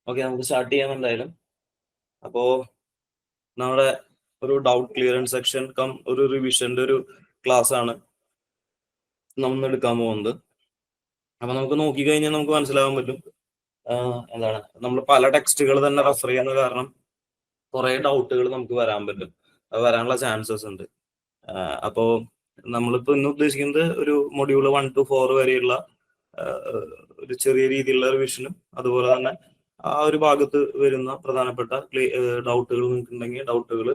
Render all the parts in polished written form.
Okay, നമുക്ക് start ചെയ്യാം എന്തായാലും. അപ്പോ നമ്മുടെ ഒരു ഡൗട്ട് ക്ലിയറൻസ് സെക്ഷൻ കം ഒരു റിവിഷന്റെ ഒരു ക്ലാസ് ആണ് നമ്മൾ എടുക്കാൻ പോകുന്നത്. അപ്പൊ നമുക്ക് നോക്കിക്കഴിഞ്ഞാൽ നമുക്ക് മനസ്സിലാവാൻ പറ്റും എന്താണ് നമ്മൾ പല ടെക്സ്റ്റുകൾ തന്നെ റെഫർ ചെയ്യുന്ന കാരണം കുറെ ഡൗട്ടുകൾ നമുക്ക് വരാൻ പറ്റും, അത് വരാനുള്ള ചാൻസസ് ഉണ്ട്. അപ്പോ നമ്മളിപ്പോ ഇന്ന് ഉദ്ദേശിക്കുന്നത് ഒരു മൊഡ്യൂൾ 1 to 4 വരെയുള്ള ഒരു ചെറിയ രീതിയിലുള്ള റിവിഷനും അതുപോലെ തന്നെ ആ ഒരു ഭാഗത്ത് വരുന്ന പ്രധാനപ്പെട്ട ഡൗട്ടുകൾ നിങ്ങൾക്ക് ഉണ്ടെങ്കിൽ ഡൗട്ടുകൾ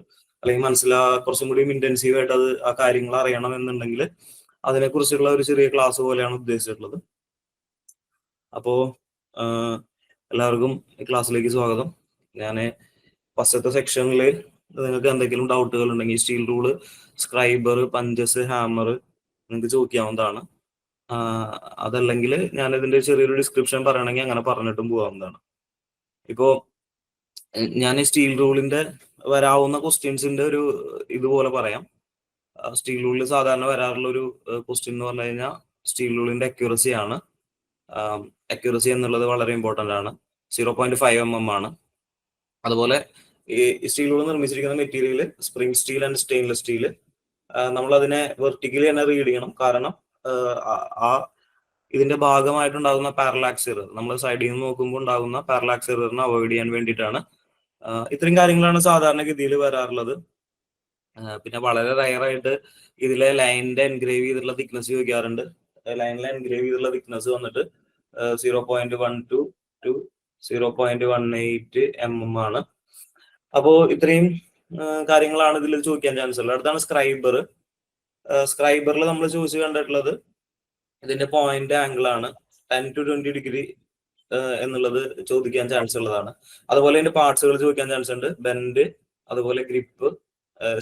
അല്ലെങ്കിൽ കുറച്ചും കൂടി ഇന്റൻസീവ് ആയിട്ട് ആ കാര്യങ്ങൾ അറിയണം എന്നുണ്ടെങ്കിൽ അതിനെക്കുറിച്ചുള്ള ഒരു ചെറിയ ക്ലാസ് പോലെയാണ് ഉദ്ദേശിച്ചിട്ടുള്ളത്. അപ്പോ എല്ലാവർക്കും ക്ലാസ്സിലേക്ക് സ്വാഗതം. ഞാൻ ഫസ്റ്റത്തെ സെക്ഷനിൽ നിങ്ങൾക്ക് എന്തെങ്കിലും ഡൗട്ടുകൾ ഉണ്ടെങ്കിൽ steel rule, scriber, punches, hammer നിങ്ങൾക്ക് ചോദിക്കാവുന്നതാണ്. അതല്ലെങ്കിൽ ഞാൻ ഇതിന്റെ ചെറിയൊരു ഡിസ്ക്രിപ്ഷൻ പറയണമെങ്കിൽ അങ്ങനെ പറഞ്ഞിട്ടും പോകാവുന്നതാണ്. ഇപ്പോ ഞാൻ സ്റ്റീൽ റൂളിന്റെ വരാവുന്ന ക്വസ്റ്റ്യൻസിന്റെ ഒരു ഇതുപോലെ പറയാം. സ്റ്റീൽ റൂളിൽ സാധാരണ വരാറുള്ള ഒരു ക്വസ്റ്റ്യൻ എന്ന് പറഞ്ഞു കഴിഞ്ഞാൽ സ്റ്റീൽ റൂളിന്റെ അക്യൂറസി ആണ്. അക്യൂറസി എന്നുള്ളത് വളരെ ഇമ്പോർട്ടന്റ് ആണ്. 0.5 mm ആണ്. അതുപോലെ ഈ സ്റ്റീൽ റൂൾ നിർമ്മിച്ചിരിക്കുന്ന material spring steel and stainless steel. നമ്മൾ അതിനെ വെർട്ടിക്കലി തന്നെ റീഡ് ചെയ്യണം, കാരണം ഇതിന്റെ ഭാഗമായിട്ടുണ്ടാകുന്ന പാരലാക്സ് എറർ, നമ്മൾ സൈഡിൽ നിന്ന് നോക്കുമ്പോൾ ഉണ്ടാകുന്ന പാരലാക്സ് എററിനെ അവോയ്ഡ് ചെയ്യാൻ വേണ്ടിയിട്ടാണ്. ഇത്രയും കാര്യങ്ങളാണ് സാധാരണഗതിയിൽ വരാറുള്ളത്. പിന്നെ വളരെ റയറായിട്ട് ഇതിലെ ലൈനിന്റെ എൻഗ്രേവ് ചെയ്തിട്ടുള്ള തിക്നെസ് ചോദിക്കാറുണ്ട്. ലൈനിലെ എൻഗ്രേവ് ചെയ്തിട്ടുള്ള തിക്നെസ് വന്നിട്ട് 0.12 to 0.18 mm ആണ്. അപ്പോ ഇത്രയും കാര്യങ്ങളാണ് ഇതിൽ ചോദിക്കാൻ ചാൻസ് ഉള്ളത്. അടുത്താണ് സ്ക്രൈബർ. സ്ക്രൈബറിൽ നമ്മൾ ചോദിച്ചു കണ്ടിട്ടുള്ളത് ഇതിന്റെ പോയിന്റ് ആംഗിൾ ആണ്. 10 to 20 ഡിഗ്രി എന്നുള്ളത് ചോദിക്കാൻ ചാൻസ് ഉള്ളതാണ്. അതുപോലെ ഇതിന്റെ പാർട്സുകൾ ചോദിക്കാൻ ചാൻസ് ഉണ്ട്. ബെൻഡ്, അതുപോലെ ഗ്രിപ്പ്,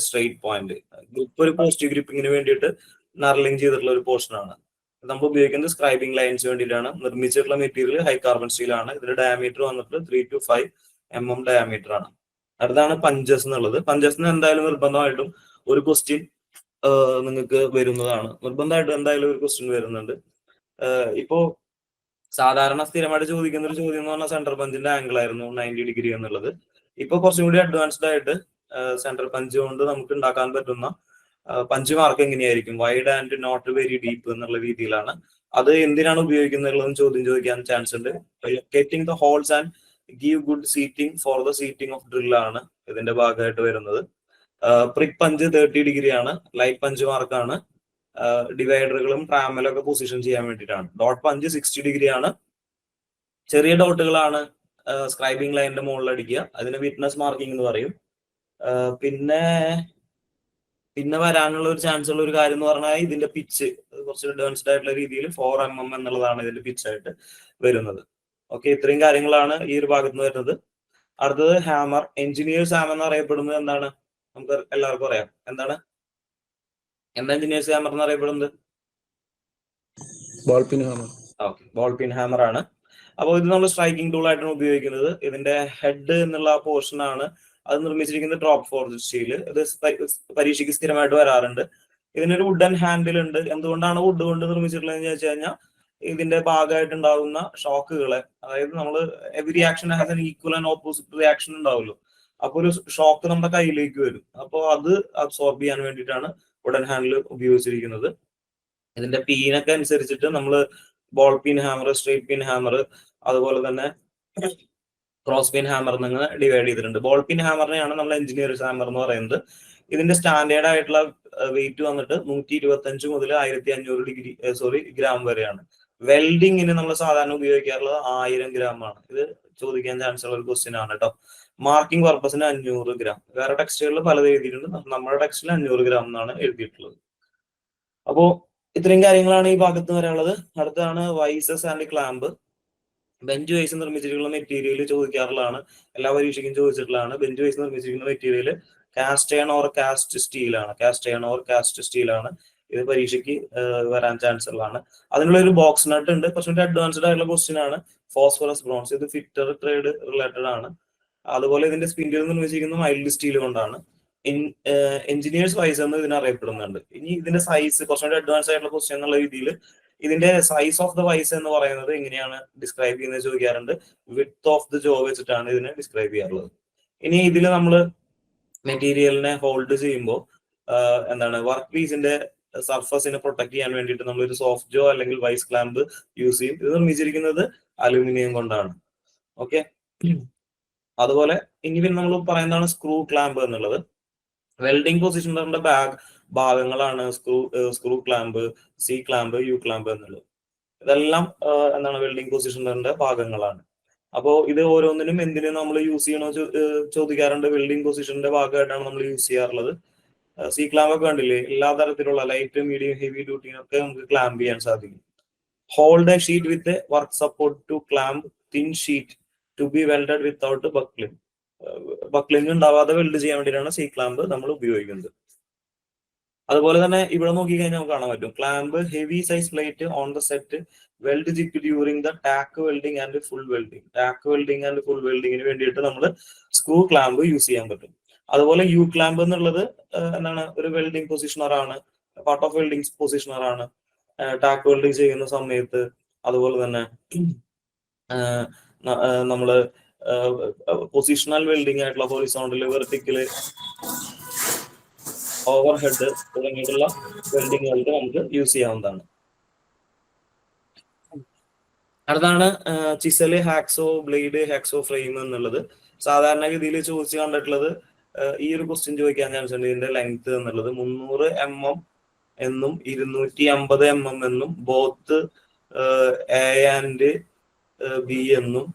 സ്ട്രെയിറ്റ് പോയിന്റ്. ഗ്രിപ്പ് ഒരു പോസിറ്റീവ് ഗ്രിപ്പിങ്ങിന് വേണ്ടിയിട്ട് നർലിംഗ് ചെയ്തിട്ടുള്ള ഒരു പോർഷൻ ആണ്. നമ്മൾ ഉപയോഗിക്കുന്നത് സ്ക്രൈബിംഗ് ലൈൻസ് വേണ്ടിയിട്ടാണ്. നിർമ്മിച്ചിട്ടുള്ള മെറ്റീരിയൽ ഹൈ കാർബൺ സ്റ്റീൽ ആണ്. ഇതിന്റെ ഡയമീറ്റർ വന്നിട്ട് 3 to 5 mm ഡയമീറ്റർ ആണ്. അടുത്താണ് പഞ്ചസ് എന്നുള്ളത്. പഞ്ചസിന് എന്തായാലും നിർബന്ധമായിട്ടും ഒരു ക്വസ്റ്റ്യൻ നിങ്ങൾക്ക് വരുന്നതാണ്. നിർബന്ധമായിട്ടും എന്തായാലും ഒരു ക്വസ്റ്റ്യൻ വരുന്നുണ്ട്. ഇപ്പോ സാധാരണ സ്ഥിരമായിട്ട് ചോദിക്കുന്ന ഒരു ചോദ്യം എന്ന് പറഞ്ഞാൽ സെന്റർ പഞ്ചിന്റെ ആംഗിൾ ആയിരുന്നു 90 ഡിഗ്രി എന്നുള്ളത്. ഇപ്പൊ കുറച്ചും കൂടി അഡ്വാൻസ്ഡ് ആയിട്ട് സെന്റർ പഞ്ച് കൊണ്ട് നമുക്ക് ഉണ്ടാക്കാൻ പറ്റുന്ന പഞ്ച് മാർക്ക് എങ്ങനെയായിരിക്കും, wide and not very deep എന്നുള്ള രീതിയിലാണ്. അത് എന്തിനാണ് ഉപയോഗിക്കുന്നത് ചോദ്യം ചോദിക്കാൻ ചാൻസ് ഉണ്ട്. Locating the holes and give good seating for the seating of drill ആണ് ഇതിന്റെ ഭാഗമായിട്ട് വരുന്നത്. പ്രിക് പഞ്ച് 30 ഡിഗ്രി ആണ്. ലൈറ്റ് പഞ്ച് മാർക്കാണ്. ഡിവൈഡറുകളും ട്രാമലും ഒക്കെ പൊസിഷൻ ചെയ്യാൻ വേണ്ടിയിട്ടാണ്. ഡോട്ട് പഞ്ച് 60 ഡിഗ്രി ആണ്. ചെറിയ ഡോട്ടുകളാണ് സ്ക്രൈബിംഗ് ലൈനിന്റെ മുകളിൽ അടിക്കുക. അതിന് വിറ്റ്നസ് മാർക്കിംഗ് എന്ന് പറയും. പിന്നെ വരാനുള്ള ഒരു ചാൻസ് ഉള്ള ഒരു കാര്യം എന്ന് പറഞ്ഞാൽ ഇതിന്റെ പിച്ച് കുറച്ച് അഡ്വാൻസ്ഡ് ആയിട്ടുള്ള രീതിയിൽ 4 mm എന്നുള്ളതാണ് ഇതിന്റെ പിച്ചായിട്ട് വരുന്നത്. ഓക്കെ, ഇത്രയും കാര്യങ്ങളാണ് ഈ ഒരു ഭാഗത്ത് നിന്ന് വരുന്നത്. അടുത്തത് ഹാമർ. എഞ്ചിനീയേഴ്സ് ഹാമർ എന്ന് അറിയപ്പെടുന്നത് എന്താണ്? നമുക്ക് എല്ലാവർക്കും അറിയാം. എന്താ എഞ്ചിനീയേഴ്സ് ഹാമർ എന്ന് അറിയപ്പെടുന്നത്? ബോൾ പിൻ ഹാമർ. ഓക്കെ, ബോൾ പിൻ ഹാമർ ആണ്. അപ്പോൾ ഇത് നമ്മൾ സ്ട്രൈക്കിംഗ് ടൂൾ ആയിട്ടാണ് ഉപയോഗിക്കുന്നത്. ഇതിന്റെ ഹെഡ് എന്നുള്ള പോർഷൻ ആണ്. അത് നിർമ്മിച്ചിരിക്കുന്നത് ഡ്രോപ്പ് ഫോർജ് സ്റ്റീൽ. ഇത് പരീക്ഷയ്ക്ക് സ്ഥിരമായിട്ട് വരാറുണ്ട്. ഇതിനൊരു വുഡൻ ഹാൻഡിൽ ഉണ്ട്. എന്തുകൊണ്ടാണ് വുഡ് കൊണ്ട് നിർമ്മിച്ചിട്ടുള്ളതെന്ന് വെച്ച് കഴിഞ്ഞാൽ ഇതിന്റെ ഭാഗമായിട്ടുണ്ടാകുന്ന ഷോക്കുകളെ, അതായത് നമ്മൾ every action has an equal and opposite reaction ഉണ്ടാവുമല്ലോ. അപ്പൊ ഒരു ഷോക്ക് നമ്മുടെ കയ്യിലേക്ക് വരും. അപ്പോൾ അത് അബ്സോർബ് ചെയ്യാൻ വേണ്ടിയിട്ടാണ് വുഡൻ ഹാൻഡിൽ ഉപയോഗിച്ചിരിക്കുന്നത്. ഇതിന്റെ പീനൊക്കെ അനുസരിച്ചിട്ട് നമ്മൾ ബോൾ പിൻ ഹാമർ, സ്ട്രേറ്റ് പിൻ ഹാമർ, അതുപോലെ തന്നെ ക്രോസ് പിൻ ഹാമർ എന്നിങ്ങനെ ഡിവൈഡ് ചെയ്തിട്ടുണ്ട്. ബോൾ പിൻ ഹാമറിനെയാണ് നമ്മൾ എഞ്ചിനീയേഴ്സ് ഹാമർ എന്ന് പറയുന്നത്. ഇതിന്റെ സ്റ്റാൻഡേർഡ് ആയിട്ടുള്ള വെയിറ്റ് വന്നിട്ട് 125 മുതൽ 1500 ഗ്രാം വരെയാണ്. വെൽഡിങ്ങിന് നമ്മൾ സാധാരണ ഉപയോഗിക്കാറുള്ളത് 1000 ഗ്രാം ആണ്. ഇത് ചോദിക്കാൻ ചാൻസ് ഉള്ള ഒരു ക്വസ്റ്റ്യൻ ആണ് കേട്ടോ. മാർക്കിംഗ് പർപ്പസിന് 500 ഗ്രാം. വേറെ ടെക്സ്റ്റുകളിൽ പലത് എഴുതിയിട്ടുണ്ട്. നമ്മുടെ ടെക്സ്റ്റിൽ 500 ഗ്രാം എന്നാണ് എഴുതിയിട്ടുള്ളത്. അപ്പോ ഇത്രയും കാര്യങ്ങളാണ് ഈ ഭാഗത്ത് വരാനുള്ളത്. അടുത്താണ് vices and clamp. Bench vice നിർമ്മിച്ചിട്ടുള്ള മെറ്റീരിയൽ ചോദിക്കാറുള്ളതാണ്. എല്ലാ പരീക്ഷയ്ക്കും ചോദിച്ചിട്ടുള്ളതാണ്. ബെഞ്ച് വൈസ് നിർമ്മിച്ചിരിക്കുന്ന material cast iron or cast steel ആണ്. Cast iron or cast steel ആണ്. ഇത് പരീക്ഷയ്ക്ക് വരാൻ ചാൻസ് ഉള്ളതാണ്. അതിനുള്ള ഒരു ബോക്സ് നട്ട് ഉണ്ട്. കുറച്ചുകൂടി അഡ്വാൻസ്ഡ് ആയിട്ടുള്ള ക്വസ്റ്റ്യൻ ആണ്. Phosphorus bronze. ഇത് ഫിറ്റർ ട്രേഡ് റിലേറ്റഡ് ആണ്. അതുപോലെ ഇതിന്റെ സ്പിൻഡിൽ നിർമ്മിച്ചിരിക്കുന്ന മൈൽഡ് സ്റ്റീൽ കൊണ്ടാണ്. എഞ്ചിനീയേഴ്സ് വൈസ് എന്ന് ഇതിനറിയപ്പെടുന്നുണ്ട്. ഇനി ഇതിന്റെ സൈസ് കുറച്ചുകൂടി അഡ്വാൻസ് ആയിട്ടുള്ള ക്വസ്റ്റ്യൻ എന്നുള്ള രീതിയിൽ ഇതിന്റെ സൈസ് ഓഫ് ദ വൈസ് എന്ന് പറയുന്നത് എങ്ങനെയാണ് ഡിസ്ക്രൈബ് ചെയ്യുന്നത് ചോദിക്കാറുണ്ട്. വിഡ്ത്ത് ഓഫ് ദ ജോ വെച്ചിട്ടാണ് ഇതിനെ ഡിസ്ക്രൈബ് ചെയ്യാറുള്ളത്. ഇനി ഇതിൽ നമ്മൾ മെറ്റീരിയലിനെ ഹോൾഡ് ചെയ്യുമ്പോൾ എന്താണ് വർക്ക് പീസിന്റെ സർഫസിനെ പ്രൊട്ടക്ട് ചെയ്യാൻ വേണ്ടിയിട്ട് നമ്മൾ ഒരു സോഫ്റ്റ് ജോ അല്ലെങ്കിൽ വൈസ് ക്ലാമ്പ് യൂസ് ചെയ്യും. ഇത് നിർമ്മിച്ചിരിക്കുന്നത് അലൂമിനിയം കൊണ്ടാണ്. ഓക്കെ, അതുപോലെ ഇനി പിന്നെ നമ്മൾ പറയുന്നതാണ് സ്ക്രൂ ക്ലാമ്പ് എന്നുള്ളത്. വെൽഡിംഗ് പൊസിഷണറിന്റെ ഭാഗങ്ങളാണ് screw clamp, C clamp, U clamp എന്നുള്ളത്. ഇതെല്ലാം എന്താണ് വെൽഡിംഗ് പൊസിഷണറിന്റെ ഭാഗങ്ങളാണ്. അപ്പോൾ ഇത് ഓരോന്നിനും എന്തിനും നമ്മൾ യൂസ് ചെയ്യണോ ചോദിക്കാറുണ്ട്. വെൽഡിംഗ് പൊസിഷന്റെ ഭാഗമായിട്ടാണ് നമ്മൾ യൂസ് ചെയ്യാറുള്ളത്. സി ക്ലാമ്പ് ഒക്കെ കണ്ടില്ലേ, എല്ലാ തരത്തിലുള്ള ലൈറ്റ്, മീഡിയം, ഹെവി ഡ്യൂട്ടിനൊക്കെ നമുക്ക് ക്ലാമ്പ് ചെയ്യാൻ സാധിക്കും. Hold a sheet with work support to clamp thin sheet to be welded without buckling. Buckling ഉണ്ടാവാതെ വെൽഡ് ചെയ്യാൻ വേണ്ടിയിട്ടാണ് സി ക്ലാമ്പ് നമ്മൾ ഉപയോഗിക്കുന്നത്. അതുപോലെ തന്നെ ഇവിടെ നോക്കിക്കഴിഞ്ഞാൽ നമുക്ക് കാണാൻ പറ്റും clamp heavy size plate on the set weld jig during the tack welding and full welding. Tack welding and full വെൽഡിങ്ങിന് വേണ്ടിയിട്ട് നമ്മൾ സ്ക്രൂ ക്ലാമ്പ് യൂസ് ചെയ്യാൻ പറ്റും. അതുപോലെ യു ക്ലാമ്പ് എന്നുള്ളത് എന്താണ് ഒരു വെൽഡിംഗ് പൊസിഷണർ ആണ്, പാർട്ട് ഓഫ് വെൽഡിംഗ് പൊസിഷണർ ആണ് ടാക്ക് വെൽഡിംഗ് ചെയ്യുന്ന സമയത്ത്. അതുപോലെ തന്നെ നമ്മള് പൊസിഷണൽ വെൽഡിംഗ് ആയിട്ടുള്ള ഹൊറിസോണ്ടൽ, വെർട്ടിക്കല്, ഓവർ ഹെഡ് തുടങ്ങിയിട്ടുള്ള വെൽഡിങ്ങുകൾക്ക് നമുക്ക് യൂസ് ചെയ്യാവുന്നതാണ്. അടുത്താണ് ചിസല്, ഹാക്സോ ബ്ലേഡ്, ഹാക്സോ ഫ്രെയിം എന്നുള്ളത്. സാധാരണഗതിയിൽ ചോദിച്ചു കണ്ടിട്ടുള്ളത് ഈ ഒരു ക്വസ്റ്റ്യൻ ചോദിക്കാൻ ചാൻസ് ഉണ്ട്. ഇതിന്റെ ലെങ്ത് എന്നുള്ളത് 300 mm എന്നും 250 mm എന്നും ബോത്ത് എ ആൻഡ് ബി എന്നും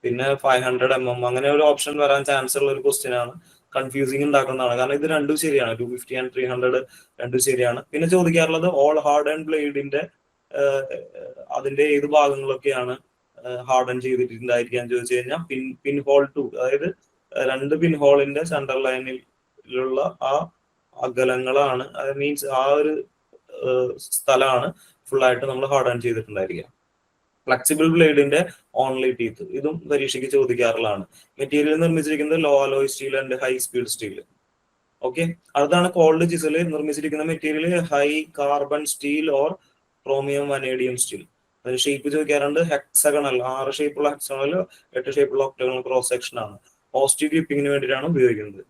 പിന്നെ 500 mm അങ്ങനെ ഒരു ഓപ്ഷൻ വരാൻ ചാൻസ് ഉള്ള ഒരു ക്വസ്റ്റ്യൻ ആണ്. കൺഫ്യൂസിങ് ഉണ്ടാക്കുന്നതാണ്. കാരണം ഇത് രണ്ടും ശരിയാണ്, 250 ആൻഡ് 300 രണ്ടും ശരിയാണ്. പിന്നെ ചോദിക്കാറുള്ളത് ഓൾ ഹാർഡ് ആൻഡ് ബ്ലേഡിന്റെ അതിന്റെ ഏത് ഭാഗങ്ങളൊക്കെയാണ് ഹാർഡൻ ചെയ്തിട്ടുണ്ടായിരിക്കാൻ ചോദിച്ചു കഴിഞ്ഞാൽ പിൻ ഹോൾ 2, അതായത് 2 പിൻ ഹോളിന്റെ സെൻട്രൽ ലൈനിലുള്ള ആ അകലങ്ങളാണ്, മീൻസ് ആ ഒരു സ്ഥലമാണ് ഫുൾ ആയിട്ട് നമ്മൾ ഹാർഡൻ ചെയ്തിട്ടുണ്ടായിരിക്കുക. ഫ്ലെക്സിബിൾ ബ്ലേഡിന്റെ ഓൺലി ടീത്ത്, ഇതും പരീക്ഷയ്ക്ക് ചോദിക്കാറുള്ളതാണ്. മെറ്റീരിയൽ നിർമ്മിച്ചിരിക്കുന്നത് low alloy steel and high speed steel. Okay, അതാണ് കോൾഡ് ചിസല്. നിർമ്മിച്ചിരിക്കുന്ന material high carbon steel or chromium vanadium steel. അതിന് ഷേപ്പ് ചോദിക്കാറുണ്ട്. ഹെക്സഗണൽ, 6 ഷേപ്പുള്ള ഹെക്സഗണൽ, 8 ഷേപ്പുള്ള ഒക്ടഗണൽ ക്രോസ് സെക്ഷൻ ആണ്. പോസിറ്റീവ് ഗ്രിപ്പിങ്ങിന് വേണ്ടിയിട്ടാണ് ഉപയോഗിക്കുന്നത്.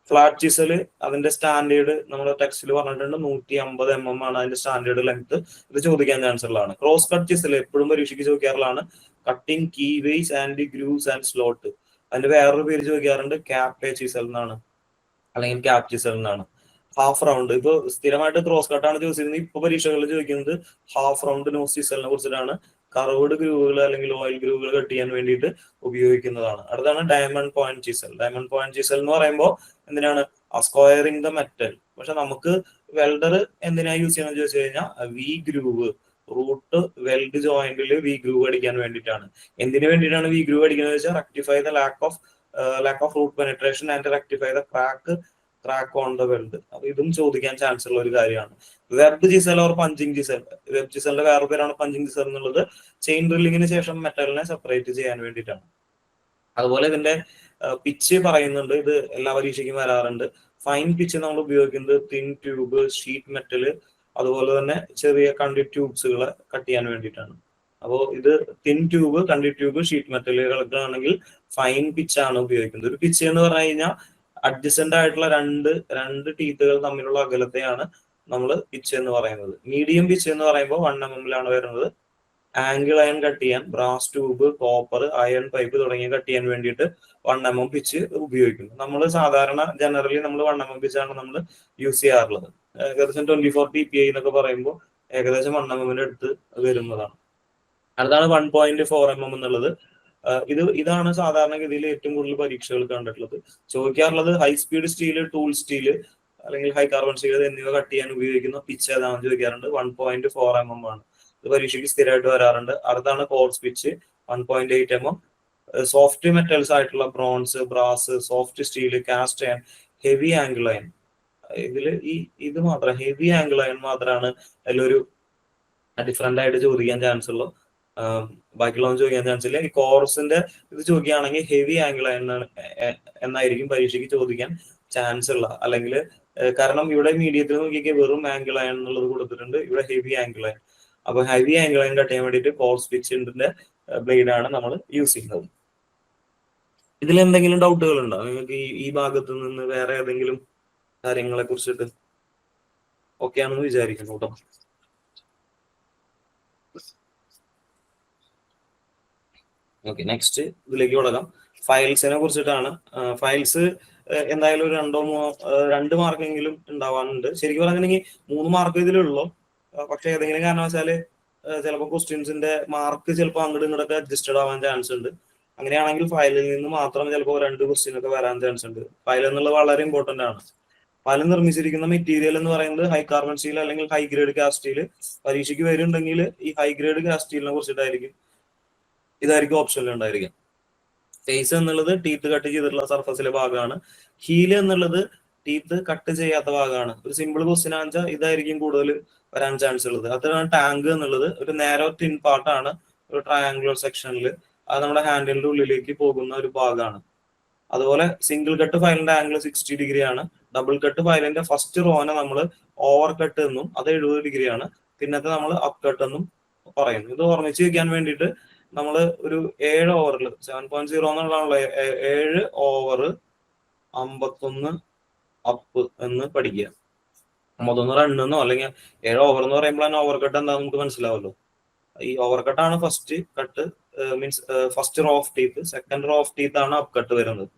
ഫ്ലാറ്റ് ചിസല് അതിന്റെ സ്റ്റാൻഡേർഡ് നമ്മുടെ ടെക്സ്റ്റിൽ പറഞ്ഞിട്ടുണ്ട് 150 mm ആണ് അതിന്റെ സ്റ്റാൻഡേർഡ് ലെങ്ത്. ഇത് ചോദിക്കാൻ ചാൻസ് ഉള്ളതാണ്. ക്രോസ് കട്ട് ചിസല് എപ്പോഴും പരീക്ഷയ്ക്ക് ചോദിക്കാറുള്ളതാണ്. Cutting key ways and grooves and slot. അതിന്റെ വേറൊരു പേര് ചോദിക്കാറുണ്ട്, ക്യാപ് ചിസൽ എന്നാണ്, അല്ലെങ്കിൽ ക്യാപ് ചിസൽ എന്നാണ്. ഹാഫ് റൗണ്ട്, ഇപ്പൊ സ്ഥിരമായിട്ട് ക്രോസ് കട്ടാണ് ചോദിച്ചിരുന്നത്. ഇപ്പൊ പരീക്ഷകളിൽ ചോദിക്കുന്നത് ഹാഫ് റൗണ്ട് നോസ് ചിസലിനെ കുറിച്ചിട്ടാണ്. കർവ്ഡ് ഗ്രൂവുകൾ അല്ലെങ്കിൽ ഓയിൽ ഗ്രൂവുകൾ കട്ട് ചെയ്യാൻ വേണ്ടിയിട്ട് ഉപയോഗിക്കുന്നതാണ്. അടുത്താണ് diamond point chisel. Diamond point chisel എന്ന് പറയുമ്പോൾ എന്തിനാണ്, സ്ക്വയറിംഗ് ദ മെറ്റൽ. പക്ഷെ നമുക്ക് വെൽഡർ എന്തിനാ യൂസ് ചെയ്യണമെന്ന് ചോദിച്ചു കഴിഞ്ഞാൽ വി ഗ്രൂവ്, റൂട്ട് വെൽഡ് ജോയിന്റിൽ വി ഗ്രൂവ് അടിക്കാൻ വേണ്ടിയിട്ടാണ്. എന്തിനു വേണ്ടിയിട്ടാണ് വി ഗ്രൂവ് അടിക്കുന്നത് വെച്ചാൽ rectify the lack of root penetration and rectify the crack on the weld. അപ്പൊ ഇതും ചോദിക്കാൻ ചാൻസ് ഉള്ള ഒരു കാര്യമാണ്. Web chisel or punching chisel. Web ചിസലിന്റെ വേറെ പേരാണ് പഞ്ചിങ് ചിസൽ എന്നുള്ളത്. ചെയിൻ ഡ്രില്ലിങ്ങിന് ശേഷം മെറ്റലിനെ സെപ്പറേറ്റ് ചെയ്യാൻ വേണ്ടിയിട്ടാണ്. അതുപോലെ ഇതിന്റെ പിച്ച് പറയുന്നുണ്ട്, ഇത് എല്ലാ പരീക്ഷയ്ക്കും വരാറുണ്ട്. ഫൈൻ പിച്ച് നമ്മൾ ഉപയോഗിക്കുന്നത് തിൻ ട്യൂബ്, ഷീറ്റ് മെറ്റല്, അതുപോലെ തന്നെ ചെറിയ കണ്ടിറ്റ് ട്യൂബ്സുകളെ കട്ട് ചെയ്യാൻ വേണ്ടിയിട്ടാണ്. അപ്പോൾ ഇത് thin tube, conduit tube, sheet മെറ്റലുകൾക്കാണെങ്കിൽ ഫൈൻ പിച്ചാണ് ഉപയോഗിക്കുന്നത്. ഒരു പിച്ച് എന്ന് പറഞ്ഞു കഴിഞ്ഞാൽ അഡ്ജസന്റ് ആയിട്ടുള്ള രണ്ട് ടീത്തുകൾ തമ്മിലുള്ള അകലത്തെയാണ് നമ്മൾ പിച്ച് എന്ന് പറയുന്നത്. മീഡിയം പിച്ച് എന്ന് പറയുമ്പോൾ 1 mm വരുന്നത്. ആംഗിൾ അയൺ കട്ട് ചെയ്യാൻ brass tube, copper, iron pipe തുടങ്ങിയ കട്ട് ചെയ്യാൻ വേണ്ടിയിട്ട് 1 mm പിച്ച് ഉപയോഗിക്കുന്നു. നമ്മൾ സാധാരണ ജനറലി നമ്മൾ 1 mm പിച്ചാണ് നമ്മൾ യൂസ് ചെയ്യാറുള്ളത്. ഏകദേശം 24 TPI എന്നൊക്കെ പറയുമ്പോൾ ഏകദേശം 1 mm അടുത്ത് വരുന്നതാണ്. അടുത്താണ് 1.4 mm എന്നുള്ളത്. ഇതാണ് സാധാരണഗതിയിൽ ഏറ്റവും കൂടുതൽ പരീക്ഷകൾ കണ്ടിട്ടുള്ളത്. ചോദിക്കാറുള്ളത് high speed steel, tool steel അല്ലെങ്കിൽ ഹൈ കാർബൺ സ്റ്റീൽ എന്നിവ കട്ട് ചെയ്യാൻ ഉപയോഗിക്കുന്ന പിച്ച് ഏതാണെന്ന് ചോദിക്കാറുണ്ട്. 1.4 mm ആണ്. ഇത് പരീക്ഷയ്ക്ക് സ്ഥിരമായിട്ട് വരാറുണ്ട്. അടുത്താണ് coarse pitch 1.8 mm. Soft metals ആയിട്ടുള്ള bronze, brass, soft steel, cast iron, heavy angle iron. ഇതിൽ ഇത് മാത്രം ഹെവി ആംഗിൾ അയൺ മാത്രമാണ് അതിലൊരു ഡിഫറെന്റ് ആയിട്ട് ചോദിക്കാൻ ചാൻസ് ഉള്ളൂ. ബാക്കിയുള്ളതൊന്നും ചോദിക്കാൻ ചാൻസ് ഇല്ല. ഈ കോർസിന്റെ ഇത് ചോദിക്കുകയാണെങ്കിൽ ഹെവി ആംഗിൾ എന്നായിരിക്കും പരീക്ഷയ്ക്ക് ചോദിക്കാൻ ചാൻസ് ഉള്ള. അല്ലെങ്കിൽ കാരണം ഇവിടെ മീഡിയത്തിൽ നോക്കിയൊക്കെ വെറും ആംഗിൾ അയൺ എന്നുള്ളത് കൊടുത്തിട്ടുണ്ട്, ഇവിടെ ഹെവി ആംഗിൾ അയൺ. അപ്പൊ ഹെവി ആംഗിൾ ലൈൻ കട്ട് ചെയ്യാൻ വേണ്ടിയിട്ട് കോഴ്സ് പിച്ചിന്റെ ബ്ലേഡ് ആണ് നമ്മൾ യൂസ് ചെയ്യുന്നത്. ഇതിൽ എന്തെങ്കിലും ഡൗട്ടുകൾ ഉണ്ടോ നിങ്ങൾക്ക് ഈ ഭാഗത്ത് നിന്ന്? വേറെ ഏതെങ്കിലും കാര്യങ്ങളെ കുറിച്ചിട്ട് ഓക്കെ ആണെന്ന് വിചാരിക്കുന്നു കേട്ടോ. ഓക്കെ, നെക്സ്റ്റ് ഇതിലേക്ക് തുടങ്ങാം. ഫയൽസിനെ കുറിച്ചിട്ടാണ്. ഫയൽസ് എന്തായാലും ഒരു 2 മാർക്കെങ്കിലും ഉണ്ടാവാനുണ്ട്. ശരിക്കും പറഞ്ഞിട്ടുണ്ടെങ്കിൽ 3 മാർക്ക് ഇതിലുള്ളൂ. പക്ഷെ ഏതെങ്കിലും കാരണവശാല് ചിലപ്പോൾ ക്വസ്റ്റ്യൻസിന്റെ മാർക്ക് ചിലപ്പോൾ അങ്ങോട്ടും ഇങ്ങോട്ടൊക്കെ അഡ്ജസ്റ്റഡ് ആവാൻ ചാൻസ് ഉണ്ട്. അങ്ങനെയാണെങ്കിൽ ഫയലിൽ നിന്ന് മാത്രം ചിലപ്പോൾ 2 ക്വസ്റ്റ്യൻ ഒക്കെ വരാൻ ചാൻസ് ഉണ്ട്. ഫയൽ എന്നുള്ളത് വളരെ ഇമ്പോർട്ടന്റ് ആണ്. ഫയൽ നിർമ്മിച്ചിരിക്കുന്ന മെറ്റീരിയൽ എന്ന് പറയുന്നത് ഹൈ കാർബൺ സ്റ്റീൽ അല്ലെങ്കിൽ ഹൈ ഗ്രേഡ് കാസ്റ്റ് സ്റ്റീൽ. പരീക്ഷയ്ക്ക് വരുന്നുണ്ടെങ്കിൽ ഈ ഹൈ ഗ്രേഡ് കാസ്റ്റ് സ്റ്റീലിനെ കുറിച്ചിട്ടായിരിക്കും ഇതായിരിക്കും ഓപ്ഷനിൽ ഉണ്ടായിരിക്കും. ഫേസ് എന്നുള്ളത് ടീത്ത് കട്ട് ചെയ്തിട്ടുള്ള സർഫസിലെ ഭാഗമാണ്. ഹീല് എന്നുള്ളത് ടീത്ത് കട്ട് ചെയ്യാത്ത ഭാഗമാണ്. ഒരു സിമ്പിൾ ക്വസ്റ്റ്യൻ ആണെന്ന് വെച്ചാൽ ഇതായിരിക്കും കൂടുതൽ വരാൻ ചാൻസ് ഉള്ളത്. അതാണ് ടാങ്ക് എന്നുള്ളത് ഒരു നാരോ തിൻ പാർട്ടാണ്, ഒരു ട്രയാങ്കുലർ സെക്ഷനിൽ. അത് നമ്മുടെ ഹാൻഡിലിന്റെ ഉള്ളിലേക്ക് പോകുന്ന ഒരു ഭാഗമാണ്. അതുപോലെ സിംഗിൾ കട്ട് ഫയലിന്റെ ആംഗിൾ 60 ഡിഗ്രി ആണ്. ഡബിൾ കട്ട് ഫയലിന്റെ ഫസ്റ്റ് റോനെ നമ്മൾ ഓവർ കട്ട് എന്നും അത് 70 ഡിഗ്രി ആണ്. പിന്നത്തെ നമ്മൾ അപ്പ് കട്ട് എന്നും പറയുന്നു. ഇത് ഓർമ്മിച്ച് വെക്കാൻ വേണ്ടിയിട്ട് നമ്മൾ ഒരു 7 ഓവറിൽ 7.0 എന്നുള്ളതാണല്ലോ 7 ഓവർ 51 അപ്പ് എന്ന് പഠിക്കുക. 51 റണ്ണെന്നോ അല്ലെങ്കിൽ 7 ഓവർ എന്ന് പറയുമ്പോൾ തന്നെ ഓവർ കട്ട് എന്താ നമുക്ക് മനസ്സിലാവല്ലോ. ഈ ഓവർ കട്ടാണ് first cut, means first row of teeth. Second row of teeth ആണ് അപ്പ് കട്ട് വരുന്നത്.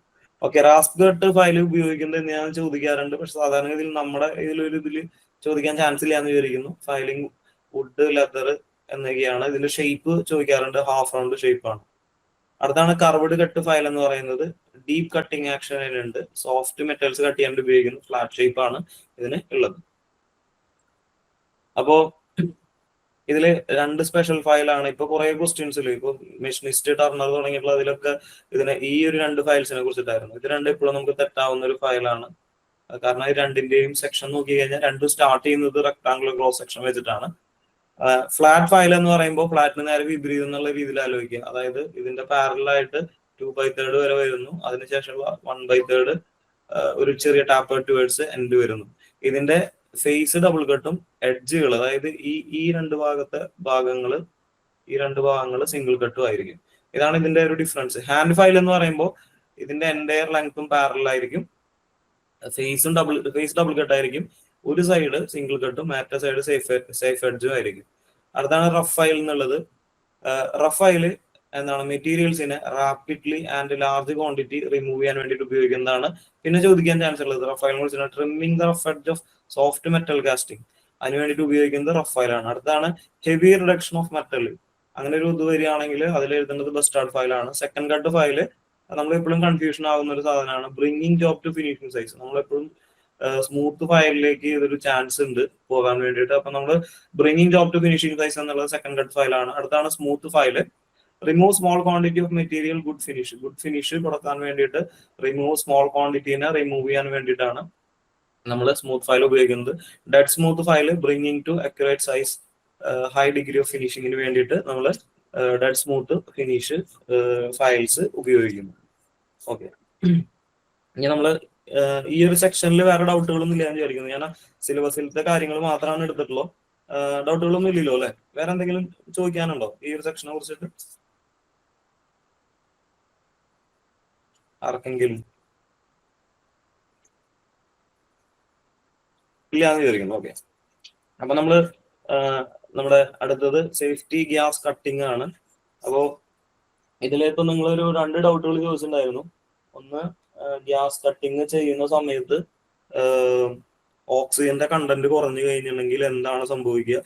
ഓക്കെ, റാസ്പ് കട്ട് ഫയൽ ഉപയോഗിക്കുന്നത് എന്ന് ഞാൻ ചോദിക്കാറുണ്ട്. പക്ഷെ സാധാരണഗതിയിൽ നമ്മുടെ ഇതിൽ ചോദിക്കാൻ ചാൻസ് ഇല്ല എന്ന് വിചാരിക്കുന്നു. ഫയലിംഗ് വുഡ്, ലെതർ എന്നൊക്കെയാണ്. ഇതിന്റെ ഷേപ്പ് ചോദിക്കാറുണ്ട്, ഹാഫ് റൗണ്ട് ഷേപ്പ് ആണ്. അടുത്താണ് കർവ്ഡ് കട്ട് ഫയൽ എന്ന് പറയുന്നത്. ഡീപ്പ് കട്ടിങ് ആക്ഷൻ അതിനുണ്ട്. സോഫ്റ്റ് മെറ്റൽസ് കട്ട് ചെയ്യാൻ ഉപയോഗിക്കുന്നു. ഫ്ലാറ്റ് ഷേപ്പ് ആണ് ഇതിന് ഉള്ളത്. അപ്പോ ഇതില് 2 സ്പെഷ്യൽ ഫയലാണ്. ഇപ്പൊ കുറെ ക്വസ്റ്റ്യൻസിൽ ഇപ്പൊ മെഷീനിസ്റ്റ്, ടർണർ തുടങ്ങിയിട്ടുള്ള അതിലൊക്കെ ഈ ഒരു 2 ഫയൽസിനെ കുറിച്ചിട്ടായിരുന്നു. ഇത് 2 ഇപ്പോഴും നമുക്ക് തെറ്റാവുന്ന ഒരു ഫയലാണ്. കാരണം ഈ 2ന്റെയും സെക്ഷൻ നോക്കി കഴിഞ്ഞാൽ 2 സ്റ്റാർട്ട് ചെയ്യുന്നത് റെക്ടാങ്കുലർ ക്രോസ് സെക്ഷൻ വെച്ചിട്ടാണ്. ഫ്ലാറ്റ് ഫയൽ എന്ന് പറയുമ്പോൾ ഫ്ലാറ്റിന് നേരെ വിപരീതം എന്നുള്ള രീതിയിൽ ആലോചിക്കുക. അതായത് ഇതിന്റെ പാരലായിട്ട് 2/3 വരെ വരുന്നു. അതിനുശേഷമുള്ള 1/3 ഒരു ചെറിയ ടാപ്പർ ടുവേർഡ്സ് എൻഡ് വരുന്നു. ഇതിന്റെ ഫേസ് ഡബിൾ കട്ടും എഡ്ജുകൾ, അതായത് ഈ 2 ഭാഗങ്ങൾ സിംഗിൾ കട്ടും ആയിരിക്കും. ഇതാണ് ഇതിന്റെ ഒരു ഡിഫറൻസ്. ഹാൻഡ് ഫയൽ എന്ന് പറയുമ്പോൾ ഇതിന്റെ എൻറ്റയർ ലെങ്ത്തും പാരലായിരിക്കും. ഫേസ് ഡബിൾ കട്ട് ആയിരിക്കും. ഒരു സൈഡ് സിംഗിൾ കട്ടും മറ്റേ സൈഡ് സേഫ് എഡ്ജും ആയിരിക്കും. അടുത്താണ് റഫ് ഫയൽ എന്നുള്ളത്. റഫ് ഫയല് എന്താണ് മെറ്റീരിയൽസിനെ rapidly and large quantity remove ചെയ്യാൻ വേണ്ടിയിട്ട് ഉപയോഗിക്കുന്നതാണ്. പിന്നെ ചോദിക്കാൻ ചാൻസ് ഉള്ളത് റഫ് ഫയലിനെ കുറിച്ചാണ്. Trimming the rough edge of soft metal casting, അതിന് വേണ്ടിയിട്ട് ഉപയോഗിക്കുന്നത് റഫ് ഫയലാണ്. അടുത്താണ് ഹെവി റിഡക്ഷൻ ഓഫ് മെറ്റൽ. അങ്ങനെ ഒരു ഇത് വരികയാണെങ്കിൽ അതിൽ എഴുതുന്നത് ബസ്റ്റാർഡ് ഫയലാണ്. സെക്കൻഡ് കട്ട് ഫയല് നമ്മൾ എപ്പോഴും കൺഫ്യൂഷൻ ആകുന്ന ഒരു സാധനമാണ്. Bringing job to finishing size. നമ്മളെപ്പോഴും സ്മൂത്ത് ഫയലിലേക്ക് ഇതൊരു ചാൻസ് ഉണ്ട് പോകാൻ വേണ്ടിയിട്ട്. അപ്പൊ നമ്മൾ bringing job to finishing size എന്നുള്ളത് സെക്കൻഡ് കട്ട് ഫയലാണ്. അടുത്താണ് smooth file. Remove small quantity of material good finish കൊടുക്കാൻ വേണ്ടിയിട്ട് റിമൂവ് സ്മോൾ ക്വാണ്ടിറ്റീനെ റിമൂവ് ചെയ്യാൻ വേണ്ടിയിട്ടാണ് നമ്മൾ സ്മൂത്ത് ഫയൽ ഉപയോഗിക്കുന്നത്. Dead smooth file bringing to accurate size high degree of ഫിനിഷിങ്ങിന് വേണ്ടിയിട്ട് നമ്മൾ ഡെഡ് സ്മൂത്ത് ഫിനിഷ് ഫയൽസ് ഉപയോഗിക്കുന്നു. ഓക്കെ, ഇനി നമ്മള് ഈ ഒരു സെക്ഷനിൽ വേറെ ഡൗട്ടുകളൊന്നും ഇല്ല എന്ന് വിചാരിക്കുന്നു. ഞാൻ സിലബസിലത്തെ കാര്യങ്ങൾ മാത്രമാണ് എടുത്തിട്ടുള്ളൂ. ഡൗട്ടുകളൊന്നും ഇല്ലല്ലോ അല്ലെ? വേറെ എന്തെങ്കിലും ചോദിക്കാനുണ്ടോ ഈ ഒരു സെക്ഷനെ കുറിച്ചിട്ട് ആർക്കെങ്കിലും? ഇല്ല എന്ന് വിചാരിക്കുന്നു. ഓക്കെ, അപ്പൊ നമ്മള് നമ്മുടെ അടുത്തത് സേഫ്റ്റി ഗ്യാസ് കട്ടിങ് ആണ്. അപ്പോ ഇതിലിപ്പോ നിങ്ങളൊരു 2 ഡൗട്ടുകൾ ചോദിച്ചിട്ടുണ്ടായിരുന്നു. ഒന്ന്, ഗ്യാസ് കട്ടിങ് ചെയ്യുന്ന സമയത്ത് ഓക്സിജന്റെ കണ്ടന്റ് കുറഞ്ഞു കഴിഞ്ഞിട്ടുണ്ടെങ്കിൽ എന്താണ് സംഭവിക്കുക,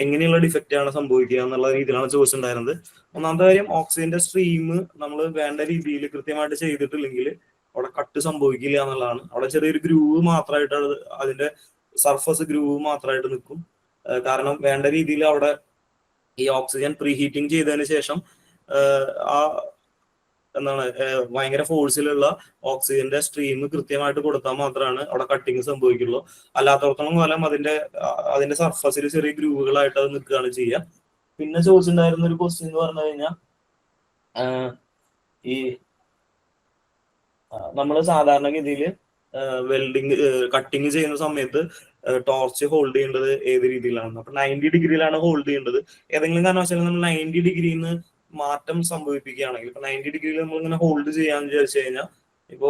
എങ്ങനെയുള്ള ഡിഫക്റ്റ് ആണ് സംഭവിക്കുക എന്നുള്ള രീതിയിലാണ് ചോദിച്ചിട്ടുണ്ടായിരുന്നത്. ഒന്നാമത്തെ കാര്യം, ഓക്സിജന്റെ സ്ട്രീം നമ്മൾ വേണ്ട രീതിയിൽ കൃത്യമായിട്ട് ചെയ്തിട്ടില്ലെങ്കിൽ അവിടെ കട്ട് സംഭവിക്കില്ല എന്നുള്ളതാണ്. അവിടെ ചെറിയൊരു ഗ്രൂവ് മാത്രമായിട്ട് അതിന്റെ സർഫസ് ഗ്രൂവ് മാത്രമായിട്ട് നിൽക്കും. കാരണം വേണ്ട രീതിയിൽ അവിടെ ഈ ഓക്സിജൻ പ്രീ ഹീറ്റിംഗ് ചെയ്തതിന് ശേഷം ആ എന്താണ് ഭയങ്കര ഫോഴ്സിലുള്ള ഓക്സിജന്റെ സ്ട്രീം കൃത്യമായിട്ട് കൊടുത്താൽ മാത്രമാണ് അവിടെ കട്ടിങ് സംഭവിക്കുള്ളൂ. അല്ലാത്തടത്തോളം കാലം അതിന്റെ സർഫസിൽ ചെറിയ ഗ്രൂവുകളായിട്ട് അത് നിൽക്കുകയാണ് ചെയ്യുക. പിന്നെ ചോദിച്ചിട്ടുണ്ടായിരുന്ന ഒരു ക്വസ്റ്റ്യൻ എന്ന് പറഞ്ഞു കഴിഞ്ഞാൽ ഈ നമ്മൾ സാധാരണഗതിയിൽ വെൽഡിങ് കട്ടിങ് ചെയ്യുന്ന സമയത്ത് ടോർച്ച് ഹോൾഡ് ചെയ്യേണ്ടത് ഏത് രീതിയിലാണ്. അപ്പൊ 90 ഡിഗ്രിയിലാണ് ഹോൾഡ് ചെയ്യേണ്ടത്. ഏതെങ്കിലും കാരണവശാലും നമ്മൾ 90 ഡിഗ്രിയിൽ നിന്ന് മാറ്റം സംഭവിപ്പിക്കുകയാണെങ്കിൽ, ഇപ്പൊ 90 ഡിഗ്രിയിൽ നമ്മൾ ഇങ്ങനെ ഹോൾഡ് ചെയ്യാന്ന് വിചാരിച്ചു കഴിഞ്ഞാൽ, ഇപ്പോ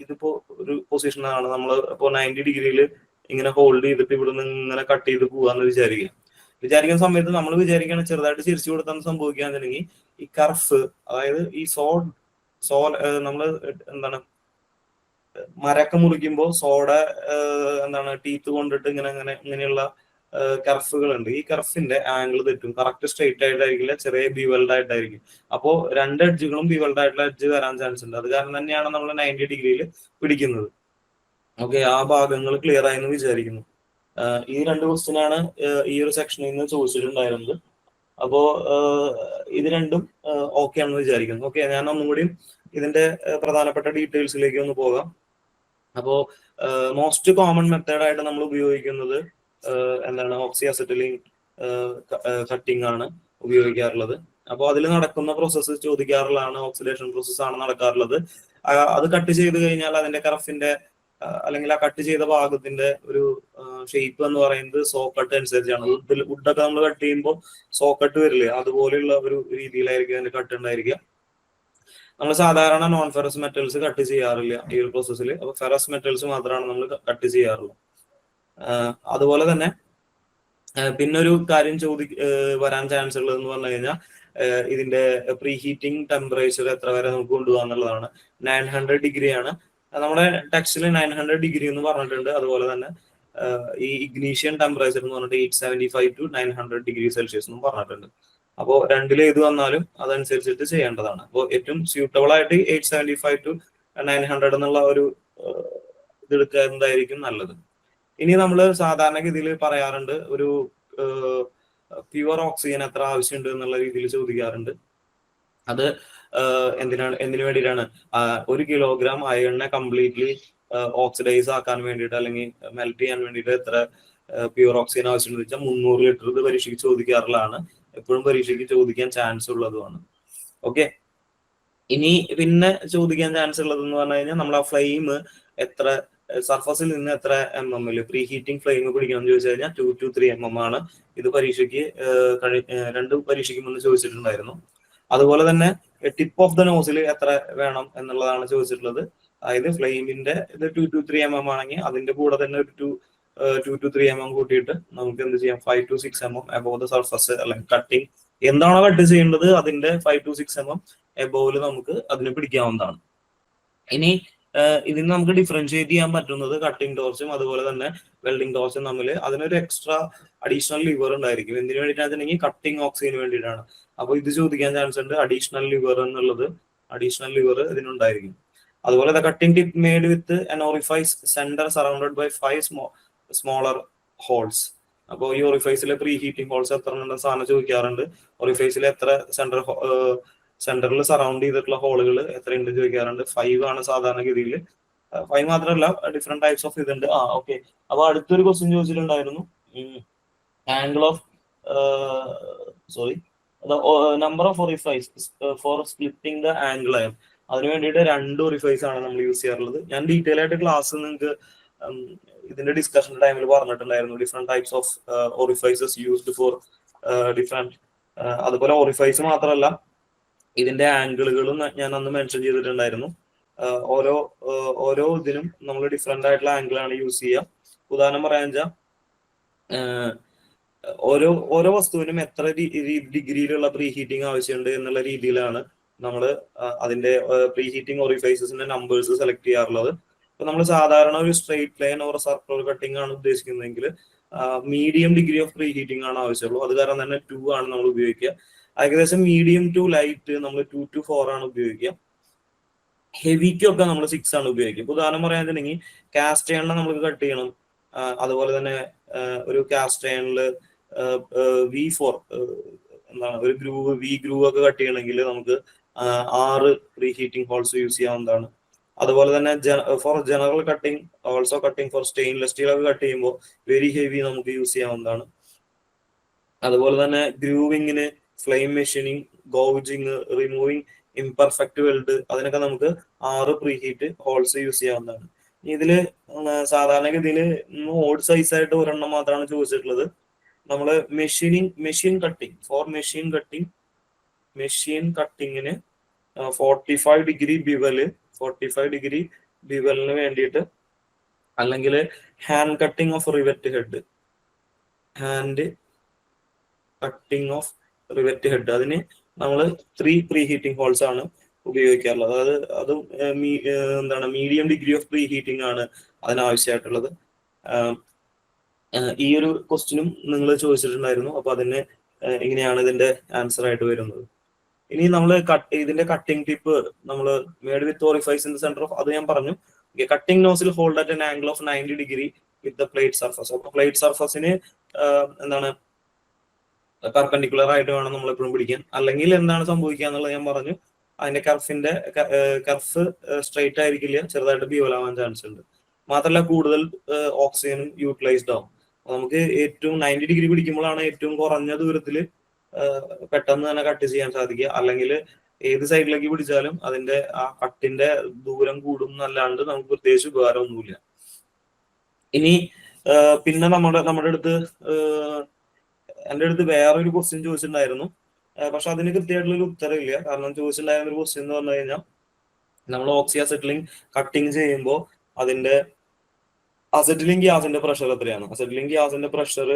ഇതിപ്പോ ഒരു പൊസിഷനാണ്, നമ്മൾ ഇപ്പോ 90 ഡിഗ്രിയിൽ ഇങ്ങനെ ഹോൾഡ് ചെയ്തിട്ട് ഇവിടുന്ന് ഇങ്ങനെ കട്ട് ചെയ്ത് പോവാന്ന് വിചാരിക്കുന്ന സമയത്ത് നമ്മൾ വിചാരിക്കുകയാണ് ചെറുതായിട്ട് തിരിച്ചു കൊടുത്താൽ സംഭവിക്കുകയാണെന്നുണ്ടെങ്കിൽ ഈ കർഫ്, അതായത് ഈ നമ്മൾ എന്താണ് മരക്ക മുറിക്കുമ്പോൾ സോഡ എന്താണ് ടീത്ത് കൊണ്ടിട്ട് ഇങ്ങനെയുള്ള കർഫുകളുണ്ട്. ഈ കർഫിന്റെ ആംഗിൾ തെറ്റും. കറക്റ്റ് സ്ട്രെയിറ്റ് ആയിട്ടായിരിക്കില്ല, ചെറിയ ബിവൽഡ് ആയിട്ടായിരിക്കും. അപ്പോൾ രണ്ട് എഡ്ജുകളും ബിവൽഡ് ആയിട്ടുള്ള എഡ്ജ് വരാൻ ചാൻസ് ഉണ്ട്. അത് കാരണം തന്നെയാണ് നമ്മൾ 90 ഡിഗ്രിയിൽ പിടിക്കുന്നത്. ഓക്കെ, ആ ഭാഗങ്ങൾ ക്ലിയർ ആയെന്ന് വിചാരിക്കുന്നു. ഈ രണ്ട് ക്വസ്റ്റ്യൻ ആണ് ഈ ഒരു സെക്ഷനിൽ നിന്ന് ചോദിച്ചിട്ടുണ്ടായിരുന്നത്. അപ്പോ ഇത് രണ്ടും ഓക്കെ ആണെന്ന് വിചാരിക്കുന്നു. ഓക്കെ, ഞാൻ ഒന്നും കൂടി ഇതിന്റെ പ്രധാനപ്പെട്ട ഡീറ്റെയിൽസിലേക്ക് ഒന്ന് പോകാം. അപ്പോ മോസ്റ്റ് കോമൺ മെത്തേഡ് ആയിട്ട് നമ്മൾ ഉപയോഗിക്കുന്നത് എന്താണ്, ഓക്സി അസറ്റിലീൻ കട്ടിംഗ് ആണ് ഉപയോഗിക്കാറുള്ളത്. അപ്പോൾ അതിൽ നടക്കുന്ന പ്രോസസ്സ് ചോദിക്കാറുള്ളതാണ്, ഓക്സിഡേഷൻ പ്രോസസ് ആണ് നടക്കാറുള്ളത്. അത് കട്ട് ചെയ്ത് കഴിഞ്ഞാൽ അതിന്റെ കറഫിന്റെ അല്ലെങ്കിൽ ആ കട്ട് ചെയ്ത ഭാഗത്തിന്റെ ഒരു ഷേപ്പ് എന്ന് പറയുന്നത് സോ കട്ട് അനുസരിച്ചാണ്. വുഡൊക്കെ നമ്മൾ കട്ട് ചെയ്യുമ്പോൾ സോ കട്ട് വരില്ലേ, അതുപോലെയുള്ള ഒരു രീതിയിലായിരിക്കും അതിന്റെ കട്ട് ഉണ്ടായിരിക്കുക. നമ്മൾ സാധാരണ നോൺ ഫെറസ് മെറ്റൽസ് കട്ട് ചെയ്യാറില്ല ഈ ഒരു പ്രോസസ്സിൽ. അപ്പൊ ഫെറസ് മെറ്റൽസ് മാത്രമാണ് നമ്മൾ കട്ട് ചെയ്യാറുള്ളത്. അതുപോലെ തന്നെ പിന്നൊരു കാര്യം വരാൻ ചാൻസ് ഉള്ളതെന്ന് പറഞ്ഞു കഴിഞ്ഞാൽ ഇതിന്റെ പ്രീ ഹീറ്റിംഗ് ടെമ്പറേച്ചർ എത്ര വരെ നമുക്ക് കൊണ്ടുപോകാൻ എന്നുള്ളതാണ്. 900 ഡിഗ്രിയാണ് നമ്മുടെ ടെക്സ്റ്റിൽ 900 ഡിഗ്രി എന്ന് പറഞ്ഞിട്ടുണ്ട്. അതുപോലെ തന്നെ ഈ ഇഗ്നീഷ്യൻ ടെമ്പറേച്ചർ എന്ന് പറഞ്ഞിട്ട് 875 to 900 ഡിഗ്രി സെൽഷ്യസ് എന്നും പറഞ്ഞിട്ടുണ്ട്. അപ്പോൾ രണ്ടിലേത് വന്നാലും അതനുസരിച്ചിട്ട് ചെയ്യേണ്ടതാണ്. അപ്പോൾ ഏറ്റവും സ്യൂട്ടബിൾ ആയിട്ട് 875 to 900 എന്നുള്ള ഒരു ഇതെടുക്കുക എന്തായിരിക്കും നല്ലത്. ഇനി നമ്മൾ സാധാരണഗതിയിൽ പറയാറുണ്ട് ഒരു പ്യുവർ ഓക്സിജൻ എത്ര ആവശ്യമുണ്ട് എന്നുള്ള രീതിയിൽ ചോദിക്കാറുണ്ട്. അത് എന്തിനു വേണ്ടിയിട്ടാണ്? 1 കിലോഗ്രാം അയണിനെ കംപ്ലീറ്റ്ലി ഓക്സിഡൈസ് ആക്കാൻ വേണ്ടിയിട്ട് അല്ലെങ്കിൽ മെൽറ്റ് ചെയ്യാൻ വേണ്ടിയിട്ട് എത്ര പ്യുവർ ഓക്സിജൻ ആവശ്യമുണ്ടെന്ന് വെച്ചാൽ 300 ലിറ്റർ. ഇത് പരീക്ഷയ്ക്ക് ചോദിക്കാറുള്ളതാണ്, എപ്പോഴും പരീക്ഷയ്ക്ക് ചോദിക്കാൻ ചാൻസ് ഉള്ളതുമാണ്. ഓക്കെ, ഇനി പിന്നെ ചോദിക്കാൻ ചാൻസ് ഉള്ളതെന്ന് പറഞ്ഞു കഴിഞ്ഞാൽ നമ്മൾ ആ ഫ്ലെയിം എത്ര സർഫസിൽ നിന്ന് എത്ര MM പ്രീ ഹീറ്റിംഗ് ഫ്ലെയിം പിടിക്കണം എന്ന് ചോദിച്ചു കഴിഞ്ഞാൽ 2 to 3 mm ആണ്. ഇത് പരീക്ഷയ്ക്ക് 2 പരീക്ഷയ്ക്ക് മുന്നേ ചോദിച്ചിട്ടുണ്ടായിരുന്നു. അതുപോലെ തന്നെ ടിപ്പ് ഓഫ് ദ നോസിൽ എത്ര വേണം എന്നുള്ളതാണ് ചോദിച്ചിട്ടുള്ളത്. അതായത് ഫ്ലെയിമിന്റെ ഇത് 2 to 3 mm ആണെങ്കിൽ അതിന്റെ കൂടെ തന്നെ ഒരു 2 to 3 mm കൂട്ടിയിട്ട് നമുക്ക് എന്ത് ചെയ്യാം, 5 to 6 mm above the surface അല്ലെങ്കിൽ കട്ടിങ് എന്താണോ കട്ട് ചെയ്യേണ്ടത് അതിന്റെ 5 to 6 mm എബോവില് നമുക്ക് അതിന് പിടിക്കാവുന്നതാണ്. ഇനി ഇതിന് നമുക്ക് ഡിഫറൻഷിയേറ്റ് ചെയ്യാൻ പറ്റുന്നത് കട്ടിംഗ് ടോർച്ചും അതുപോലെ തന്നെ വെൽഡിംഗ് ടോർച്ചും തമ്മിൽ അതിനൊരു എക്സ്ട്രാ അഡീഷണൽ ലിവർ ഉണ്ടായിരിക്കും. എന്തിനു വേണ്ടിയിട്ടാണെന്നുണ്ടെങ്കിൽ കട്ടിംഗ് ഓക്സിജന് വേണ്ടിയിട്ടാണ്. അപ്പോൾ ഇത് ചോദിക്കാൻ ചാൻസ് ഉണ്ട്. അഡീഷണൽ ലിവർ ഇതിനുണ്ടായിരിക്കും. അതുപോലെ cutting tip made with an orifice center surrounded by 5 smaller holes. അപ്പോൾ ഈ ഒറിഫൈസിലെ പ്രീ ഹീറ്റിംഗ് ഹോൾസ് എത്ര ഉണ്ടെന്ന് സാധനം ചോദിക്കാറുണ്ട്. ഒറിഫൈസിലെ എത്ര സെന്ററിൽ സറൗണ്ട് ചെയ്തിട്ടുള്ള ഹോളുകൾ എത്ര ഉണ്ട് ചോദിക്കാറുണ്ട്. 5 ആണ് സാധാരണഗതിയിൽ. 5 മാത്രമല്ല, ഡിഫറെന്റ് ടൈപ്സ് ഓഫ് ഇതുണ്ട്. ഓക്കെ, അപ്പൊ അടുത്തൊരു ക്വസ്റ്റ്യൻ ചോദിച്ചിട്ടുണ്ടായിരുന്നു, angle of number of orifice for splitting the angle ആയം. അതിന് വേണ്ടിയിട്ട് 2 ഒറിഫൈസ് ആണ് നമ്മൾ യൂസ് ചെയ്യാറുള്ളത്. ഞാൻ ഡീറ്റെയിൽ ആയിട്ട് ക്ലാസ് നിങ്ങൾക്ക് ഇതിന്റെ ഡിസ്കഷൻ ടൈമിൽ പറഞ്ഞിട്ടുണ്ടായിരുന്നു. Different types of orifices used for different. അതുപോലെ ഒറിഫൈസ് മാത്രമല്ല, ഇതിന്റെ ആംഗിളുകളും ഞാൻ അന്ന് മെൻഷൻ ചെയ്തിട്ടുണ്ടായിരുന്നു. ഓരോ ഇതിനും നമ്മൾ ഡിഫറെന്റ് ആയിട്ടുള്ള ആംഗിൾ ആണ് യൂസ് ചെയ്യുക. ഉദാഹരണം പറയാൻ വെച്ചാൽ ഓരോ വസ്തുവിനും എത്ര ഡിഗ്രിയിലുള്ള പ്രീ ഹീറ്റിംഗ് ആവശ്യമുണ്ട് എന്നുള്ള രീതിയിലാണ് നമ്മൾ അതിന്റെ പ്രീ ഹീറ്റിംഗ് ഒറിഫൈസസിന്റെ നമ്പേഴ്സ് സെലക്ട് ചെയ്യാറുള്ളത്. ഇപ്പൊ നമ്മൾ സാധാരണ ഒരു straight line or circular cutting ആണ് ഉദ്ദേശിക്കുന്നതെങ്കിൽ medium degree of pre heating ആണ് ആവശ്യമുള്ളൂ. അത് കാരണം തന്നെ 2 ആണ് നമ്മൾ ഉപയോഗിക്കുക. ഏകദേശം മീഡിയം ടു ലൈറ്റ് നമ്മൾ 2 to 4 ആണ് ഉപയോഗിക്കുക. ഹെവിക്കൊക്കെ നമ്മൾ 6 ആണ് ഉപയോഗിക്കുക. ഉദാഹരണം പറയാന്നുണ്ടെങ്കിൽ കാസ്റ്റ് അയണിനെ നമുക്ക് കട്ട് ചെയ്യണം. അതുപോലെ തന്നെ ഒരു കാസ്റ്റ് അയണിൽ V4 എന്താണ് ഒരു ഗ്രൂവ് ഒക്കെ കട്ട് ചെയ്യണമെങ്കിൽ നമുക്ക് 6 പ്രീ ഹീറ്റിംഗ് ഹോൾസ് യൂസ് ചെയ്യാവുന്നതാണ്. അതുപോലെ തന്നെ for general cutting, also cutting for stainless steel ഒക്കെ കട്ട് ചെയ്യുമ്പോൾ വെരി ഹെവി നമുക്ക് യൂസ് ചെയ്യാവുന്നതാണ്. അതുപോലെ തന്നെ ഗ്രൂവിങ്ങിന്, flame machining, gouging, removing imperfect weld, അതിനൊക്കെ നമുക്ക് 6 പ്രീ ഹീറ്റ് ഹോൾസ് യൂസ് ചെയ്യാവുന്നതാണ്. ഇതില് സാധാരണഗതിയിൽ ഓഡ് സൈസ് ആയിട്ട് ഒരെണ്ണം മാത്രമാണ് ചോദിച്ചിട്ടുള്ളത്. നമ്മള് മെഷീൻ കട്ടിങ്ങിന് 45 ഡിഗ്രി ബിവലിന് വേണ്ടിയിട്ട്, അല്ലെങ്കിൽ ഹാൻഡ് കട്ടിങ് ഓഫ് അതിന് നമ്മൾ 3 പ്രീ ഹീറ്റിംഗ് ഹോൾസ് ആണ് ഉപയോഗിക്കാറുള്ളത്. അതായത് അതും medium degree of pre heating ആണ് അതിനാവശ്യമായിട്ടുള്ളത്. ഈ ഒരു ക്വസ്റ്റ്യനും നിങ്ങൾ ചോദിച്ചിട്ടുണ്ടായിരുന്നു. അപ്പൊ അതിന് ഇങ്ങനെയാണ് ഇതിന്റെ ആൻസർ ആയിട്ട് വരുന്നത്. ഇനി നമ്മൾ ഇതിന്റെ കട്ടിംഗ് ടിപ്പ് നമ്മൾ made with orifice in the centre of, അത് ഞാൻ പറഞ്ഞു. Cutting nozzle hold at an angle of 90 degree with the plate surface. അപ്പൊ പ്ലേറ്റ് സർഫസിന് പെർപെൻഡിക്കുലർ ആയിട്ട് വേണം നമ്മൾ എപ്പോഴും പിടിക്കാൻ. അല്ലെങ്കിൽ എന്താണ് സംഭവിക്കുക എന്നുള്ളത് ഞാൻ പറഞ്ഞു. അതിന്റെ കർഫ് സ്ട്രെയിറ്റ് ആയിരിക്കില്ല, ചെറുതായിട്ട് ബീവലാവാൻ ചാൻസ് ഉണ്ട്. മാത്രമല്ല കൂടുതൽ ഓക്സിജൻ യൂട്ടിലൈസ്ഡ് ആവും. നമുക്ക് ഏറ്റവും 90 ഡിഗ്രി പിടിക്കുമ്പോഴാണ് ഏറ്റവും കുറഞ്ഞ ദൂരത്തിൽ പെട്ടെന്ന് തന്നെ കട്ട് ചെയ്യാൻ സാധിക്കുക. അല്ലെങ്കിൽ ഏത് സൈഡിലേക്ക് പിടിച്ചാലും അതിന്റെ ആ കട്ടിന്റെ ദൂരം കൂടും എന്നല്ലാണ്ട് നമുക്ക് പ്രത്യേകിച്ച് ഉപകാരമൊന്നുമില്ല. ഇനി പിന്നെ നമ്മുടെ അടുത്ത് എൻ്റെ അടുത്ത് വേറൊരു ക്വസ്റ്റ്യൻ ചോദിച്ചിട്ടുണ്ടായിരുന്നു. പക്ഷെ അതിന് കൃത്യമായിട്ടുള്ള ഒരു ഉത്തരവില്ല. കാരണം ചോദിച്ചിട്ടുണ്ടായിരുന്ന ഒരു ക്വസ്റ്റ്യൻ എന്ന് പറഞ്ഞു കഴിഞ്ഞാൽ, നമ്മൾ ഓക്സി അസെറ്റിലിംഗ് കട്ടിങ് ചെയ്യുമ്പോൾ അതിന്റെ അസെറ്റിലിംഗ് ഗ്യാസിന്റെ പ്രഷർ എത്രയാണ്? അസെറ്റിലിംഗ് ഗ്യാസിന്റെ പ്രഷർ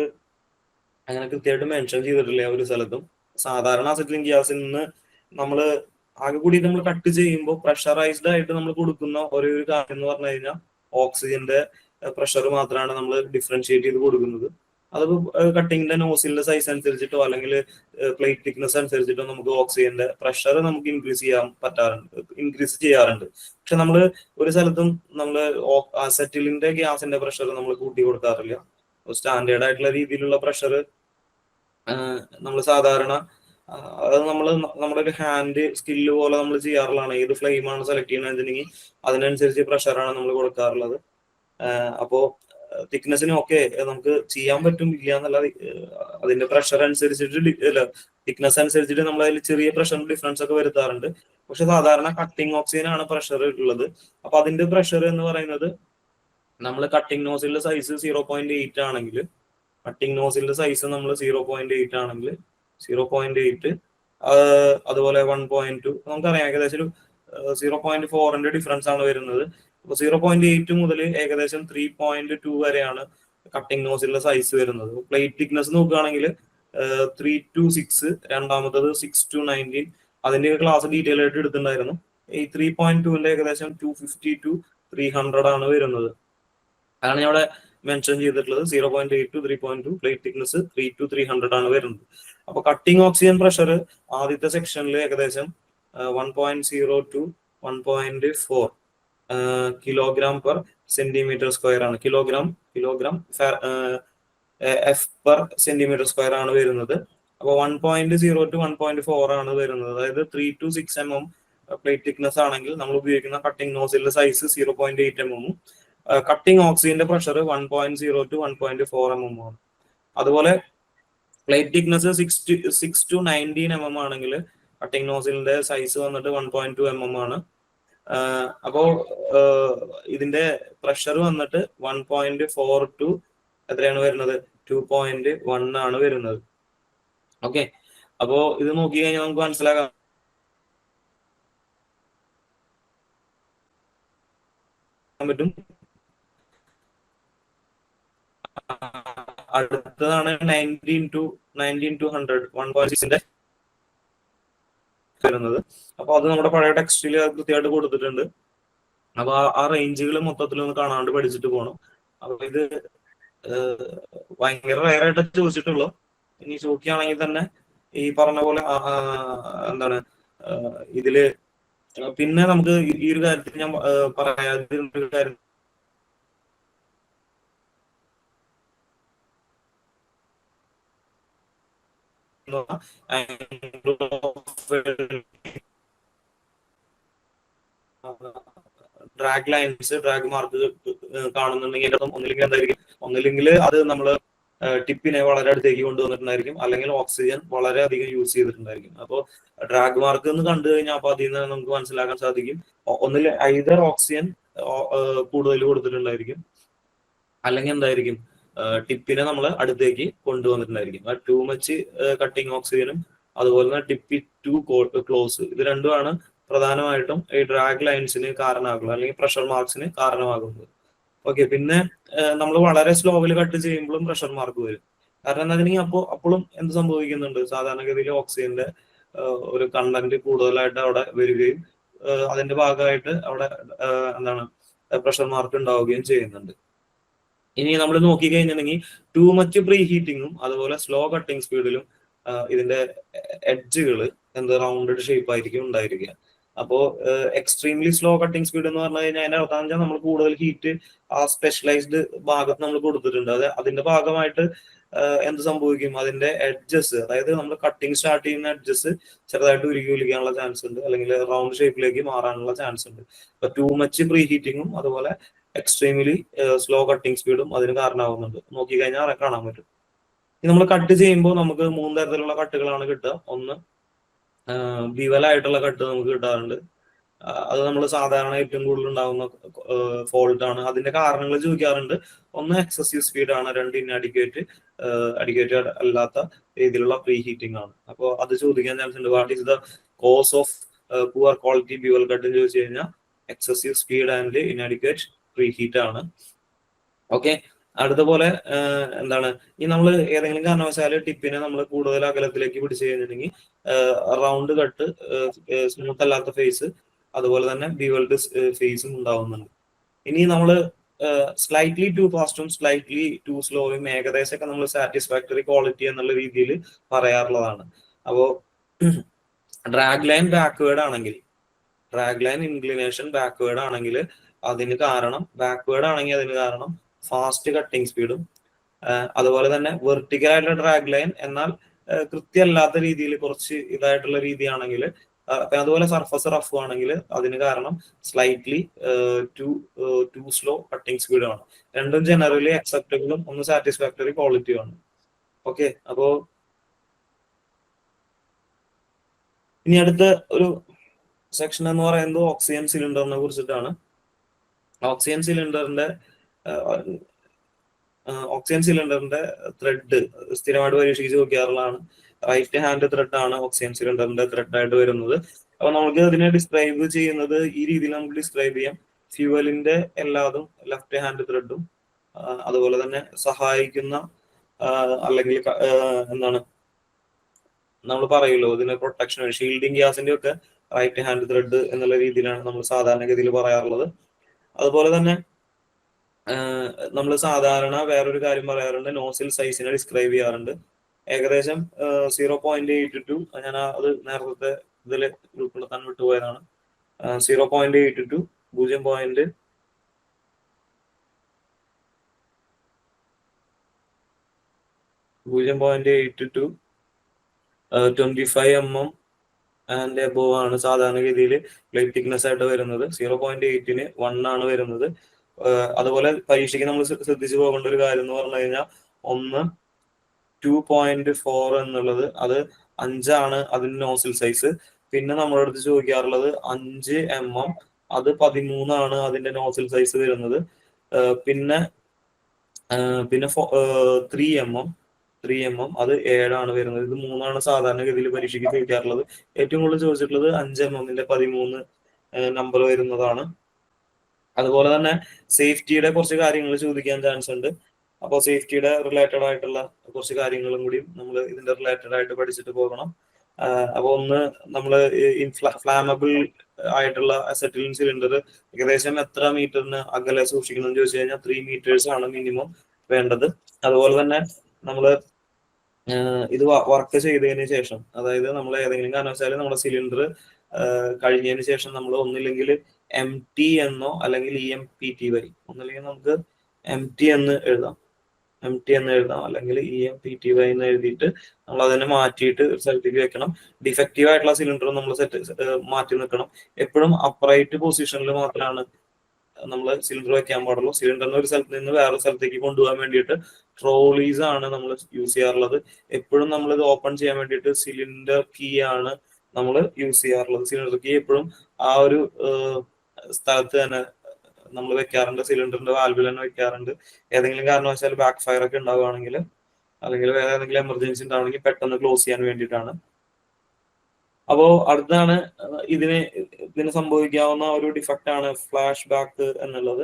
അങ്ങനെ കൃത്യമായിട്ട് മെൻഷൻ ചെയ്തിട്ടില്ല ഒരു സ്ഥലത്തും. സാധാരണ അസെറ്റിലിംഗ് ഗ്യാസിൽ നിന്ന് നമ്മൾ ആകെ കൂടി നമ്മൾ കട്ട് ചെയ്യുമ്പോൾ പ്രഷറൈസ്ഡ് ആയിട്ട് നമ്മൾ കൊടുക്കുന്ന ഒരേ ഒരു കാര്യം എന്ന് പറഞ്ഞു കഴിഞ്ഞാൽ ഓക്സിജന്റെ പ്രഷർ മാത്രമാണ് നമ്മൾ ഡിഫറൻഷിയേറ്റ് ചെയ്ത് കൊടുക്കുന്നത്. അത് കട്ടിങ്ങിന്റെ നോസിലിന്റെ സൈസ് അനുസരിച്ചിട്ടോ അല്ലെങ്കിൽ പ്ലേറ്റ് തിക്നെസ് അനുസരിച്ചിട്ടോ നമുക്ക് ഓക്സിജന്റെ പ്രഷർ നമുക്ക് ഇൻക്രീസ് ചെയ്യാറുണ്ട്. പക്ഷെ നമ്മൾ ഒരു സ്ഥലത്തും നമ്മൾ അസെറ്റിലിന്റെ ഗ്യാസിന്റെ പ്രഷർ നമ്മൾ കൂട്ടി കൊടുക്കാറില്ല. സ്റ്റാൻഡേർഡ് ആയിട്ടുള്ള രീതിയിലുള്ള പ്രഷർ നമ്മൾ സാധാരണ അത് നമ്മുടെ ഒരു ഹാൻഡ് സ്കില്ല് പോലെ നമ്മൾ ചെയ്യാറുള്ളതാണ്. ഏത് ഫ്ലെയിമാണ് സെലക്ട് ചെയ്യണമെന്നുണ്ടെങ്കിൽ അതിനനുസരിച്ച് പ്രഷറാണ് നമ്മൾ കൊടുക്കാറുള്ളത്. അപ്പോ തിക്നെസ്സിനും ഒക്കെ നമുക്ക് ചെയ്യാൻ പറ്റും, ഇല്ല എന്നല്ല. അതിന്റെ പ്രഷർ അനുസരിച്ചിട്ട് തിക്നെസ് അനുസരിച്ചിട്ട് നമ്മൾ അതിൽ ചെറിയ പ്രഷർ ഡിഫറൻസ് ഒക്കെ വരുത്താറുണ്ട്. പക്ഷെ സാധാരണ കട്ടിംഗ് ഓക്സിജൻ ആണ് പ്രഷർ ഉള്ളത്. അപ്പൊ അതിന്റെ പ്രഷർ എന്ന് പറയുന്നത് നമ്മൾ കട്ടിംഗ് നോസിലിന്റെ സൈസ് 0.8 ആണെങ്കിൽ, നമ്മൾ 0.8 ആണെങ്കിൽ 0.8 അതുപോലെ 1.2 നമുക്കറിയാം ഏകദേശം ഒരു 0.4ന്റെ ഡിഫറൻസ് ആണ് വരുന്നത്. അപ്പൊ 0.8 മുതൽ ഏകദേശം 3.2 വരെയാണ് കട്ടിംഗ് നോസിലിന്റെ സൈസ് വരുന്നത്. പ്ലേറ്റ് തിക്നെസ് നോക്കുകയാണെങ്കിൽ 3 to 6, രണ്ടാമത്തത് 6 to 19. അതിന്റെ ക്ലാസ് ഡീറ്റെയിൽ ആയിട്ട് എടുത്തിട്ടുണ്ടായിരുന്നു. ഈ 3.2ന്റെ ഏകദേശം 250 to 300 ആണ് വരുന്നത്. അതാണ് ഞാൻ ഇവിടെ മെൻഷൻ ചെയ്തിട്ടുള്ളത്. 0.8 to 3.2, പ്ലേറ്റ് തിക്നെസ് 3 to 300 ആണ് വരുന്നത്. അപ്പൊ കട്ടിംഗ് ഓക്സിജൻ പ്രഷർ ആദ്യത്തെ സെക്ഷനിൽ ഏകദേശം 1.0 to 1.4 kilogram per centimetre square ആണ്. Kilogram F per centimetre square ആണ് വരുന്നത്. അപ്പൊ 1.0 to 1.4 ആണ് വരുന്നത്. അതായത് 3 to 6 mm പ്ലേറ്റ് തിക്നെസ് ആണെങ്കിൽ നമ്മൾ ഉപയോഗിക്കുന്ന കട്ടിംഗ് നോസിലിന്റെ സൈസ് 0.8 mm. കട്ടിംഗ് ഓക്സിജന്റെ പ്രഷർ 1.0 to 1.4 mm ആണ്. അതുപോലെ പ്ലേറ്റ് തിക്നെസ് 6 to 19 mm ആണെങ്കിൽ കട്ടിംഗ് നോസിലിന്റെ സൈസ് വന്നിട്ട് 1.2 mm ആണ്. അപ്പോ ഇതിന്റെ പ്രഷർ വന്നിട്ട് 1.4 to എത്രയാണ് വരുന്നത്? 2.1 ആണ് വരുന്നത്. ഓക്കെ, അപ്പോ ഇത് നോക്കി കഴിഞ്ഞാൽ നമുക്ക് മനസ്സിലാക്കാൻ പറ്റും. അടുത്തതാണ് 19 to 100 1.6ന്റെ വരുന്നത്. അപ്പൊ അത് നമ്മുടെ പഴയ ടെക്സ്റ്റിൽ കൃത്യമായിട്ട് കൊടുത്തിട്ടുണ്ട്. അപ്പൊ ആ റേഞ്ചുകൾ മൊത്തത്തിൽ ഒന്ന് കാണാണ്ട് പഠിച്ചിട്ട് പോകണം. അപ്പൊ ഇത് ഭയങ്കര റയറായിട്ട് ചോദിച്ചിട്ടുള്ളൂ. ഇനി ചോദിക്കുകയാണെങ്കിൽ തന്നെ ഈ പറഞ്ഞ പോലെ ഇതില് പിന്നെ നമുക്ക് ഈ ഒരു കാര്യത്തിൽ ഞാൻ പറയാതിരുന്നൊരു കാര്യം, ഡ്രാഗ് ലൈൻസ്, ഡ്രാഗ് മാർക്ക് കാണുന്നുണ്ടെങ്കിൽ ഒന്നില്ലെങ്കിൽ അത് നമ്മൾ ടിപ്പിനെ വളരെ അടുത്തേക്ക് കൊണ്ടുവന്നിട്ടുണ്ടായിരിക്കും, അല്ലെങ്കിൽ ഓക്സിജൻ വളരെ അധികം യൂസ് ചെയ്തിട്ടുണ്ടായിരിക്കും. അപ്പോൾ ഡ്രാഗ് മാർക്ക് എന്ന് കണ്ടു കഴിഞ്ഞാൽ അപ്പൊ അതിൽ നിന്ന് നമുക്ക് മനസ്സിലാക്കാൻ സാധിക്കും ഒന്നിൽ ഐദർ ഓക്സിജൻ കൂടുതൽ കൊടുത്തിട്ടുണ്ടായിരിക്കും. അല്ലെങ്കിൽ എന്തായിരിക്കും, ടിപ്പിനെ നമ്മൾ അടുത്തേക്ക് കൊണ്ടുവന്നിട്ടുണ്ടായിരിക്കും. ടു മച്ച് കട്ടിങ് ഓക്സിജനും അതുപോലെ തന്നെ ടിപ്പി ടു ക്ലോസ്, ഇത് രണ്ടുമാണ് പ്രധാനമായിട്ടും ഈ ഡ്രാഗ് ലൈൻസിന് കാരണമാകുന്നത് അല്ലെങ്കിൽ പ്രഷർ മാർക്സിന് കാരണമാകുന്നത്. ഓക്കെ, പിന്നെ നമ്മൾ വളരെ സ്ലോവിൽ കട്ട് ചെയ്യുമ്പോഴും പ്രഷർ മാർക്ക് വരും. കാരണം എന്താ വെച്ചിട്ടുണ്ടെങ്കിൽ അപ്പോഴും എന്ത് സംഭവിക്കുന്നുണ്ട്, സാധാരണഗതിയിൽ ഓക്സിജന്റെ ഒരു കണ്ടന്റ് കൂടുതലായിട്ട് അവിടെ വരികയും അതിന്റെ ഭാഗമായിട്ട് അവിടെ എന്താണ് പ്രഷർ മാർക്ക് ഉണ്ടാവുകയും ചെയ്യുന്നുണ്ട്. ഇനി നമ്മൾ നോക്കിക്കഴിഞ്ഞിട്ടുണ്ടെങ്കിൽ ടു മച്ച് പ്രീ ഹീറ്റിങ്ങും അതുപോലെ സ്ലോ കട്ടിങ് സ്പീഡിലും ഇതിന്റെ എഡ്ജുകൾ റൗണ്ടഡ് ഷേപ്പ് ആയിരിക്കും ഉണ്ടായിരിക്കുക. അപ്പോ എക്സ്ട്രീംലി സ്ലോ കട്ടിങ് സ്പീഡ് എന്ന് പറഞ്ഞു കഴിഞ്ഞാൽ അതിന്റെ അർത്ഥം വെച്ചാൽ നമ്മൾ കൂടുതൽ ഹീറ്റ് ആ സ്പെഷ്യലൈസ്ഡ് ഭാഗത്ത് നമ്മൾ കൊടുത്തിട്ടുണ്ട്. അതിന്റെ ഭാഗമായിട്ട് എന്ത് സംഭവിക്കും, അതിന്റെ എഡ്ജസ്, അതായത് നമ്മൾ കട്ടിങ് സ്റ്റാർട്ട് ചെയ്യുന്ന എഡ്ജസ് ചെറുതായിട്ട് ഉരുകി ഒലിക്കാനുള്ള ചാൻസ് ഉണ്ട്, അല്ലെങ്കിൽ റൗണ്ട് ഷേപ്പിലേക്ക് മാറാനുള്ള ചാൻസ് ഉണ്ട്. അപ്പൊ ടു മച്ച് പ്രീ ഹീറ്റിങ്ങും അതുപോലെ എക്സ്ട്രീംലി സ്ലോ കട്ടിങ് സ്പീഡും അതിന് കാരണമാകുന്നുണ്ട്. നോക്കിക്കഴിഞ്ഞാൽ കാണാൻ പറ്റും. നമ്മൾ കട്ട് ചെയ്യുമ്പോൾ നമുക്ക് 3 തരത്തിലുള്ള കട്ടുകളാണ് കിട്ടുക. ഒന്ന് ബിവലായിട്ടുള്ള കട്ട് നമുക്ക് കിട്ടാറുണ്ട്. അത് നമ്മൾ സാധാരണ ഏറ്റവും കൂടുതൽ ഉണ്ടാകുന്ന ഫോൾട്ട് ആണ്. അതിന്റെ കാരണങ്ങൾ ചോദിക്കാറുണ്ട്. ഒന്ന് എക്സസീവ് സ്പീഡ് ആണ്, രണ്ട് ഇൻഅഡിക്വേറ്റ് അല്ലാത്ത രീതിയിലുള്ള പ്രീ ഹീറ്റിംഗ് ആണ്. അപ്പോൾ അത് ചോദിക്കാൻ ചാൻസ് ഉണ്ട്. What is the cause of poor quality bevel cut എന്ന് ചോദിച്ചു കഴിഞ്ഞാൽ excessive speed and inadequate pre heat ആണ്. ഓക്കെ, അടുത്തപോലെ എന്താണ്, ഈ നമ്മൾ ഏതെങ്കിലും കാരണവശാല് ടിപ്പിനെ നമ്മൾ കൂടുതൽ അകലത്തിലേക്ക് പിടിച്ചു കഴിഞ്ഞിട്ടുണ്ടെങ്കിൽ റൗണ്ട് കട്ട്, സ്മൂത്ത് അല്ലാത്ത ഫേസ്, അതുപോലെ തന്നെ ബിവൽഡ് ഫേസും ഉണ്ടാവുന്നുണ്ട്. ഇനി നമ്മൾ സ്ലൈറ്റ്ലി ടു ഫാസ്റ്റും സ്ലൈറ്റ്ലി ടു സ്ലോയും ഏകദേശമൊക്കെ നമ്മൾ സാറ്റിസ്ഫാക്ടറി ക്വാളിറ്റി എന്നുള്ള രീതിയിൽ പറയാറുള്ളതാണ്. അപ്പോ ഡ്രാഗ് ലൈൻ ബാക്ക്വേർഡ് ആണെങ്കിൽ, ഡ്രാഗ് ലൈൻ ഇൻക്ലിനേഷൻ ബാക്ക്വേർഡ് ആണെങ്കിൽ അതിന് കാരണം, ബാക്ക്വേർഡ് ആണെങ്കിൽ അതിന് കാരണം ഫാസ്റ്റ് കട്ടിങ് സ്പീഡും അതുപോലെ തന്നെ വെർട്ടിക്കൽ ആയിട്ടുള്ള ഡ്രാഗ് ലൈൻ എന്നാൽ കൃത്യമല്ലാത്ത രീതിയിൽ കുറച്ച് ഇതായിട്ടുള്ള രീതിയാണെങ്കിൽ, അതുപോലെ സർഫസ് റഫ് ആണെങ്കിൽ അതിന് കാരണം സ്ലൈറ്റ്ലി ടു സ്ലോ കട്ടിങ് സ്പീഡുമാണ്. രണ്ടും ജനറലി അക്സെപ്റ്റബിളും ഒന്ന് സാറ്റിസ്ഫാക്ടറി ക്വാളിറ്റിയുമാണ്. ഓക്കെ, അപ്പോ ഇനി അടുത്ത ഒരു സെക്ഷൻ എന്ന് പറയുന്നത് ഓക്സിജൻ സിലിണ്ടറിനെ കുറിച്ചിട്ടാണ്. ഓക്സിജൻ സിലിണ്ടറിന്റെ ത്രെഡ് സ്ഥിരമായിട്ട് പരീക്ഷിച്ച് നോക്കിയാറുള്ളതാണ്. റൈറ്റ് ഹാൻഡ് ത്രെഡ് ആണ് ഓക്സിജൻ സിലിണ്ടറിന്റെ ത്രെഡ് ആയിട്ട് വരുന്നത്. അപ്പൊ നമുക്ക് അതിനെ ഡിസ്ക്രൈബ് ചെയ്യുന്നത് ഈ രീതിയിൽ നമുക്ക് ഡിസ്ക്രൈബ് ചെയ്യാം. ഫ്യൂവലിന്റെ എല്ലാതും ലെഫ്റ്റ് ഹാൻഡ് ത്രെഡും അതുപോലെ തന്നെ സഹായിക്കുന്ന അല്ലെങ്കിൽ എന്താണ് നമ്മൾ പറയുമല്ലോ ഇതിന് പ്രൊട്ടക്ഷൻ ഷീൽഡിങ് ഗ്യാസിന്റെ ഒക്കെ റൈറ്റ് ഹാൻഡ് ത്രെഡ് എന്നുള്ള രീതിയിലാണ് നമ്മൾ സാധാരണഗതിയിൽ പറയാറുള്ളത്. അതുപോലെ തന്നെ നമ്മൾ സാധാരണ വേറൊരു കാര്യം പറയാറുണ്ട്, നോസിൽ സൈസിനെ ഡിസ്ക്രൈബ് ചെയ്യാറുണ്ട്. ഏകദേശം 0.82, ഞാൻ അത് നേരത്തെ ഇതിൽ ഉൾപ്പെടുത്താൻ വിട്ടുപോയതാണ്. 0.82 25 mm ആൻഡ് എബോവ് ആണ് സാധാരണഗതിയിൽ പ്ലേറ്റ് തിക്നെസ് ആയിട്ട് വരുന്നത്. 0.8 1 ആണ് വരുന്നത്. അതുപോലെ പരീക്ഷയ്ക്ക് നമ്മൾ ശ്രദ്ധിച്ചു പോകേണ്ട ഒരു കാര്യം എന്ന് പറഞ്ഞു കഴിഞ്ഞാൽ, ഒന്ന് 2.4 എന്നുള്ളത് അത് 5 ആണ് അതിന്റെ നോസിൽ സൈസ്. പിന്നെ നമ്മുടെ അടുത്ത് ചോദിക്കാറുള്ളത് 5 mm, അത് 13 ആണ് അതിന്റെ നോസിൽ സൈസ് വരുന്നത്. പിന്നെ 3 mm അത് 7 ആണ് വരുന്നത്. ഇത് 3 ആണ് സാധാരണഗതിയിൽ പരീക്ഷയ്ക്ക് ചോദിക്കാറുള്ളത്. ഏറ്റവും കൂടുതൽ ചോദിച്ചിട്ടുള്ളത് 5 mm 13 നമ്പർ വരുന്നതാണ്. അതുപോലെ തന്നെ സേഫ്റ്റിയുടെ കുറച്ച് കാര്യങ്ങൾ ചോദിക്കാൻ ചാൻസ് ഉണ്ട്. അപ്പോൾ സേഫ്റ്റിയുടെ റിലേറ്റഡ് ആയിട്ടുള്ള കുറച്ച് കാര്യങ്ങളും കൂടി നമ്മൾ ഇതിന്റെ റിലേറ്റഡ് ആയിട്ട് പഠിച്ചിട്ട് പോകണം. അപ്പൊ ഒന്ന് നമ്മൾ ഫ്ലാമബിൾ ആയിട്ടുള്ള അസറ്റിലിൻ സിലിണ്ടർ ഏകദേശം എത്ര മീറ്ററിന് അകലെ സൂക്ഷിക്കണം എന്ന് ചോദിച്ചു കഴിഞ്ഞാൽ 3 meters ആണ് മിനിമം വേണ്ടത്. അതുപോലെ തന്നെ നമ്മൾ ഇത് വർക്ക് ചെയ്തതിന് ശേഷം, അതായത് നമ്മൾ ഏതെങ്കിലും കാരണവശാലും നമ്മുടെ സിലിണ്ടർ കഴിഞ്ഞതിന് ശേഷം നമ്മൾ ഒന്നില്ലെങ്കിൽ MT എന്നോ അല്ലെങ്കിൽ EMPTY, ഒന്നില്ലെങ്കിൽ നമുക്ക് MT എന്ന് എഴുതാം അല്ലെങ്കിൽ EMPTY എന്ന് എഴുതിയിട്ട് നമ്മൾ അതിനെ മാറ്റിയിട്ട് ഒരു സ്ഥലത്തേക്ക് വെക്കണം. ഡിഫക്റ്റീവ് ആയിട്ടുള്ള സിലിണ്ടർ നമ്മൾ മാറ്റി നിൽക്കണം. എപ്പോഴും അപ്രൈറ്റ് പൊസിഷനിൽ മാത്രമാണ് നമ്മൾ സിലിണ്ടർ വെക്കാൻ പാടുള്ളൂ. സിലിണ്ടറിന് ഒരു സ്ഥലത്ത് നിന്ന് വേറെ സ്ഥലത്തേക്ക് കൊണ്ടുപോകാൻ വേണ്ടിയിട്ട് ട്രോളീസ് ആണ് നമ്മൾ യൂസ് ചെയ്യാറുള്ളത്. എപ്പോഴും നമ്മൾ ഇത് ഓപ്പൺ ചെയ്യാൻ വേണ്ടിയിട്ട് സിലിണ്ടർ കീ ആണ് നമ്മൾ യൂസ് ചെയ്യാറുള്ളത്. സിലിണ്ടർ കീ എപ്പോഴും ആ ഒരു സ്ഥലത്ത് തന്നെ നമ്മൾ വെക്കാറുണ്ട്, സിലിണ്ടറിന്റെ വാൽവിൽ തന്നെ വെക്കാറുണ്ട്. ഏതെങ്കിലും കാരണവശാൽ ബാക്ക് ഫയർ ഒക്കെ ഉണ്ടാവുകയാണെങ്കിൽ, അല്ലെങ്കിൽ വേറെ ഏതെങ്കിലും എമർജൻസി ഉണ്ടാവണമെങ്കിൽ പെട്ടെന്ന് ക്ലോസ് ചെയ്യാൻ വേണ്ടിയിട്ടാണ്. അപ്പോ അടുത്താണ് ഇതിന് സംഭവിക്കാവുന്ന ഒരു ഡിഫക്റ്റ് ആണ് ഫ്ലാഷ് ബാക്ക് എന്നുള്ളത്.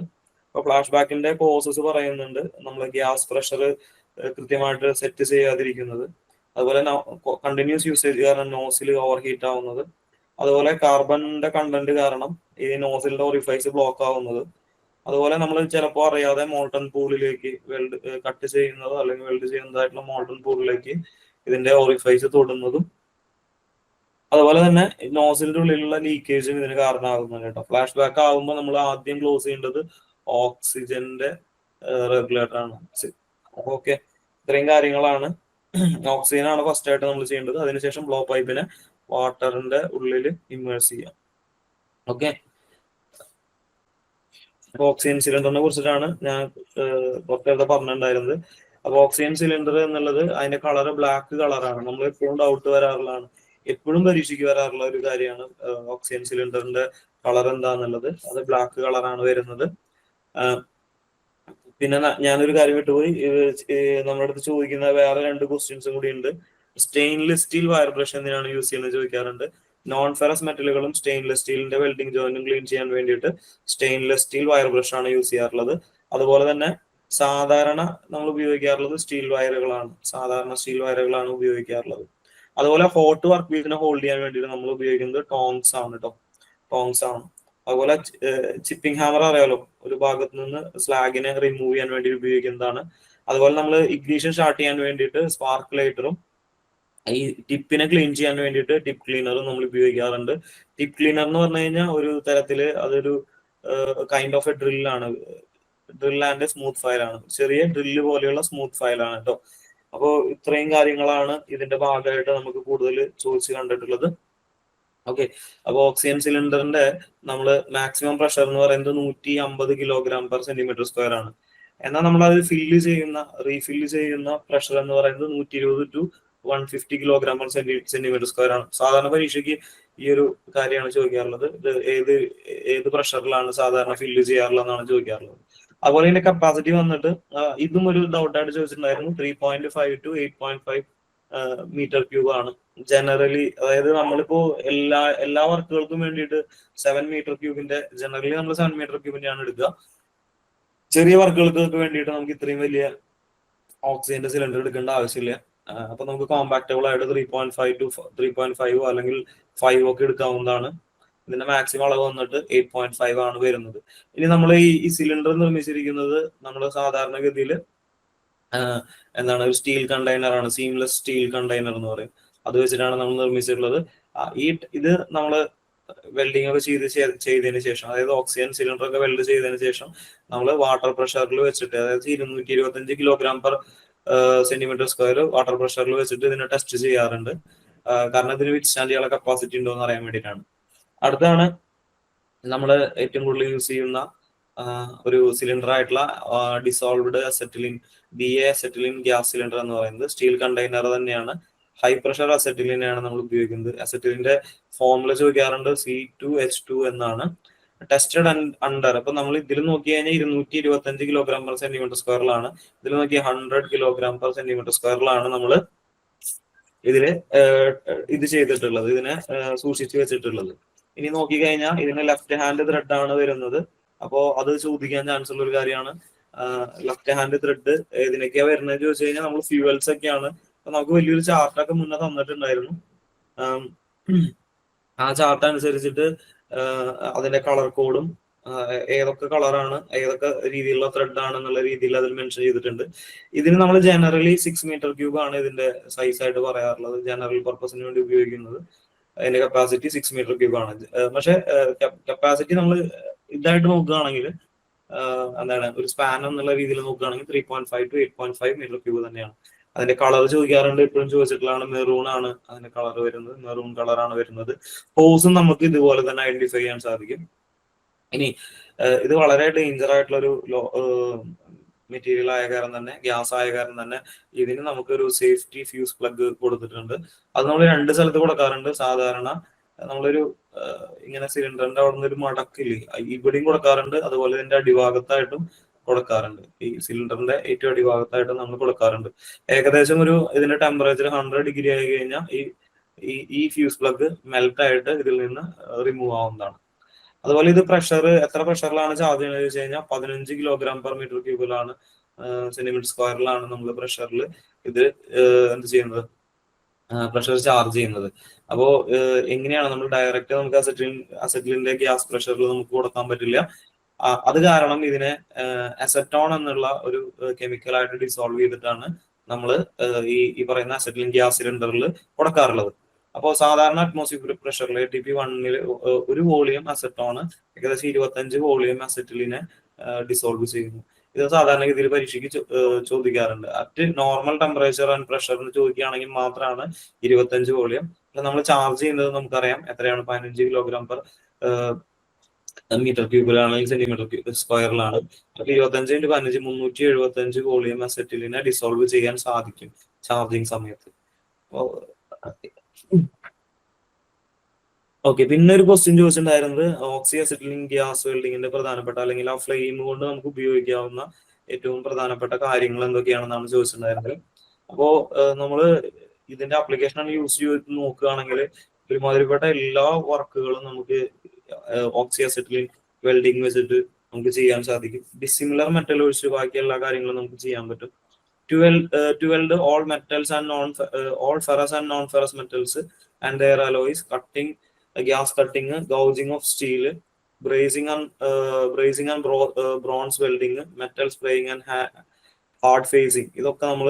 അപ്പൊ ഫ്ലാഷ് ബാക്കിന്റെ കോസസ് പറയുന്നുണ്ട്. നമ്മൾ ഗ്യാസ് പ്രഷർ കൃത്യമായിട്ട് സെറ്റ് ചെയ്യാതിരിക്കുന്നത്, അതുപോലെ കണ്ടിന്യൂസ് യൂസേജ് കാരണം നോസിൽ ഓവർ ഹീറ്റ് ആവുന്നത്, അതുപോലെ കാർബണിന്റെ കണ്ടന്റ് കാരണം ഈ നോസിലിന്റെ ഓറിഫൈസ് ബ്ലോക്ക് ആവുന്നത്, അതുപോലെ നമ്മൾ ചിലപ്പോൾ അറിയാതെ മോൾട്ടൺ പൂളിലേക്ക് കട്ട് ചെയ്യുന്നതോ അല്ലെങ്കിൽ വെൽഡ് ചെയ്യുന്നതായിട്ടുള്ള മോൾട്ടൺ പൂളിലേക്ക് ഇതിന്റെ ഓറിഫൈസ് തൊടുന്നതും, അതുപോലെ തന്നെ നോസിലിന്റെ ഉള്ളിലുള്ള ലീക്കേജും ഇതിന് കാരണമാകുന്നുണ്ട് കേട്ടോ. ഫ്ലാഷ് ബാക്ക് ആകുമ്പോൾ നമ്മൾ ആദ്യം ക്ലോസ് ചെയ്യേണ്ടത് ഓക്സിജന്റെ റെഗുലേറ്റർ ആണ്. ഓക്കെ, ഇത്രയും കാര്യങ്ങളാണ്. ഓക്സിജൻ ആണ് ഫസ്റ്റ് ആയിട്ട് നമ്മൾ ചെയ്യേണ്ടത്. അതിനുശേഷം ബ്ലോ പൈപ്പിനെ വാട്ടറിന്റെ ഉള്ളിൽ ഇമ്മേഴ്സ് ചെയ്യാം. ഓക്കെ, ഓക്സിജൻ സിലിണ്ടറിനെ കുറിച്ചിട്ടാണ് ഞാൻ പുറത്തേക്ക് പറഞ്ഞിട്ടുണ്ടായിരുന്നത്. അപ്പൊ ഓക്സിജൻ സിലിണ്ടർ എന്നുള്ളത് അതിന്റെ കളർ ബ്ലാക്ക് കളറാണ്. നമ്മൾ എപ്പോഴും ഡൗട്ട് വരാറുള്ളതാണ്, എപ്പോഴും പരീക്ഷയ്ക്ക് വരാറുള്ള ഒരു കാര്യമാണ് ഓക്സിജൻ സിലിണ്ടറിന്റെ കളർ എന്താന്നുള്ളത്. അത് ബ്ലാക്ക് കളറാണ് വരുന്നത്. പിന്നെ ഞാനൊരു കാര്യം വിട്ടുപോയി, നമ്മുടെ അടുത്ത് ചോദിക്കുന്ന വേറെ 2 ക്വസ്റ്റ്യൻസും കൂടി ഉണ്ട്. സ്റ്റെയിൻലെസ് സ്റ്റീൽ വയർ ബ്രഷ് എന്തിനാണ് യൂസ് ചെയ്യുന്നത് ചോദിക്കാറുണ്ട്. നോൺ ഫെറസ് മെറ്റലുകളും സ്റ്റെയിൻലെസ് സ്റ്റീലിന്റെ വെൽഡിംഗ് ജോയിന്റും ക്ലീൻ ചെയ്യാൻ വേണ്ടിയിട്ട് സ്റ്റെയിൻലെസ് സ്റ്റീൽ വയർ ബ്രഷ് ആണ് യൂസ് ചെയ്യാറുള്ളത്. അതുപോലെ തന്നെ സാധാരണ നമ്മൾ ഉപയോഗിക്കാറുള്ളത് സ്റ്റീൽ വയറുകളാണ്, സാധാരണ സ്റ്റീൽ വയറുകളാണ് ഉപയോഗിക്കാറുള്ളത്. അതുപോലെ ഹോട്ട് വർക്ക് പീസിനെ ഹോൾഡ് ചെയ്യാൻ വേണ്ടിയിട്ട് നമ്മൾ ഉപയോഗിക്കുന്നത് ടോങ്സ് ആണ് കേട്ടോ, ടോങ്സ് ആണ്. അതുപോലെ ചിപ്പിംഗ് ഹാമർ അറിയാലോ, ഒരു ഭാഗത്ത് നിന്ന് സ്ലാഗിനെ റിമൂവ് ചെയ്യാൻ വേണ്ടി ഉപയോഗിക്കുന്നതാണ്. അതുപോലെ നമ്മൾ ഇഗ്നീഷൻ സ്റ്റാർട്ട് ചെയ്യാൻ വേണ്ടിയിട്ട് സ്പാർക്ക് ലൈറ്ററും ഈ ടിപ്പിനെ ക്ലീൻ ചെയ്യാൻ വേണ്ടിയിട്ട് ടിപ്പ് ക്ലീനറും നമ്മൾ ഉപയോഗിക്കാറുണ്ട്. ടിപ്പ് ക്ലീനർ എന്ന് പറഞ്ഞു കഴിഞ്ഞാൽ ഒരു തരത്തില് അതൊരു കൈൻഡ് ഓഫ് എ ഡ്രില്ലാണ്, ഡ്രിൽ ആൻഡ് സ്മൂത്ത് ഫയലാണ്, ചെറിയ ഡ്രില്ല് പോലെയുള്ള സ്മൂത്ത് ഫയലാണ് കേട്ടോ. അപ്പോൾ ഇത്രയും കാര്യങ്ങളാണ് ഇതിന്റെ ഭാഗമായിട്ട് നമുക്ക് കൂടുതൽ ചോദിച്ച് കണ്ടിട്ടുള്ളത്. ഓക്കെ, അപ്പൊ ഓക്സിജൻ സിലിണ്ടറിന്റെ നമ്മൾ മാക്സിമം പ്രഷർ എന്ന് പറയുന്നത് 150 kg/cm². ആണ്. എന്നാൽ നമ്മൾ അത് റീഫില്ല് ചെയ്യുന്ന പ്രഷർ എന്ന് പറയുന്നത് 120 to 150 kg/cm². ആണ്. സാധാരണ പരീക്ഷയ്ക്ക് ഈ ഒരു കാര്യമാണ് ചോദിക്കാറുള്ളത്. ഇത് ഏത് പ്രഷറിലാണ് സാധാരണ ഫില്ല് ചെയ്യാറുള്ളതെന്നാണ് ചോദിക്കാറുള്ളത്. അതുപോലെ ഇതിന്റെ കപ്പാസിറ്റി വന്നിട്ട് ഇതും ഒരു ഡൗട്ടായിട്ട് ചോദിച്ചിട്ടുണ്ടായിരുന്നു. 3.5 to 8.5 m³ ആണ് ജനറലി. അതായത് നമ്മളിപ്പോ എല്ലാ വർക്കുകൾക്കും വേണ്ടിയിട്ട് 7 m³ ജനറലി നമ്മൾ 7 m³ ആണ് എടുക്കുക. ചെറിയ വർക്കുകൾക്ക് വേണ്ടിയിട്ട് നമുക്ക് ഇത്രയും വലിയ ഓക്സിജന്റെ സിലിണ്ടർ എടുക്കേണ്ട ആവശ്യമില്ല. അപ്പൊ നമുക്ക് കോമ്പാക്റ്റബിൾ ആയിട്ട് 3.5 to 3.5 അല്ലെങ്കിൽ 5 ഒക്കെ എടുക്കാവുന്നതാണ്. ഇതിന്റെ മാക്സിമം അളവ് വന്നിട്ട് 8.5 ആണ് വരുന്നത്. ഇനി നമ്മൾ ഈ സിലിണ്ടർ നിർമ്മിച്ചിരിക്കുന്നത് നമ്മൾ സാധാരണഗതിയിൽ എന്താണ്, ഒരു സ്റ്റീൽ കണ്ടെയ്നർ ആണ്, സീംലെസ് സ്റ്റീൽ കണ്ടെയ്നർ എന്ന് പറയും. അത് വെച്ചിട്ടാണ് നമ്മൾ നിർമ്മിച്ചിട്ടുള്ളത്. ഇത് നമ്മൾ വെൽഡിംഗ് ഒക്കെ ചെയ്തതിന് ശേഷം, അതായത് ഓക്സിജൻ സിലിണ്ടർ ഒക്കെ വെൽഡ് ചെയ്തതിന് ശേഷം നമ്മൾ വാട്ടർ പ്രഷറിൽ വെച്ചിട്ട്, അതായത് 225 kg/cm² വാട്ടർ പ്രഷറിൽ വെച്ചിട്ട് ഇതിനെ ടെസ്റ്റ് ചെയ്യാറുണ്ട്. കാരണം ഇതിന് വിത്ത്സ്റ്റാൻഡ് ചെയ്യാനുള്ള കപ്പാസിറ്റി ഉണ്ടോ എന്ന് അറിയാൻ വേണ്ടിയിട്ടാണ്. അടുത്താണ് നമ്മൾ ഏറ്റവും കൂടുതൽ യൂസ് ചെയ്യുന്ന ഒരു സിലിണ്ടർ ആയിട്ടുള്ള dissolved acetylene, BA acetylene gas cylinder എന്ന് പറയുന്നത് സ്റ്റീൽ കണ്ടെയ്നർ തന്നെയാണ്. ഹൈ പ്രഷർ അസെറ്റിലിനാണ് നമ്മൾ ഉപയോഗിക്കുന്നത്. അസെറ്റിലിന്റെ ഫോർമുല ചോദിക്കാറുണ്ട്, C2H2 എന്നാണ്. ടെസ്റ്റഡ് അണ്ടർ, അപ്പൊ നമ്മൾ ഇതിൽ നോക്കി കഴിഞ്ഞാൽ 225 kg/cm². ഇതിൽ നോക്കി 100 kg/cm² നമ്മൾ ഇത് ചെയ്തിട്ടുള്ളത്, ഇതിനെ സൂക്ഷിച്ചു വെച്ചിട്ടുള്ളത്. ഇനി നോക്കിക്കഴിഞ്ഞാൽ ഇതിന് ലെഫ്റ്റ് ഹാൻഡ് ത്രെഡ് ആണ് വരുന്നത്. അപ്പോ അത് ചോദിക്കാൻ ചാൻസ് ഉള്ള ഒരു കാര്യമാണ്. ലെഫ്റ്റ് ഹാൻഡ് ത്രെഡ് ഏതിനൊക്കെയാ വരുന്നത് ചോദിച്ചു കഴിഞ്ഞാൽ നമ്മൾ ഫ്യൂവൽസ് ഒക്കെയാണ്. അപ്പൊ നമുക്ക് വലിയൊരു ചാർട്ടൊക്കെ മുന്നേ തന്നിട്ടുണ്ടായിരുന്നു. ആ ചാർട്ട് അനുസരിച്ചിട്ട് അതിന്റെ കളർ കോഡും ഏതൊക്കെ കളറാണ്, ഏതൊക്കെ രീതിയിലുള്ള ത്രെഡ് ആണ് എന്നുള്ള രീതിയിൽ അതിൽ മെൻഷൻ ചെയ്തിട്ടുണ്ട്. ഇതിന് നമ്മൾ ജനറലി 6 m³ ആണ് ഇതിന്റെ സൈസ് ആയിട്ട് പറയാറുള്ളത്, ജനറൽ പർപ്പസിന് വേണ്ടി ഉപയോഗിക്കുന്നത്. അതിന്റെ കപ്പാസിറ്റി 6 m³ ആണ്. പക്ഷെ കപ്പാസിറ്റി നമ്മൾ ഇതായിട്ട് നോക്കുകയാണെങ്കിൽ, എന്താണ്, ഒരു സ്പാൻ എന്നുള്ള രീതിയിൽ നോക്കുകയാണെങ്കിൽ 3.5 to 8.5 m³ തന്നെയാണ്. അതിന്റെ കളർ ചോദിക്കാറുണ്ട്, എപ്പോഴും ചോദിച്ചിട്ടുള്ളതാണ്. മെറൂൺ ആണ് അതിന്റെ കളർ വരുന്നത്, മെറൂൺ കളറാണ് വരുന്നത്. ഹോസും നമുക്ക് ഇതുപോലെ തന്നെ ഐഡന്റിഫൈ ചെയ്യാൻ സാധിക്കും. ഇനി ഇത് വളരെ ഡേഞ്ചർ ആയിട്ടുള്ള ഒരു മെറ്റീരിയൽ ആയ കാരണം തന്നെ, ഗ്യാസ് ആയ കാരണം തന്നെ ഇതിന് നമുക്കൊരു സേഫ്റ്റി ഫ്യൂസ് പ്ലഗ് കൊടുത്തിട്ടുണ്ട്. അത് നമ്മൾ 2 സ്ഥലത്ത് കൊടുക്കാറുണ്ട്. സാധാരണ നമ്മളൊരു ഇങ്ങനെ സിലിണ്ടറിന്റെ അവിടെ നിന്ന് ഒരു മടക്കില്ലേ, ഇവിടെയും കൊടുക്കാറുണ്ട്, അതുപോലെ ഇതിന്റെ അടിഭാഗത്തായിട്ടും കൊടുക്കാറുണ്ട്. ഈ സിലിണ്ടറിന്റെ ഏറ്റവും അടിഭാഗത്തായിട്ട് നമ്മൾ കൊടുക്കാറുണ്ട്. ഏകദേശം ഇതിന്റെ ടെമ്പറേച്ചർ 100 ഡിഗ്രി ആയി കഴിഞ്ഞാൽ ഈ ഫ്യൂസ് പ്ലഗ് മെൽറ്റ് ആയിട്ട് ഇതിൽ നിന്ന് റിമൂവ് ആവുന്നതാണ്. അതുപോലെ ഇത് എത്ര പ്രഷറിലാണ് ചാർജ് ചെയ്യുന്നത് വെച്ച് കഴിഞ്ഞാൽ 15 കിലോഗ്രാം പെർ മീറ്റർ ക്യൂബിലാണ്, സെന്റിമീറ്റർ സ്ക്വയറിലാണ് നമ്മൾ പ്രഷറിൽ ഇത് എന്ത് ചെയ്യുന്നത്, പ്രഷർ ചാർജ് ചെയ്യുന്നത്. അപ്പോ എങ്ങനെയാണ് നമ്മൾ ഡയറക്റ്റ് നമുക്ക് അസറ്റിലിന്റെ ഗ്യാസ് പ്രഷറിൽ നമുക്ക് കൊടുക്കാൻ പറ്റില്ല. അത് കാരണം ഇതിനെ അസറ്റോൺ എന്നുള്ള ഒരു കെമിക്കലായിട്ട് ഡിസോൾവ് ചെയ്തിട്ടാണ് നമ്മൾ ഈ പറയുന്ന അസറ്റിലിൻ ഗ്യാസ് സിലിണ്ടറിൽ കൊടുക്കാറുള്ളത്. അപ്പോൾ സാധാരണ അറ്റ്മോസ്ഫിയർ പ്രഷറിൽ ATP1 ഒരു വോളിയം അസറ്റോണ് ഏകദേശം 25 വോളിയം അസറ്റിലിനെ ഡിസോൾവ് ചെയ്യുന്നു. ഇത് സാധാരണഗതിയിൽ പരീക്ഷയ്ക്ക് ചോദിക്കാറുണ്ട്. At normal temperature and pressure എന്ന് ചോദിക്കുകയാണെങ്കിൽ മാത്രമാണ് 25 വോളിയം. നമ്മൾ ചാർജ് ചെയ്യുന്നത് നമുക്കറിയാം എത്രയാണ്, 15 കിലോഗ്രാം പെർ മീറ്റർ ക്യൂബിലാണെങ്കിൽ സെന്റിമീറ്റർ സ്ക്വയറിലാണ്. 25 × 15 375 വോളിയം അസറ്റിലിനെ ഡിസോൾവ് ചെയ്യാൻ സാധിക്കും ചാർജിങ് സമയത്ത്. ഓക്കെ, പിന്നെ ഒരു ക്വസ്റ്റ്യൻ ചോദിച്ചിട്ടുണ്ടായിരുന്നത് ഓക്സി അസറ്റിലിൻ ഗ്യാസ് വെൽഡിങ്ങിന്റെ പ്രധാനപ്പെട്ട അല്ലെങ്കിൽ ആ ഫ്ലെയിം കൊണ്ട് നമുക്ക് ഉപയോഗിക്കാവുന്ന ഏറ്റവും പ്രധാനപ്പെട്ട കാര്യങ്ങൾ എന്തൊക്കെയാണെന്നാണ് ചോദിച്ചിട്ടുണ്ടായിരുന്നത്. അപ്പോ നമ്മള് ഇതിന്റെ ആപ്ലിക്കേഷൻ യൂസ് ചെയ്ത് നോക്കുകയാണെങ്കിൽ ഒരുമാതിരിപ്പെട്ട എല്ലാ വർക്കുകളും നമുക്ക് ഓക്സി അസറ്റിലിൻ വെൽഡിങ് വെച്ചിട്ട് നമുക്ക് ചെയ്യാൻ സാധിക്കും. ഡിസിമിലർ മെറ്റൽ ഒഴിച്ച് ബാക്കി എല്ലാ കാര്യങ്ങളും നമുക്ക് ചെയ്യാൻ പറ്റും. To weld all metals and all ferrous and non-ferrous metals and their alloys, cutting, gas cutting, gouging of steel, brazing and bronze welding, metal spraying and hard facing, ഇതൊക്കെ നമ്മൾ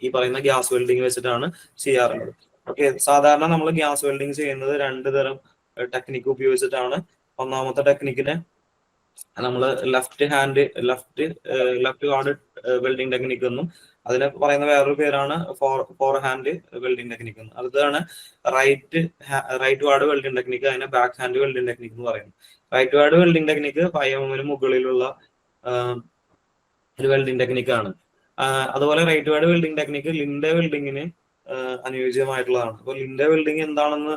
ഈ പറയുന്ന ഗ്യാസ് വെൽഡിങ് വെച്ചിട്ടാണ് ചെയ്യാറുള്ളത്. ഓക്കെ, സാധാരണ നമ്മൾ gas welding ചെയ്യുന്നത് 2 തരം ടെക്നിക്ക് ഉപയോഗിച്ചിട്ടാണ്. ഒന്നാമത്തെ ടെക്നിക്കിനെ നമ്മൾ ലെഫ്റ്റ് ഹാർഡ് വെൽഡിങ് ടെക്നിക്ക് എന്നും അതിനെ പറയുന്ന വേറൊരു പേരാണ് ഫോർ ഹാൻഡ് വെൽഡിങ് ടെക്നിക്ക് എന്നും. അതാണ് റൈറ്റ് വാർഡ് വെൽഡിങ് ടെക്നിക്ക്, അതിനെ ബാക്ക് ഹാൻഡ് വെൽഡിങ് ടെക്നിക്ക് എന്ന് പറയുന്നത്. Rightward welding technique 5 mm മുകളിലുള്ള ഒരു വെൽഡിങ് ടെക്നിക്കാണ്. അതുപോലെ rightward welding technique Linde വെൽഡിങ്ങിന് അനുയോജ്യമായിട്ടുള്ളതാണ്. അപ്പൊ ലിൻഡെ വെൽഡിങ് എന്താണെന്ന്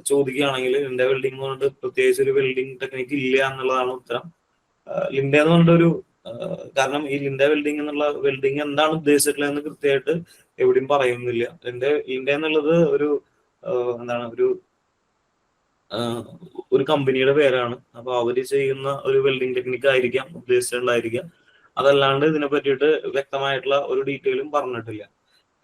ചോദിക്കുകയാണെങ്കിൽ ലിൻഡെ വെൽഡിംഗ് എന്ന് പറഞ്ഞിട്ട് പ്രത്യേകിച്ച് ഒരു വെൽഡിംഗ് ടെക്നിക്ക് ഇല്ല എന്നുള്ളതാണ് ഉത്തരം. ലിൻഡെ എന്ന് പറഞ്ഞിട്ടൊരു കാരണം ഈ ലിൻഡെ വെൽഡിംഗ് എന്നുള്ള വെൽഡിംഗ് എന്താണ് ഉദ്ദേശിച്ചിട്ടുള്ളതെന്ന് കൃത്യമായിട്ട് എവിടെയും പറയുന്നില്ല. ലിൻഡെ എന്നുള്ളത് എന്താണ് ഒരു കമ്പനിയുടെ പേരാണ്. അപ്പൊ അവര് ചെയ്യുന്ന ഒരു വെൽഡിംഗ് ടെക്നിക്ക് ആയിരിക്കാം ഉദ്ദേശിച്ചിട്ടുണ്ടായിരിക്കാം. അതല്ലാണ്ട് ഇതിനെ പറ്റിയിട്ട് വ്യക്തമായിട്ടുള്ള ഒരു ഡീറ്റെയിലും പറഞ്ഞിട്ടില്ല.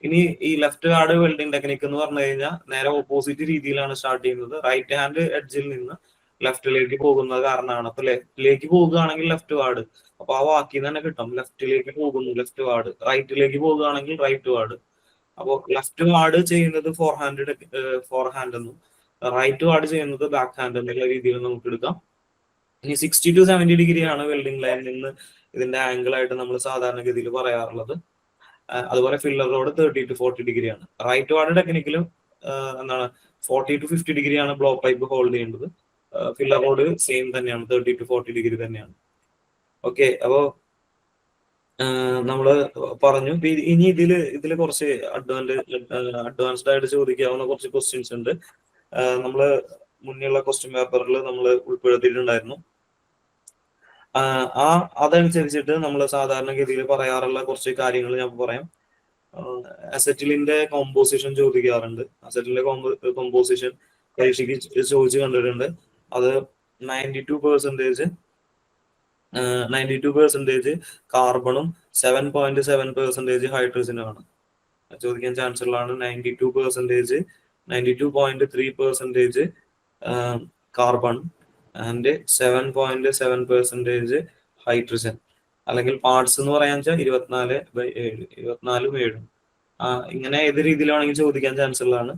ഇനി ഈ ലെഫ്റ്റ് ഹാർഡ് വെൽഡിംഗ് ടെക്നിക്ക് എന്ന് പറഞ്ഞു കഴിഞ്ഞാൽ നേരെ ഓപ്പോസിറ്റ് രീതിയിലാണ് സ്റ്റാർട്ട് ചെയ്യുന്നത്. റൈറ്റ് ഹാൻഡ് എഡ്ജിൽ നിന്ന് ലെഫ്റ്റിലേക്ക് പോകുന്നത് കാരണമാണ്. അപ്പൊ ലെഫ്റ്റിലേക്ക് പോകുകയാണെങ്കിൽ ലെഫ്റ്റ് വാർഡ്, അപ്പൊ ആ വാക്കിൽ തന്നെ കിട്ടും ലെഫ്റ്റിലേക്ക് പോകുന്നു ലെഫ്റ്റ് വാർഡ്, റൈറ്റിലേക്ക് പോകുകയാണെങ്കിൽ റൈറ്റ് വാർഡ്. അപ്പൊ ലെഫ്റ്റ് വാർഡ് ചെയ്യുന്നത് ഫോർ ഹാൻഡ് എന്നും റൈറ്റ് വാർഡ് ചെയ്യുന്നത് ബാക്ക് ഹാൻഡ് എന്നുള്ള രീതിയിൽ നമുക്ക് എടുക്കാം. ഇനി 60 to 70 ഡിഗ്രിയാണ് വെൽഡിംഗ് ലൈനിൽ നിന്ന് ഇതിന്റെ ആംഗിൾ ആയിട്ട് നമ്മൾ സാധാരണഗതിയിൽ പറയാറുള്ളത്. അതുപോലെ ഫില്ലർ റോഡ് 30 to 40 ഡിഗ്രിയാണ്. റൈറ്റ് വാർഡ് ടെക്നിക്കലും 40 to 50 ഡിഗ്രിയാണ് ബ്ലോ പൈപ്പ് ഹോൾഡ് ചെയ്യേണ്ടത്. ഫില്ലർ റോഡ് സെയിം തന്നെയാണ്, 30 to 40 ഡിഗ്രി തന്നെയാണ്. ഓക്കെ, അപ്പോ നമ്മള് പറഞ്ഞു. ഇനി ഇതില് കുറച്ച് അഡ്വാൻസ്ഡ് ആയിട്ട് ചോദിക്കാവുന്ന കുറച്ച് ക്വസ്റ്റ്യൻസ് ഉണ്ട്. നമ്മള് മുന്നേയുള്ള ക്വസ്റ്റ്യൻ പേപ്പറിൽ നമ്മൾ ഉൾപ്പെടുത്തിയിട്ടുണ്ടായിരുന്നു. അതനുസരിച്ചിട്ട് നമ്മൾ സാധാരണഗതിയിൽ പറയാറുള്ള കുറച്ച് കാര്യങ്ങൾ ഞാൻ പറയാം. അസറ്റിലിന്റെ കോമ്പോസിഷൻ ചോദിക്കാറുണ്ട്. അസറ്റിലിന്റെ കോമ്പോസിഷൻ പരീക്ഷയ്ക്ക് ചോദിച്ചു കണ്ടിട്ടുണ്ട്. അത് 92% കാർബണും 7.7% ഹൈഡ്രജനുമാണ് ചോദിക്കാൻ ചാൻസ് ഉള്ളതാണ്. 92.3% കാർബൺ ആൻഡ് 7.7% ഹൈഡ്രജൻ. അല്ലെങ്കിൽ പാർട്സ് എന്ന് പറയാന്ന് വെച്ചാൽ 24/7 ഇങ്ങനെ ഏത് രീതിയിലാണെങ്കിൽ ചോദിക്കാൻ ചാൻസ് ഉള്ളതാണ്.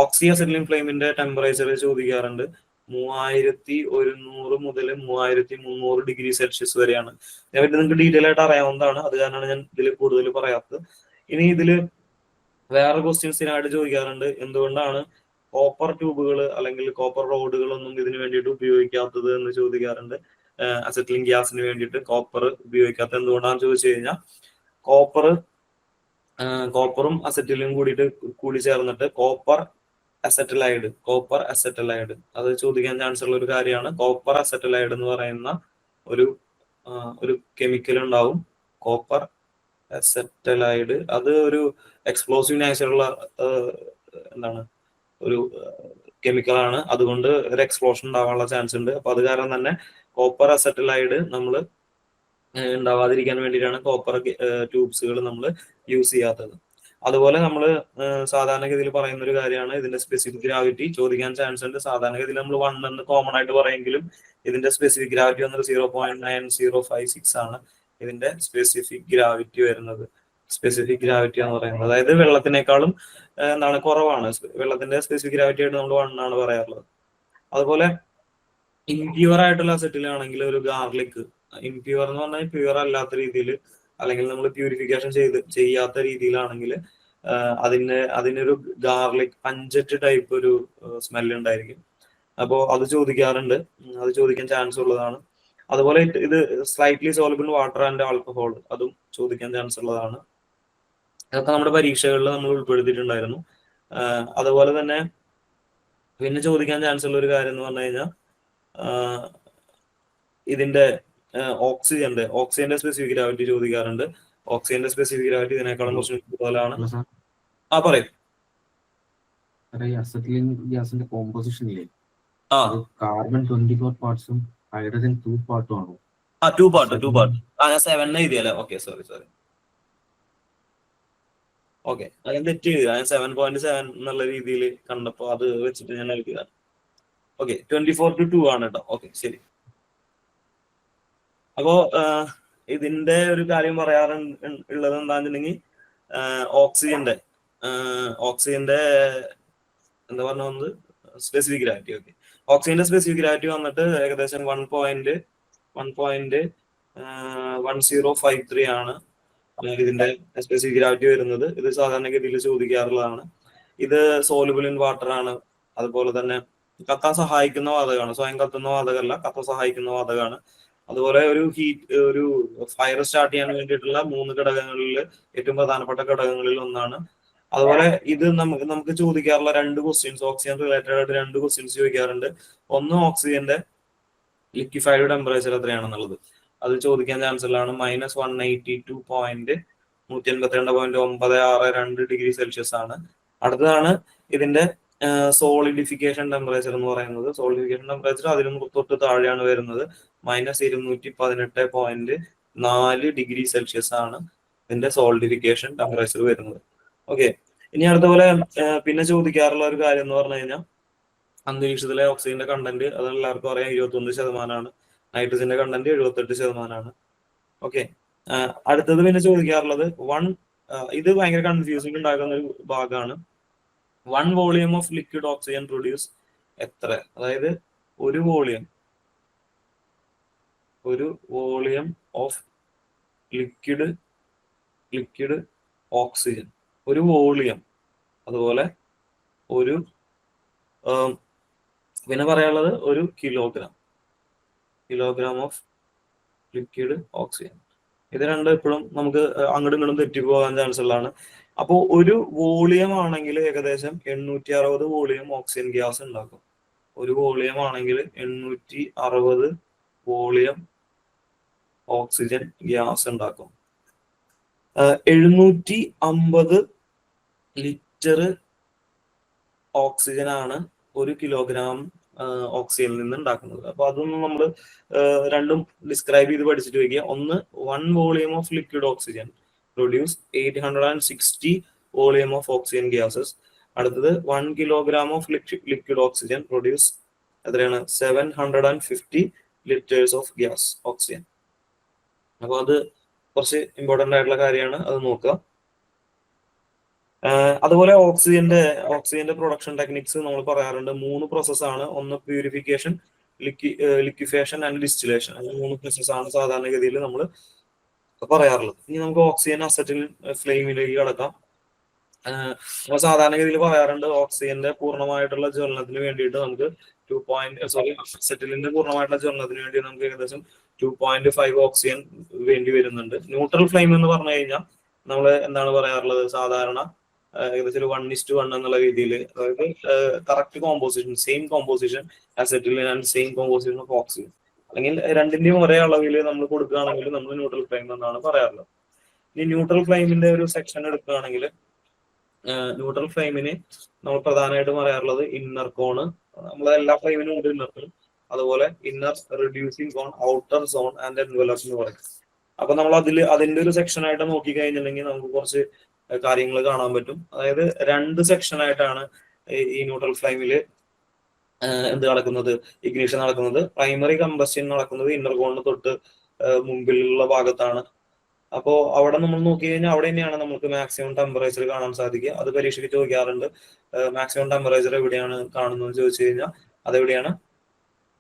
ഓക്സി അസറ്റിലിൻ ഫ്ലെയിമിന്റെ ടെമ്പറേച്ചർ ചോദിക്കാറുണ്ട്. 3100 മുതൽ 3300 ഡിഗ്രി സെൽഷ്യസ് വരെയാണ്. ഇതിനെപ്പറ്റി നിങ്ങൾക്ക് ഡീറ്റെയിൽ ആയിട്ട് അറിയാവുന്നതാണ്, അത് കാരണമാണ് ഞാൻ ഇതിൽ കൂടുതൽ പറയാത്തത്. ഇനി ഇതില് വേറെ ക്വസ്റ്റ്യൻസിനായിട്ട് ചോദിക്കാറുണ്ട്, എന്തുകൊണ്ടാണ് കോപ്പർ ട്യൂബുകൾ അല്ലെങ്കിൽ കോപ്പർ റോഡുകളൊന്നും ഇതിനു വേണ്ടിയിട്ട് ഉപയോഗിക്കാത്തത് എന്ന് ചോദിക്കാറുണ്ട്. അസറ്റിലിൻ ഗ്യാസിന് വേണ്ടിയിട്ട് കോപ്പർ ഉപയോഗിക്കാത്തത് എന്തുകൊണ്ടാണെന്ന് ചോദിച്ചു കഴിഞ്ഞാൽ കോപ്പറും അസറ്റിലും കൂടി ചേർന്നിട്ട് കോപ്പർ അസറ്റലൈഡ്, കോപ്പർ അസറ്റലൈഡ്, അത് ചോദിക്കാൻ ചാൻസ് ഉള്ള ഒരു കാര്യമാണ്. കോപ്പർ അസറ്റലൈഡ് എന്ന് പറയുന്ന ഒരു ഒരു കെമിക്കൽ ഉണ്ടാവും, കോപ്പർ അസറ്റലൈഡ്. അത് ഒരു എക്സ്പ്ലോസീവ് നേച്ചറുള്ള എന്താണ് ഒരു കെമിക്കലാണ്. അതുകൊണ്ട് ഒരു എക്സ്പ്ലോഷൻ ഉണ്ടാവാനുള്ള ചാൻസ് ഉണ്ട്. അപ്പൊ അത് കാരണം തന്നെ കോപ്പർ അസറ്റലൈഡ് നമ്മൾ ഉണ്ടാവാതിരിക്കാൻ വേണ്ടിയിട്ടാണ് കോപ്പർ ട്യൂബ്സുകൾ നമ്മൾ യൂസ് ചെയ്യാത്തത്. അതുപോലെ നമ്മൾ സാധാരണഗതിയിൽ പറയുന്ന ഒരു കാര്യമാണ് ഇതിന്റെ സ്പെസിഫിക് ഗ്രാവിറ്റി ചോദിക്കാൻ ചാൻസ് ഉണ്ട്. സാധാരണഗതിയിൽ നമ്മൾ 1 എന്ന് കോമൺ ആയിട്ട് പറയുമെങ്കിലും ഇതിന്റെ സ്പെസിഫിക് ഗ്രാവിറ്റി വന്നത് 0.9056 ആണ് ഇതിന്റെ സ്പെസിഫിക് ഗ്രാവിറ്റി വരുന്നത്. സ്പെസിഫിക് ഗ്രാവിറ്റി എന്ന് പറയുന്നത് അതായത് വെള്ളത്തിനേക്കാളും എന്താണ് കുറവാണ്. വെള്ളത്തിന്റെ സ്പെസിഫിക് ഗ്രാവിറ്റി ആയിട്ട് നമ്മൾ 1 ആണ് പറയാറുള്ളത്. അതുപോലെ ഇംപ്യൂർ ആയിട്ടുള്ള അസറ്റിലാണെങ്കിൽ ഒരു ഗാർലിക്, ഇംപ്യൂർ എന്ന് പറഞ്ഞാൽ പ്യൂർ അല്ലാത്ത രീതിയിൽ അല്ലെങ്കിൽ നമ്മൾ പ്യൂരിഫിക്കേഷൻ ചെയ്യാത്ത രീതിയിലാണെങ്കിൽ അതിനൊരു ഗാർലിക് പഞ്ചറ്റ് ടൈപ്പ് ഒരു സ്മെല്ല് ഉണ്ടായിരിക്കും. അപ്പോൾ അത് ചോദിക്കാറുണ്ട്, അത് ചോദിക്കാൻ ചാൻസ് ഉള്ളതാണ്. അതുപോലെ ഇത് slightly soluble water and alcohol, അതും ചോദിക്കാൻ ചാൻസ് ഉള്ളതാണ്. അതൊക്കെ നമ്മുടെ പരീക്ഷകളിൽ നമ്മൾ ഉൾപ്പെടുത്തിയിട്ടുണ്ടായിരുന്നു. അതുപോലെ തന്നെ പിന്നെ ചോദിക്കാൻ ചാൻസ് ഉള്ള ഒരു കാര്യം എന്ന് പറഞ്ഞു കഴിഞ്ഞാൽ ഇതിന്റെ ഓക്സിജന്റെ സ്പെസിഫിക് ഗ്രാവിറ്റി ചോദിക്കാറുണ്ട്. ഓക്സിജന്റെ സ്പെസിഫിക് ഗ്രാവിറ്റി ഇതിനേക്കാളും കുറച്ച് കൂടുതലാണ്. ആ പറയും. അസറ്റിലിൻ ഗ്യാസിന്റെ കോമ്പോസിഷൻ ഇല്ലേ, കാർബൺ 24 പാർട്സും ഹൈഡ്രജൻ 2 പാർട്ടും ആണോ? 2 പാർട്ട്. ഞാൻ 7 എഴുതിയല്ലേ? Okay, sorry. ഓക്കെ, അത് ഞാൻ തെറ്റ് എഴുതിയ, ഞാൻ 7.7 എന്നുള്ള രീതിയിൽ കണ്ടപ്പോ അത് വെച്ചിട്ട് ഞാൻ എഴുതിയതാണ്. ഓക്കെ, 24 to 2 ആണ് കേട്ടോ. ഓക്കെ, ശരി. അപ്പോ ഇതിന്റെ ഒരു കാര്യം പറയാറുള്ളത് എന്താണെന്നുണ്ടെങ്കിൽ ഓക്സിജന്റെ എന്താ പറഞ്ഞ വന്നത് സ്പെസിഫിക് ഗ്രാവിറ്റി. ഓക്കെ, ഓക്സിജന്റെ സ്പെസിഫിക് ഗ്രാവിറ്റി വന്നിട്ട് ഏകദേശം 1.1053 ആണ് ഇതിന്റെ സ്പെസിഫിക് ഗ്രാവിറ്റി വരുന്നത്. ഇത് സാധാരണഗതിയിൽ ചോദിക്കാറുള്ളതാണ്. ഇത് സോലുബിൾ ഇൻ വാട്ടർ ആണ്. അതുപോലെ തന്നെ കത്താൻ സഹായിക്കുന്ന വാതകമാണ്, സ്വയം കത്തുന്ന വാതകമല്ല, കത്താൻ സഹായിക്കുന്ന വാതകമാണ്. അതുപോലെ ഒരു ഫയർ സ്റ്റാർട്ട് ചെയ്യാൻ വേണ്ടിയിട്ടുള്ള 3 ഘടകങ്ങളിൽ ഏറ്റവും പ്രധാനപ്പെട്ട ഘടകങ്ങളിൽ ഒന്നാണ്. അതുപോലെ ഇത് നമുക്ക് ചോദിക്കാറുള്ള 2 ക്വസ്റ്റ്യൻസ്, ഓക്സിജൻ റിലേറ്റഡ് ആയിട്ട് 2 ക്വസ്റ്റ്യൻസ് ചോദിക്കാറുണ്ട്. ഒന്ന് ഓക്സിജന്റെ ലിക്വിഫൈഡ് ടെമ്പറേച്ചർ എത്രയാണെന്നുള്ളത്, അത് ചോദിക്കാൻ ചാൻസ് ഉള്ളതാണ്. -182.182.962 ഡിഗ്രി സെൽഷ്യസ് ആണ്. അടുത്തതാണ് ഇതിന്റെ സോളിഡിഫിക്കേഷൻ ടെമ്പറേച്ചർ എന്ന് പറയുന്നത്. സോളിഡിഫിക്കേഷൻ ടെമ്പറേച്ചർ അതിനും തൊട്ട് താഴെയാണ് വരുന്നത്. -218.4 ഡിഗ്രി സെൽഷ്യസ് ആണ് ഇതിന്റെ സോളിഡിഫിക്കേഷൻ ടെമ്പറേച്ചർ വരുന്നത്. ഓക്കെ, ഇനി അതുപോലെ പിന്നെ ചോദിക്കാറുള്ള ഒരു കാര്യം എന്ന് പറഞ്ഞു കഴിഞ്ഞാൽ അന്തരീക്ഷത്തിലെ ഓക്സിജന്റെ കണ്ടന്റ്, അത് എല്ലാവർക്കും അറിയാം, 21%. നൈട്രജന്റെ കണ്ടന്റ് 78%. ഓക്കെ, അടുത്തത് പിന്നെ ചോദിക്കാറുള്ളത് ഇത് ഭയങ്കര കൺഫ്യൂസിംഗ് ഉണ്ടാക്കുന്ന ഒരു ഭാഗമാണ്. 1 volume of liquid oxygen produce എത്ര? അതായത് ഒരു വോളിയം ഓഫ് ലിക്വിഡ് ഓക്സിജൻ, ഒരു വോളിയം. അതുപോലെ പിന്നെ പറയാനുള്ളത് ഒരു കിലോഗ്രാം ഓഫ് ലിക്വിഡ് ഓക്സിജൻ. ഇത് രണ്ടും എപ്പോഴും നമുക്ക് അങ്ങോട്ടും ഇങ്ങോട്ടും തെറ്റിപ്പോകാൻ ചാൻസ് ഉള്ളതാണ്. അപ്പോൾ ഒരു വോളിയം ആണെങ്കിൽ ഏകദേശം 860 വോളിയം ഓക്സിജൻ ഗ്യാസ് ഉണ്ടാക്കും. ഒരു വോളിയം ആണെങ്കിൽ 860 വോളിയം ഓക്സിജൻ ഗ്യാസ് ഉണ്ടാക്കും. 750 ലിറ്റർ ഓക്സിജൻ ആണ് 1 കിലോഗ്രാം ഓക്സിജനിൽ നിന്ന് ഉണ്ടാക്കുന്നത്. അപ്പൊ അതൊന്നും നമ്മൾ രണ്ടും ഡിസ്ക്രൈബ് ചെയ്ത് പഠിച്ചിട്ട് വയ്ക്കുക. ഒന്ന്, 1 volume of liquid oxygen produce 860 volume of oxygen gases. അടുത്തത് 1 kilogram of liquid oxygen produce എത്രയാണ്? 750 ലിറ്റേഴ്സ് ഓഫ് ഗ്യാസ് ഓക്സിജൻ. അപ്പൊ അത് കുറച്ച് ഇമ്പോർട്ടന്റ് ആയിട്ടുള്ള കാര്യമാണ്, അത് നോക്കുക. അതുപോലെ ഓക്സിജന്റെ പ്രൊഡക്ഷൻ ടെക്നിക്സ് നമ്മൾ പറയാറുണ്ട്. 3 പ്രോസസ്സാണ്. ഒന്ന് പ്യൂരിഫിക്കേഷൻ, ലിക്വിഫേഷൻ ആൻഡ് ഡിസ്റ്റിലേഷൻ. അങ്ങനെ 3 പ്രോസസ്സാണ് സാധാരണഗതിയിൽ നമ്മൾ പറയാറുള്ളത്. ഇനി നമുക്ക് ഓക്സിജൻ അസറ്റിൽ ഫ്ലെയിമിലേക്ക് കടക്കാം. നമ്മൾ സാധാരണഗതിയിൽ പറയാറുണ്ട് ഓക്സിജന്റെ പൂർണ്ണമായിട്ടുള്ള ജ്വലനത്തിന് വേണ്ടിയിട്ട് നമുക്ക് അസറ്റിലിന്റെ പൂർണ്ണമായിട്ടുള്ള ജ്വലനത്തിന് വേണ്ടി നമുക്ക് ഏകദേശം 2.5 ഓക്സിജൻ വേണ്ടി വരുന്നുണ്ട്. ന്യൂട്രൽ ഫ്ലെയിം എന്ന് പറഞ്ഞു കഴിഞ്ഞാൽ നമ്മൾ എന്താണ് പറയാറുള്ളത്? സാധാരണ ഏകദേശം ഒരു 1:1 എന്നുള്ള രീതിയിൽ, അതായത് correct composition, same composition acetylene and same composition of oxygen, അല്ലെങ്കിൽ രണ്ടിന്റെയും ഒരേ അളവിൽ നമ്മൾ കൊടുക്കുകയാണെങ്കിൽ നമ്മൾ ന്യൂട്രൽ ഫ്ലെയിം എന്നാണ് പറയാറുള്ളത്. ഈ ന്യൂട്രൽ ഫ്ലെയിമിന്റെ ഒരു സെക്ഷൻ എടുക്കുകയാണെങ്കിൽ ന്യൂട്രൽ ഫ്ലെയിമിന് നമ്മൾ പ്രധാനമായിട്ടും പറയാറുള്ളത് ഇന്നർ കോണ്, നമ്മളെ എല്ലാ ഫ്ലെയിമിനും ഉണ്ട് ഇന്നർ കോൺ, അതുപോലെ inner reducing zone, outer zone and envelope എന്ന് പറയും. അപ്പൊ നമ്മൾ അതിന്റെ ഒരു സെക്ഷൻ ആയിട്ട് നോക്കി കഴിഞ്ഞിട്ടുണ്ടെങ്കിൽ നമുക്ക് കുറച്ച് കാര്യങ്ങൾ കാണാൻ പറ്റും. അതായത് 2 സെക്ഷനായിട്ടാണ് ഈ ന്യൂട്രൽ ഫ്ലെയിമിൽ എന്ത് നടക്കുന്നത്, ഇഗ്നിഷൻ നടക്കുന്നത്. പ്രൈമറി കമ്പസ്റ്റൻ നടക്കുന്നത് ഇന്നർ കോണിന് തൊട്ട് മുമ്പിലുള്ള ഭാഗത്താണ്. അപ്പോൾ അവിടെ നമ്മൾ നോക്കി കഴിഞ്ഞാൽ അവിടെ തന്നെയാണ് നമുക്ക് മാക്സിമം ടെമ്പറേച്ചർ കാണാൻ സാധിക്കുക. അത് പരീക്ഷയ്ക്ക് ചോദിക്കാറുണ്ട്, മാക്സിമം ടെമ്പറേച്ചർ എവിടെയാണ് കാണുന്നത് ചോദിച്ചു കഴിഞ്ഞാൽ അതെവിടെയാണ്,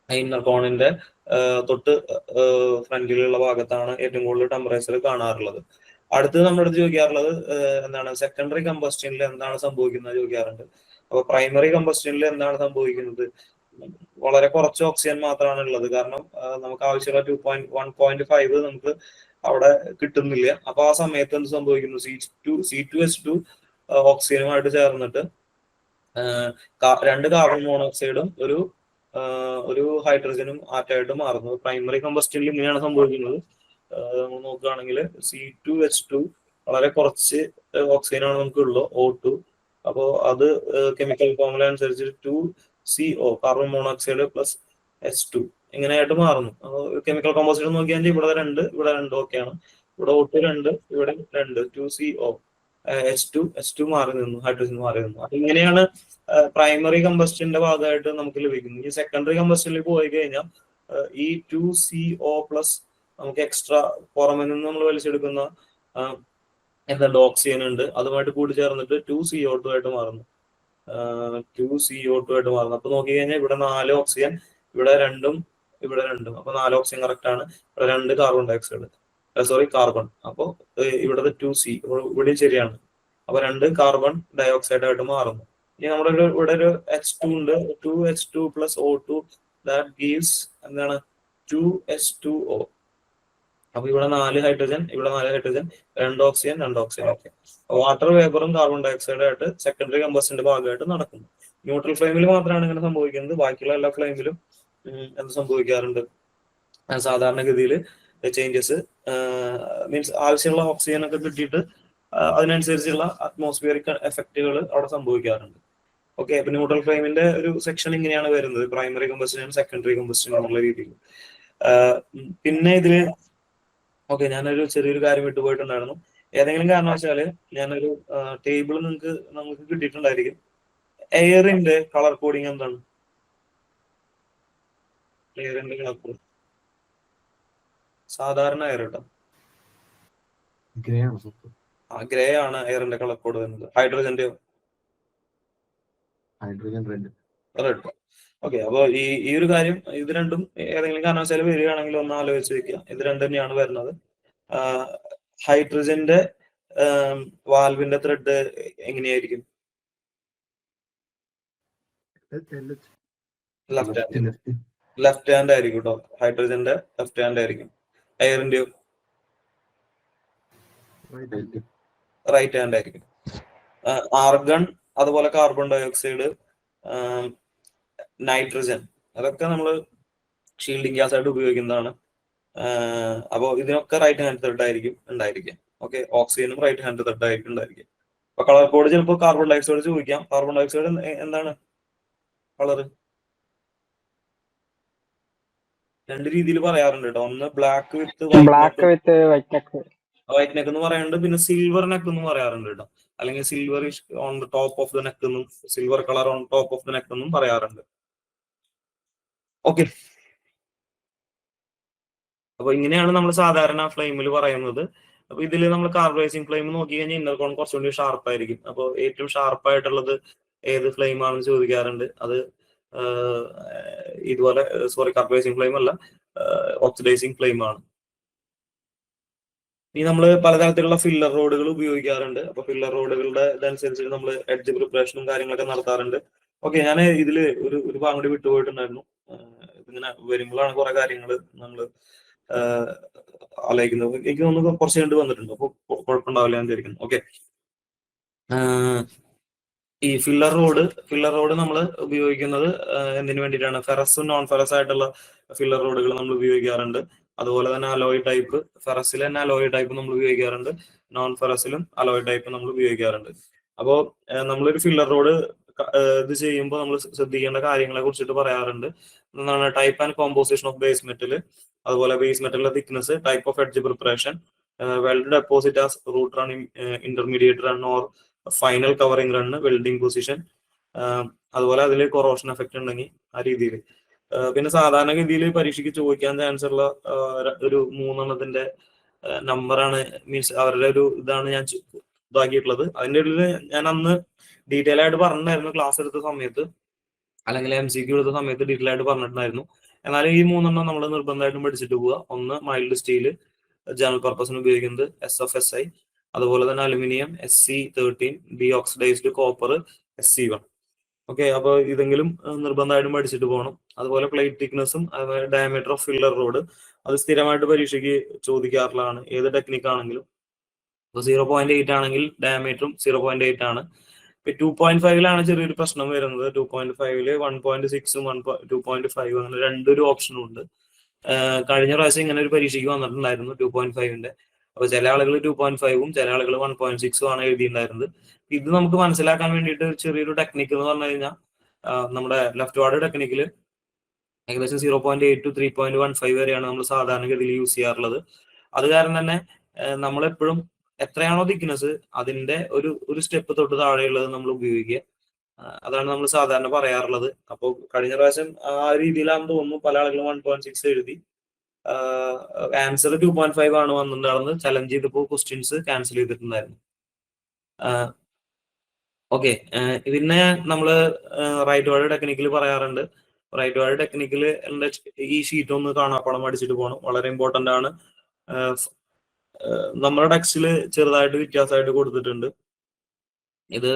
ഇന്നർ കോണിന്റെ തൊട്ട് ഫ്രണ്ടിലുള്ള ഭാഗത്താണ് ഏറ്റവും കൂടുതൽ ടെമ്പറേച്ചർ കാണാറുള്ളത്. അടുത്ത് നമ്മുടെ അടുത്ത് ചോദിക്കാറുള്ളത് എന്താണ്, സെക്കൻഡറി കമ്പസ്റ്റനിൽ എന്താണ് സംഭവിക്കുന്നത് ചോദിക്കാറുണ്ട്. അപ്പൊ പ്രൈമറി കമ്പസ്റ്റനിൽ എന്താണ് സംഭവിക്കുന്നത്, വളരെ കുറച്ച് ഓക്സിജൻ മാത്രമാണ് ഉള്ളത്. കാരണം നമുക്ക് ആവശ്യമുള്ള 1.5 നമുക്ക് അവിടെ കിട്ടുന്നില്ല. അപ്പൊ ആ സമയത്ത് എന്ത് സംഭവിക്കുന്നു, C2H2 ഓക്സിജനുമായിട്ട് ചേർന്നിട്ട് 2 കാർബൺ മോണോക്സൈഡും ഒരു ഹൈഡ്രജനും ആറ്റായിട്ട് മാറുന്നു. പ്രൈമറി കമ്പസ്റ്റനിൽ ഇങ്ങനെയാണ് സംഭവിക്കുന്നത്. നോക്കുകയാണെങ്കിൽ C2H2 വളരെ കുറച്ച് ഓക്സിജനാണ് നമുക്കുള്ളൂ, O2. അപ്പോൾ അത് കെമിക്കൽ ഫോർമുല അനുസരിച്ച് 2CO carbon monoxide plus H2 ഇങ്ങനെയായിട്ട് മാറുന്നു. കെമിക്കൽ കോമ്പോസിഷൻ നോക്കിയാൽ ഇവിടെ 2 ഓക്കെയാണ്, ഇവിടെ O2 2, ഇവിടെ 2 2CO H2 മാറി നിന്നു, ഹൈഡ്രജൻ മാറി നിന്നു. അപ്പൊ ഇങ്ങനെയാണ് പ്രൈമറി കമ്പസ്റ്റന്റെ ഭാഗമായിട്ട് നമുക്ക് ലഭിക്കുന്നത്. ഈ സെക്കൻഡറി കമ്പസ്റ്റനിൽ പോയി കഴിഞ്ഞാൽ ഈ 2CO പ്ലസ് നമുക്ക് എക്സ്ട്രാ പുറമെ നിന്ന് നമ്മൾ വലിച്ചെടുക്കുന്ന എന്തുണ്ട്, ഓക്സിജൻ ഉണ്ട്, അതുമായിട്ട് കൂടി ചേർന്നിട്ട് 2CO2 ആയിട്ട് മാറുന്നു. 2CO2 ആയിട്ട് മാറുന്നു. അപ്പൊ നോക്കി കഴിഞ്ഞാൽ ഇവിടെ 4 ഓക്സിജൻ, ഇവിടെ 2ഉം ഇവിടെ 2ഉം, അപ്പൊ 4 ഓക്സിജൻ കറക്റ്റ് ആണ്. ഇവിടെ 2 കാർബൺ ഡയോക്സൈഡ്, കാർബൺ. അപ്പൊ ഇവിടുത്തെ 2C ഇവിടെ ശരിയാണ്. അപ്പൊ 2 കാർബൺ ഡയോക്സൈഡ് ആയിട്ട് മാറുന്നു. ഇനി നമ്മുടെ ഇവിടെ ഒരു H2 ഉണ്ട്, 2H2 plus O2 that gives എന്താണ് 2H2O. അപ്പൊ ഇവിടെ 4 ഹൈഡ്രജൻ, ഇവിടെ 4 hydrogen, 2 oxygen 2 oxygen. Okay, water വേപ്പറും കാർബൺ ഡയോക്സൈഡ് ആയിട്ട് സെക്കൻഡറി കമ്പസ്റ്റന്റെ ഭാഗമായിട്ട് നടക്കുന്നു. ന്യൂട്രൽ ഫ്ലെയിമിൽ മാത്രമാണ് ഇങ്ങനെ സംഭവിക്കുന്നത്. ബാക്കിയുള്ള എല്ലാ ഫ്ലെയിമിലും എന്ത് സംഭവിക്കാറുണ്ട്, സാധാരണഗതിയിൽ ചേഞ്ചസ് മീൻസ് ആവശ്യമുള്ള ഓക്സിജൻ ഒക്കെ കിട്ടിയിട്ട് അതിനനുസരിച്ചുള്ള അറ്റ്മോസ്ഫിയറിക് എഫക്റ്റുകൾ അവിടെ സംഭവിക്കാറുണ്ട്. ഓക്കെ, അപ്പൊ ന്യൂട്രൽ ഫ്ലെയിമിന്റെ ഒരു സെക്ഷൻ ഇങ്ങനെയാണ് വരുന്നത്, പ്രൈമറി കമ്പസ്റ്റൻ സെക്കൻഡറി കമ്പസ്റ്റൻ എന്നുള്ള രീതിയിൽ. പിന്നെ ഇതില് ഓക്കെ, ഞാനൊരു ചെറിയൊരു കാര്യം വിട്ടുപോയിട്ടുണ്ടായിരുന്നു. ഏതെങ്കിലും കാരണവശാല് ഞാനൊരു ടേബിൾ നമുക്ക് കിട്ടിയിട്ടുണ്ടായിരിക്കും. എയറിന്റെ കളർ കോഡിങ് എന്താണ്? എയറിന്റെ കളർ കോഡ് സാധാരണ എയർ കേട്ടോ, ഗ്രേ ആണ് എയറിന്റെ കളർ കോഡ് വരുന്നത്. ഹൈഡ്രജന്റെ റെഡ്. ഓക്കെ, അപ്പൊ ഈ ഒരു കാര്യം, ഇത് രണ്ടും ഏതെങ്കിലും കാരണവശാലും വരികയാണെങ്കിൽ ഒന്ന് ആലോചിച്ച് വെക്കുക. ഇത് രണ്ടും തന്നെയാണ് വരുന്നത്. ഹൈഡ്രജന്റെ വാൽവിന്റെ ത്രെഡ് എങ്ങനെയായിരിക്കും? ലെഫ്റ്റ് ഹാൻഡ് ആയിരിക്കും കേട്ടോ, ഹൈഡ്രജന്റെ ലെഫ്റ്റ് ഹാൻഡ് ആയിരിക്കും. എയറിന്റെയോ റൈറ്റ് ഹാൻഡ് ആയിരിക്കും. ആർഗൺ, അതുപോലെ കാർബൺ ഡയോക്സൈഡ്, നൈട്രജൻ, അതൊക്കെ നമ്മൾ ഷീൽഡിംഗ് ഗ്യാസ് ആയിട്ട് ഉപയോഗിക്കുന്നതാണ്. അപ്പോൾ ഇതിനൊക്കെ റൈറ്റ് ഹാൻഡ് ത്രെഡ് ആയിരിക്കും ഉണ്ടായിരിക്കുക. ഓക്കെ, ഓക്സിജനും റൈറ്റ് ഹാൻഡ് ത്രെഡ് ആയിരിക്കും ഉണ്ടായിരിക്കുക. അപ്പൊ കളർ കോഡ് ചിലപ്പോൾ കാർബൺ ഡയോക്സൈഡ് ചോദിക്കാം. കാർബൺ ഡയോക്സൈഡ് എന്താണ് കളറ്? 2 രീതിയിൽ പറയാറുണ്ട് കേട്ടോ. ഒന്ന് ബ്ലാക്ക് വിത്ത് വൈറ്റ് നെക്ക് എന്ന് പറയാറുണ്ട്, പിന്നെ സിൽവർ നെക്ക് എന്ന് പറയാറുണ്ട് കേട്ടോ. അല്ലെങ്കിൽ silver on the top of the neck എന്നും, silver colour on top of the neck എന്നും പറയാറുണ്ട്. ഓക്കെ, അപ്പൊ ഇങ്ങനെയാണ് നമ്മൾ സാധാരണ ഫ്ലെയിമിൽ പറയുന്നത്. അപ്പൊ ഇതിൽ നമ്മൾ കാർബറൈസിങ് ഫ്ലെയിം നോക്കി കഴിഞ്ഞാൽ ഇന്നർ കോൺ കുറച്ചുകൂടി ഷാർപ്പ് ആയിരിക്കും. അപ്പോൾ ഏറ്റവും ഷാർപ്പ് ആയിട്ടുള്ളത് ഏത് ഫ്ലെയിം ആണെന്ന് ചോദിക്കാറുണ്ട്. അത് ഇതുപോലെ കാർബറൈസിങ് ഫ്ലെയിം അല്ല, ഓക്സിഡൈസിങ് ഫ്ലെയിം ആണ്. ഇനി നമ്മൾ പലതരത്തിലുള്ള ഫില്ലർ റോഡുകൾ ഉപയോഗിക്കാറുണ്ട്. അപ്പൊ ഫില്ലർ റോഡുകളുടെ ഇതനുസരിച്ച് നമ്മൾ എഡ്ജ് പ്രിപ്പറേഷനും കാര്യങ്ങളൊക്കെ നടത്താറുണ്ട്. ഓക്കെ, ഞാൻ ഇതില് ഒരു ഭാഗം കൂടി വിട്ടുപോയിട്ടുണ്ടായിരുന്നു. ഇങ്ങനെ വരുമ്പോഴാണ് കുറെ കാര്യങ്ങൾ നമ്മൾ ആലോചിക്കുന്നത്. എനിക്ക് തോന്നുന്നു കുറച്ച് കണ്ട് വന്നിട്ടുണ്ട്, അപ്പൊ കുഴപ്പമുണ്ടാവില്ല എന്ന് വിചാരിക്കുന്നു. ഓക്കെ, ഈ ഫില്ലർ റോഡ് നമ്മൾ ഉപയോഗിക്കുന്നത് എന്തിനു വേണ്ടിയിട്ടാണ്? ഫെറസും നോൺ ഫെറസ് ആയിട്ടുള്ള ഫില്ലർ റോഡുകൾ നമ്മൾ ഉപയോഗിക്കാറുണ്ട്. അതുപോലെ തന്നെ അലോയ് ടൈപ്പ്, ഫെറസിൽ തന്നെ അലോയ് ടൈപ്പ് നമ്മൾ ഉപയോഗിക്കാറുണ്ട്, നോൺ ഫെറസിലും അലോയ് ടൈപ്പ് നമ്മൾ ഉപയോഗിക്കാറുണ്ട്. അപ്പോൾ നമ്മളൊരു ഫില്ലർ റോഡ് ഇത് ചെയ്യുമ്പോൾ നമ്മൾ ശ്രദ്ധിക്കേണ്ട കാര്യങ്ങളെ കുറിച്ചിട്ട് പറയാറുണ്ട്. എന്താണ്? Type and composition of base metal, അതുപോലെ ബേസ് മെറ്റലിന്റെ thickness, type of edge preparation, weld deposit as root run, intermediate run or final covering run, welding position, അതുപോലെ അതിൽ കൊറോഷൻ എഫക്ട് ഉണ്ടെങ്കിൽ ആ രീതിയിൽ. പിന്നെ സാധാരണഗതിയിൽ പരീക്ഷയ്ക്ക് ചോദിക്കാൻ ചാൻസ് ഉള്ള ഒരു 3 നമ്പറാണ്, മീൻസ് അവരുടെ ഒരു ഇതാണ് ഞാൻ ഇതാക്കിയിട്ടുള്ളത്. അതിൻ്റെ ഉള്ളിൽ ഞാൻ അന്ന് ഡീറ്റെയിൽ ആയിട്ട് പറഞ്ഞിട്ടുണ്ടായിരുന്നു ക്ലാസ് എടുത്ത സമയത്ത്, അല്ലെങ്കിൽ MCQ എടുത്ത സമയത്ത് ഡീറ്റെയിൽ ആയിട്ട് പറഞ്ഞിട്ടുണ്ടായിരുന്നു. എന്നാലും ഈ 3 നമ്മൾ നിർബന്ധമായിട്ടും പഠിച്ചിട്ട് പോവുക. ഒന്ന് മൈൽഡ് സ്റ്റീൽ, ജനറൽ പർപ്പസിന് ഉപയോഗിക്കുന്നത് SFSI, അതുപോലെ തന്നെ aluminium SC13, deoxidised copper SC1. Okay, അപ്പോൾ ഇതെങ്കിലും നിർബന്ധമായിട്ടും പഠിച്ചിട്ട് പോകണം. അതുപോലെ പ്ലേറ്റ് തിക്നെസ്സും ഡയമീറ്റർ ഓഫ് ഫില്ലർ റോഡ്, അത് സ്ഥിരമായിട്ട് പരീക്ഷയ്ക്ക് ചോദിക്കാറുള്ളതാണ് ഏത് ടെക്നിക്ക് ആണെങ്കിലും. ഇപ്പോൾ 0.8 ആണെങ്കിൽ ഡയമീറ്ററും 0.8 ആണ്. ഇപ്പൊ 2.5 ചെറിയൊരു പ്രശ്നം വരുന്നത്. 2.5 1.6ഉം 2.5 അങ്ങനെ രണ്ടൊരു ഓപ്ഷനും ഉണ്ട്. കഴിഞ്ഞ പ്രാവശ്യം ഇങ്ങനെ ഒരു പരീക്ഷയ്ക്ക് വന്നിട്ടുണ്ടായിരുന്നു 2.5ന്റെ. അപ്പൊ ചില ആളുകൾ 2.5ഉം ചില ആളുകൾ 1.6ഉം ആണ് എഴുതിയിട്ടുണ്ടായിരുന്നത്. ഇത് നമുക്ക് മനസ്സിലാക്കാൻ വേണ്ടിയിട്ട് ചെറിയൊരു ടെക്നിക്ക് എന്ന് പറഞ്ഞു കഴിഞ്ഞാൽ, നമ്മുടെ ലെഫ്റ്റ് വാർഡ് ടെക്നിക്കിൽ ഏകദേശം 0.8 to 3.15 വരെയാണ് നമ്മൾ സാധാരണഗതിയിൽ യൂസ് ചെയ്യാറുള്ളത്. അത് കാരണം തന്നെ നമ്മളെപ്പോഴും എത്രയാണോ തിക്നെസ് അതിന്റെ ഒരു സ്റ്റെപ്പ് തൊട്ട് താഴെയുള്ളത് നമ്മൾ ഉപയോഗിക്കുക. അതാണ് നമ്മൾ സാധാരണ പറയാറുള്ളത്. അപ്പോൾ കഴിഞ്ഞ പ്രാവശ്യം ആ രീതിയിലാണെന്ന് തോന്നുന്നു പല ആളുകളും 1.6 എഴുതി. ആൻസർ 2.5 ആണ് വന്നിട്ടുണ്ടായിരുന്നത്. ചലഞ്ച് ചെയ്തപ്പോൾ ക്വസ്റ്റ്യൻസ് ക്യാൻസൽ ചെയ്തിട്ടുണ്ടായിരുന്നു. ഓക്കെ, പിന്നെ നമ്മള് റൈറ്റ് വാർഡ് ടെക്നിക്കിൽ പറയാറുണ്ട്. റൈറ്റ് വാർഡ് ടെക്നിക്കിൽ ഈ ഷീറ്റ് ഒന്ന് കാണാപ്പാടം പഠിച്ചിട്ട് പോകണം, വളരെ ഇമ്പോർട്ടന്റ് ആണ്. നമ്മുടെ ടെക്സ്റ്റിൽ ചെറുതായിട്ട് വ്യത്യാസമായിട്ട് കൊടുത്തിട്ടുണ്ട്. ഇത്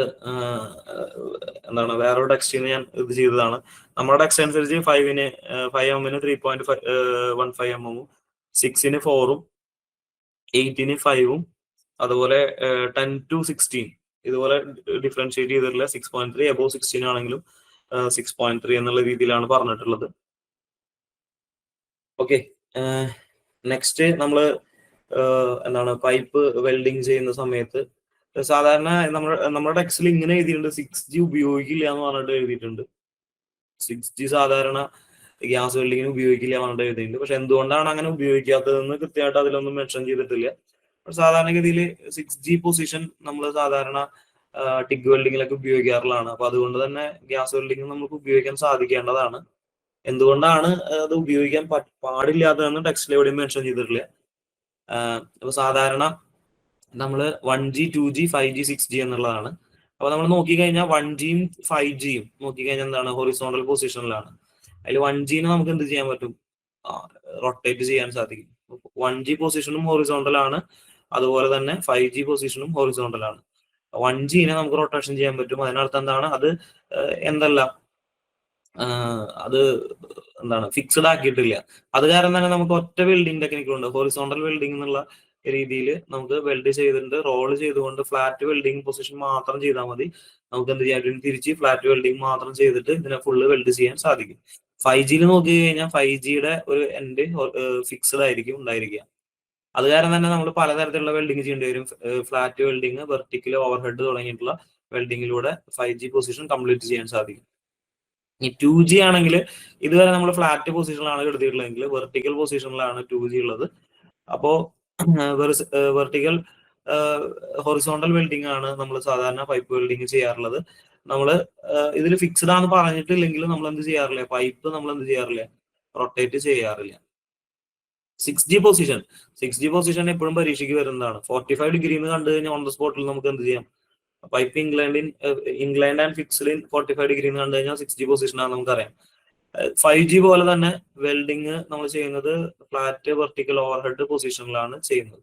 എന്താണ്, വേറൊരു ടെക്സ്റ്റിന് ഞാൻ ഇത് ചെയ്തതാണ്. നമ്മുടെ ടെക്സ്റ്റ് അനുസരിച്ച് 5mm 3.15 mm, 6 4ഉം 8 5ഉം, അതുപോലെ 10 to 16 ഇതുപോലെ ഡിഫറൻഷിയേറ്റ് ചെയ്തിട്ടില്ല. 6.3 above 16 ആണെങ്കിലും 6.3 എന്നുള്ള രീതിയിലാണ് പറഞ്ഞിട്ടുള്ളത്. ഓക്കെ, നെക്സ്റ്റ് നമ്മള് എന്താണ്, പൈപ്പ് വെൽഡിങ് ചെയ്യുന്ന സമയത്ത് സാധാരണ നമ്മുടെ ടെക്സ്റ്റിൽ ഇങ്ങനെ എഴുതിയിട്ടുണ്ട്, 6G ഉപയോഗിക്കില്ല എന്ന് പറഞ്ഞിട്ട് എഴുതിയിട്ടുണ്ട്. 6G സാധാരണ ഗ്യാസ് വെൽഡിങ്ങിന് ഉപയോഗിക്കില്ല എന്ന് പറഞ്ഞിട്ട് എഴുതിയിട്ടുണ്ട്. പക്ഷെ എന്തുകൊണ്ടാണ് അങ്ങനെ ഉപയോഗിക്കാത്തതെന്ന് കൃത്യമായിട്ട് അതിലൊന്നും മെൻഷൻ ചെയ്തിട്ടില്ല. സാധാരണഗതിയിൽ 6G പൊസിഷൻ നമ്മൾ സാധാരണ ടിഗ് വെൽഡിങ്ങിലൊക്കെ ഉപയോഗിക്കാറുള്ളതാണ്. അപ്പൊ അതുകൊണ്ട് തന്നെ ഗ്യാസ് വെൽഡിങ് നമുക്ക് ഉപയോഗിക്കാൻ സാധിക്കേണ്ടതാണ്. എന്തുകൊണ്ടാണ് അത് ഉപയോഗിക്കാൻ പാടില്ലാത്തതെന്ന് ടെക്സ്റ്റിൽ എവിടെയും മെൻഷൻ ചെയ്തിട്ടില്ല. അപ്പൊ സാധാരണ നമ്മൾ 1G 2G 5G 6G എന്നുള്ളതാണ്. അപ്പൊ നമ്മൾ നോക്കിക്കഴിഞ്ഞാൽ 1Gയും 5Gയും നോക്കിക്കഴിഞ്ഞാൽ എന്താണ്, ഹൊറിസോണ്ടൽ പൊസിഷനിലാണ്. അതിൽ 1Gനെ നമുക്ക് എന്ത് ചെയ്യാൻ പറ്റും? റൊട്ടേറ്റ് ചെയ്യാൻ സാധിക്കും. 1G പൊസിഷനും ഹൊറിസോണ്ടൽ ആണ്, അതുപോലെ തന്നെ 5G പൊസിഷനും ഹൊറിസോണ്ടൽ ആണ്. 1Gനെ നമുക്ക് റൊട്ടേഷൻ ചെയ്യാൻ പറ്റും. അതിനർത്ഥം എന്താണ്, അത് എന്തല്ല, അത് എന്താണ്, ഫിക്സ്ഡ് ആക്കിയിട്ടില്ല. അത് കാരണം തന്നെ നമുക്ക് ഒറ്റ വെൽഡിങ് ടെക്നിക്കുണ്ട്. ഹൊറിസോണ്ടൽ വെൽഡിംഗ് എന്നുള്ള രീതിയിൽ നമുക്ക് വെൽഡ് ചെയ്തിട്ടുണ്ട്, റോൾ ചെയ്തുകൊണ്ട് ഫ്ലാറ്റ് വെൽഡിങ് പൊസിഷൻ മാത്രം ചെയ്താൽ മതി. നമുക്ക് എന്ത് ചെയ്യാൻ, തിരിച്ച് ഫ്ലാറ്റ് വെൽഡിങ് മാത്രം ചെയ്തിട്ട് ഇതിനെ ഫുള്ള് വെൽഡ് ചെയ്യാൻ സാധിക്കും. 5Gയിൽ നോക്കി കഴിഞ്ഞാൽ 5Gയുടെ ഒരു എൻഡ് ഫിക്സ്ഡ് ആയിരിക്കും ഉണ്ടായിരിക്കുക. അത് കാരണം തന്നെ നമ്മൾ പലതരത്തിലുള്ള വെൽഡിങ് ചെയ്യേണ്ടി വരും. ഫ്ലാറ്റ് വെൽഡിങ്, വെർട്ടിക്കൽ, ഓവർഹെഡ് തുടങ്ങിയിട്ടുള്ള വെൽഡിങ്ങിലൂടെ 5G പൊസിഷൻ കംപ്ലീറ്റ് ചെയ്യാൻ സാധിക്കും. ഈ 2G ആണെങ്കിൽ ഇതുവരെ നമ്മൾ ഫ്ലാറ്റ് പൊസിഷനിലാണ് എടുത്തിട്ടുള്ളതെങ്കിൽ വെർട്ടിക്കൽ പൊസിഷനിലാണ് 2G ഉള്ളത്. അപ്പോ വെർട്ടിക്കൽ ഹൊറിസോണ്ടൽ വെൽഡിംഗ് ആണ് നമ്മൾ സാധാരണ പൈപ്പ് വെൽഡിങ് ചെയ്യാറുള്ളത്. നമ്മൾ ഇതിൽ ഫിക്സ്ഡ് ആണെന്ന് പറഞ്ഞിട്ടില്ലെങ്കിൽ നമ്മൾ എന്ത് ചെയ്യാറില്ല, പൈപ്പ് നമ്മൾ എന്ത് ചെയ്യാറില്ല, റൊട്ടേറ്റ് ചെയ്യാറില്ല. 6G പൊസിഷൻ എപ്പോഴും പരീക്ഷയ്ക്ക് വരുന്നതാണ്. 45 ഡിഗ്രി എന്ന് കണ്ടു കഴിഞ്ഞാൽ ഓൺ ദ സ്പോട്ടിൽ നമുക്ക് എന്ത് ചെയ്യാം, pipe England and fixed 45 degree എന്ന് കണ്ടു കഴിഞ്ഞാൽ 6G പൊസിഷൻ ആണ് നമുക്കറിയാം. 5G പോലെ തന്നെ വെൽഡിങ് നമ്മൾ ചെയ്യുന്നത് ഫ്ലാറ്റ്, വെർട്ടിക്കൽ, ഓവർഹെഡ് പൊസിഷനിലാണ് ചെയ്യുന്നത്.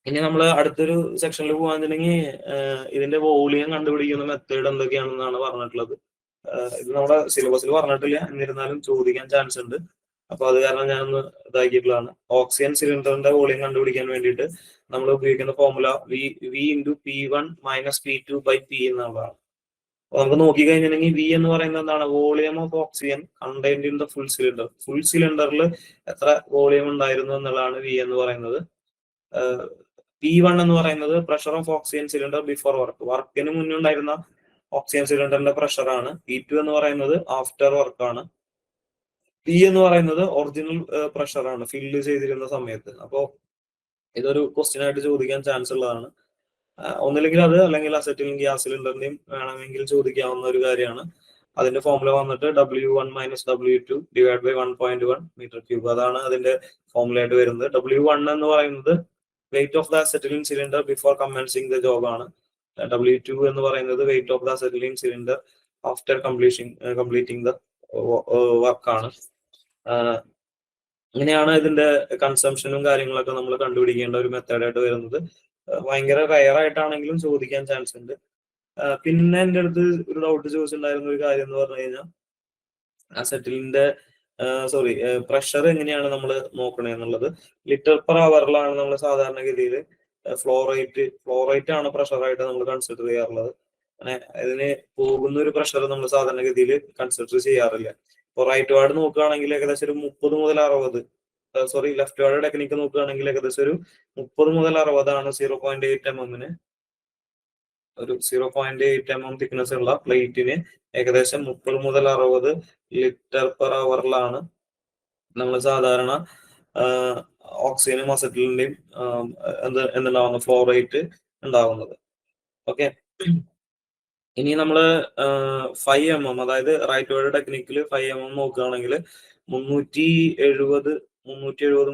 ഇനി നമ്മൾ അടുത്തൊരു സെക്ഷനിൽ പോകാന്നുണ്ടെങ്കിൽ ഇതിന്റെ വോളിയം കണ്ടുപിടിക്കുന്ന മെത്തേഡ് എന്തൊക്കെയാണെന്നാണ് പറഞ്ഞിട്ടുള്ളത്. ഇത് നമ്മുടെ സിലബസിൽ പറഞ്ഞിട്ടില്ല, എന്നിരുന്നാലും ചോദിക്കാൻ ചാൻസ് ഉണ്ട്. അപ്പൊ അത് കാരണം ഞാനൊന്ന് ഇതാക്കിയിട്ടുള്ളതാണ്. ഓക്സിജൻ സിലിണ്ടറിന്റെ വോളിയം കണ്ടുപിടിക്കാൻ വേണ്ടിയിട്ട് നമ്മൾ ഉപയോഗിക്കുന്ന formula V into P1 - P2/P എന്നുള്ളതാണ്. അപ്പൊ നമുക്ക് നോക്കിക്കഴിഞ്ഞിട്ടുണ്ടെങ്കിൽ വി എന്ന് പറയുന്നത് എന്താണ്? Volume of oxygen contained in the full cylinder. Full സിലിണ്ടറിൽ എത്ര വോളിയം ഉണ്ടായിരുന്നു എന്നുള്ളതാണ് വി എന്ന് പറയുന്നത്. P1 എന്ന് പറയുന്നത് pressure of oxygen cylinder before work. വർക്കിന് മുന്നേ ഉണ്ടായിരുന്ന ഓക്സിജൻ സിലിണ്ടറിന്റെ പ്രഷറാണ്. P2 എന്ന് പറയുന്നത് ആഫ്റ്റർ വർക്കാണ്. P എന്ന് പറയുന്നത് ഒറിജിനൽ പ്രഷറാണ് ഫില്ല് ചെയ്തിരുന്ന സമയത്ത്. അപ്പോ ഇതൊരു ക്വസ്റ്റ്യൻ ആയിട്ട് ചോദിക്കാൻ ചാൻസ് ഉള്ളതാണ്. ഒന്നില്ലെങ്കിൽ അത്, അല്ലെങ്കിൽ അസറ്റിലും ഗ്യാസ് സിലിണ്ടറിന്റെയും വേണമെങ്കിൽ ചോദിക്കാവുന്ന ഒരു കാര്യമാണ്. അതിന്റെ ഫോർമുല വന്നിട്ട് W1 - W2 / 1.1 മീറ്റർ ക്യൂബ്. അതാണ് അതിന്റെ ഫോർമുല ആയിട്ട് വരുന്നത്. W1 എന്ന് പറയുന്നത് weight of the acetylene cylinder before commencing the job ആണ്. W2 എന്ന് പറയുന്നത് weight of the acetylene cylinder after completing the വർക്കാണ്. ഇങ്ങനെയാണ് ഇതിന്റെ കൺസംഷനും കാര്യങ്ങളൊക്കെ നമ്മൾ കണ്ടുപിടിക്കേണ്ട ഒരു മെത്തേഡായിട്ട് വരുന്നത്. ഭയങ്കര റയർ ആയിട്ടാണെങ്കിലും ചോദിക്കാൻ ചാൻസ് ഉണ്ട്. പിന്നെ എൻ്റെ അടുത്ത് ഒരു ഡൗട്ട് ചോദിച്ചിട്ടുണ്ടായിരുന്ന ഒരു കാര്യം എന്ന് പറഞ്ഞു കഴിഞ്ഞാൽ അസറ്റിലിന്റെ പ്രഷർ എങ്ങനെയാണ് നമ്മൾ നോക്കണേ എന്നുള്ളത്. ലിറ്റർ പെർ അവറിലാണ് നമ്മൾ സാധാരണഗതിയിൽ ഫ്ലോറേറ്റ് ആണ് പ്രഷറായിട്ട് നമ്മൾ കൺസിഡർ ചെയ്യാറുള്ളത്. അങ്ങനെ ഇതിന് പോകുന്ന ഒരു പ്രഷർ നമ്മൾ സാധാരണഗതിയിൽ കൺസിഡർ ചെയ്യാറില്ല. ഇപ്പൊ റൈറ്റ് വാർഡ് നോക്കുകയാണെങ്കിൽ ഏകദേശം ഒരു 30 മുതൽ 60, ലെഫ്റ്റ് വാർഡ് ടെക്നിക്ക് നോക്കുകയാണെങ്കിൽ ഏകദേശം ഒരു 30 മുതൽ 60 ആണ് 0.8 mm ഒരു 0.8 mm തിക്നെസ് ഉള്ള പ്ലേറ്റിന് ഏകദേശം 30 മുതൽ 60 ലിറ്റർ പെർ അവറിലാണ് നമ്മൾ സാധാരണ ഓക്സിജനും അസറ്റിലിന്റെയും എന്തുണ്ടാവുന്ന ഫ്ലോ റേറ്റ് ഉണ്ടാവുന്നത്. ഓക്കെ, ഇനി നമ്മള് 5 mm, അതായത് റൈറ്റ് വേർഡ് ടെക്നിക്കിൽ 5 mm നോക്കുകയാണെങ്കിൽ 370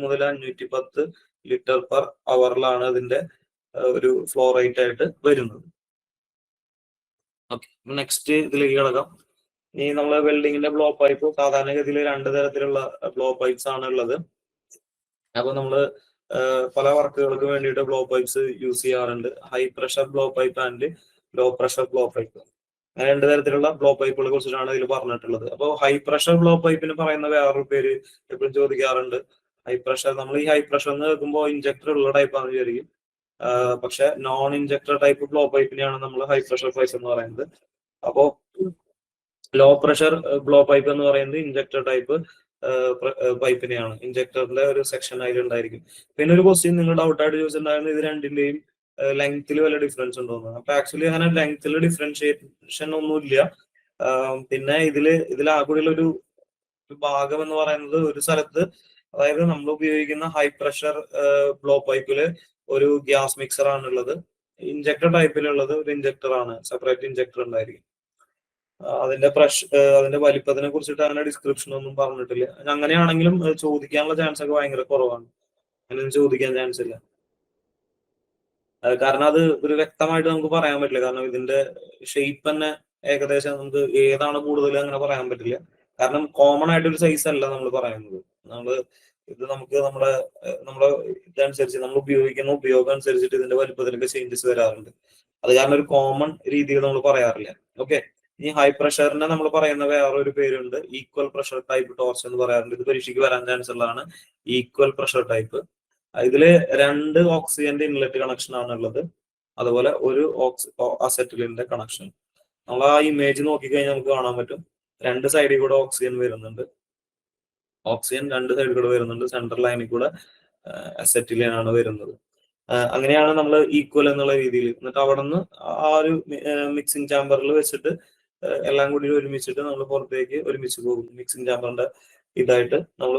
മുതൽ 510 ലിറ്റർ പെർ അവറിലാണ് ഇതിന്റെ ഒരു ഫ്ലോ റേറ്റ് ആയിട്ട് വരുന്നത്. ഓക്കെ, നെക്സ്റ്റ് ഇതിലേക്ക് കിടക്കാം. ഇനി നമ്മള് വെൽഡിങ്ങിന്റെ ബ്ലോ പൈപ്പ് സാധാരണഗതിയിൽ 2 തരത്തിലുള്ള ബ്ലോ പൈപ്പ്സ് ആണ് ഉള്ളത്. അപ്പൊ നമ്മള് പല വർക്കുകൾക്ക് വേണ്ടിയിട്ട് ബ്ലോ പൈപ്പ്സ് യൂസ് ചെയ്യാറുണ്ട്. High pressure blow pipe and low pressure blow pipe. അങ്ങനെ 2 തരത്തിലുള്ള ബ്ലോ പൈപ്പുകളെ കുറിച്ചിട്ടാണ് ഇതിൽ പറഞ്ഞിട്ടുള്ളത്. അപ്പോൾ ഹൈ പ്രഷർ ബ്ലോ പൈപ്പിന് പറയുന്ന വേറൊരു പേര് എപ്പോഴും ചോദിക്കാറുണ്ട്. ഹൈ പ്രഷർ, നമ്മൾ ഈ ഹൈ പ്രഷർ എന്ന് കേൾക്കുമ്പോൾ ഇഞ്ചക്ടർ ഉള്ള ടൈപ്പാണ് വിചാരിക്കും. പക്ഷെ നോൺ ഇഞ്ചക്ടർ ടൈപ്പ് ബ്ലോ പൈപ്പിനെയാണ് നമ്മൾ ഹൈ പ്രഷർ പൈപ്പ് എന്ന് പറയുന്നത്. അപ്പോ ലോ പ്രഷർ ബ്ലോ പൈപ്പ് എന്ന് പറയുന്നത് ഇഞ്ചക്ടർ ടൈപ്പ് പൈപ്പിനെയാണ്. ഇഞ്ചക്ടറിന്റെ ഒരു സെക്ഷൻ അതിലുണ്ടായിരിക്കും. പിന്നെ ഒരു ക്വസ്റ്റ്യൻ നിങ്ങൾ ഡൗട്ടായിട്ട് ചോദിച്ചിട്ടുണ്ടായിരുന്നു, ഇത് രണ്ടിന്റെയും ലെങ്ത്തിൽ വല്ല ഡിഫറൻസ് ഉണ്ടോന്ന്. അപ്പൊ ആക്ച്വലി അങ്ങനെ ലെങ്ത്തിൽ ഡിഫറൻഷിയേഷൻ ഒന്നുമില്ല. പിന്നെ ഇതിൽ ആകെയുള്ള ഒരു ഭാഗം എന്ന് പറയുന്നത് ഒരു സ്ഥലത്ത്, അതായത് നമ്മൾ ഉപയോഗിക്കുന്ന ഹൈ പ്രഷർ ബ്ലോ പൈപ്പില് ഒരു ഗ്യാസ് മിക്സർ ആണുള്ളത്. ഇഞ്ചക്ടർ ടൈപ്പിലുള്ളത് ഒരു ഇഞ്ചക്ടർ ആണ്, സെപ്പറേറ്റ് ഇഞ്ചക്ടർ ഉണ്ടായിരിക്കും. അതിന്റെ വലിപ്പത്തിനെ കുറിച്ചിട്ട് അങ്ങനെ ഡിസ്ക്രിപ്ഷൻ ഒന്നും പറഞ്ഞിട്ടില്ല. അങ്ങനെയാണെങ്കിലും ചോദിക്കാനുള്ള ചാൻസ് ഒക്കെ ഭയങ്കര കുറവാണ്. അങ്ങനെയൊന്നും ചോദിക്കാൻ ചാൻസ് ഇല്ല. കാരണം അത് ഒരു വ്യക്തമായിട്ട് നമുക്ക് പറയാൻ പറ്റില്ല. കാരണം ഇതിന്റെ ഷേപ്പ് തന്നെ ഏകദേശം നമുക്ക് ഏതാണ് കൂടുതൽ അങ്ങനെ പറയാൻ പറ്റില്ല. കാരണം കോമൺ ആയിട്ടൊരു സൈസ് അല്ല നമ്മൾ പറയുന്നത്. ഇത് നമുക്ക് നമ്മുടെ ഇതനുസരിച്ച് നമ്മൾ ഉപയോഗിക്കുന്ന ഉപയോഗം അനുസരിച്ചിട്ട് ഇതിന്റെ വലിപ്പത്തിലൊക്കെ ചേഞ്ചസ് വരാറുണ്ട്. അത് കാരണം ഒരു കോമൺ രീതിയിൽ നമ്മൾ പറയാറില്ല. ഓക്കെ, ഈ ഹൈ പ്രഷറിനെ നമ്മൾ പറയുന്ന വേറൊരു പേരുണ്ട്, ഈക്വൽ പ്രഷർ ടൈപ്പ് ടോർച്ച് എന്ന് പറയാറുണ്ട്. ഇത് പരീക്ഷയ്ക്ക് വരാൻ ചാൻസ് ഉള്ളതാണ്, ഈക്വൽ പ്രഷർ ടൈപ്പ്. ഇതില് 2 ഓക്സിജന്റെ ഇൻലെറ്റ് കണക്ഷൻ ആണ് ഉള്ളത്, അതുപോലെ ഒരു അസറ്റിലിന്റെ കണക്ഷൻ. നമ്മൾ ആ ഇമേജ് നോക്കിക്കഴിഞ്ഞാൽ നമുക്ക് കാണാൻ പറ്റും, 2 സൈഡിൽ കൂടെ ഓക്സിജൻ വരുന്നുണ്ട്. ഓക്സിജൻ 2 സൈഡിൽ കൂടെ വരുന്നുണ്ട്. സെൻട്രൽ ലൈനിൽ കൂടെ അസറ്റിലിനാണ് വരുന്നത്. അങ്ങനെയാണ് നമ്മൾ ഈക്വൽ എന്നുള്ള രീതിയിൽ. എന്നിട്ട് അവിടെ നിന്ന് ആ ഒരു മിക്സിംഗ് ചാമ്പറിൽ വെച്ചിട്ട് എല്ലാം കൂടി ഒരുമിച്ചിട്ട് നമ്മൾ പുറത്തേക്ക് ഒരുമിച്ച് പോകും. മിക്സിംഗ് ചാമ്പറിന്റെ ഇതായിട്ട് നമ്മൾ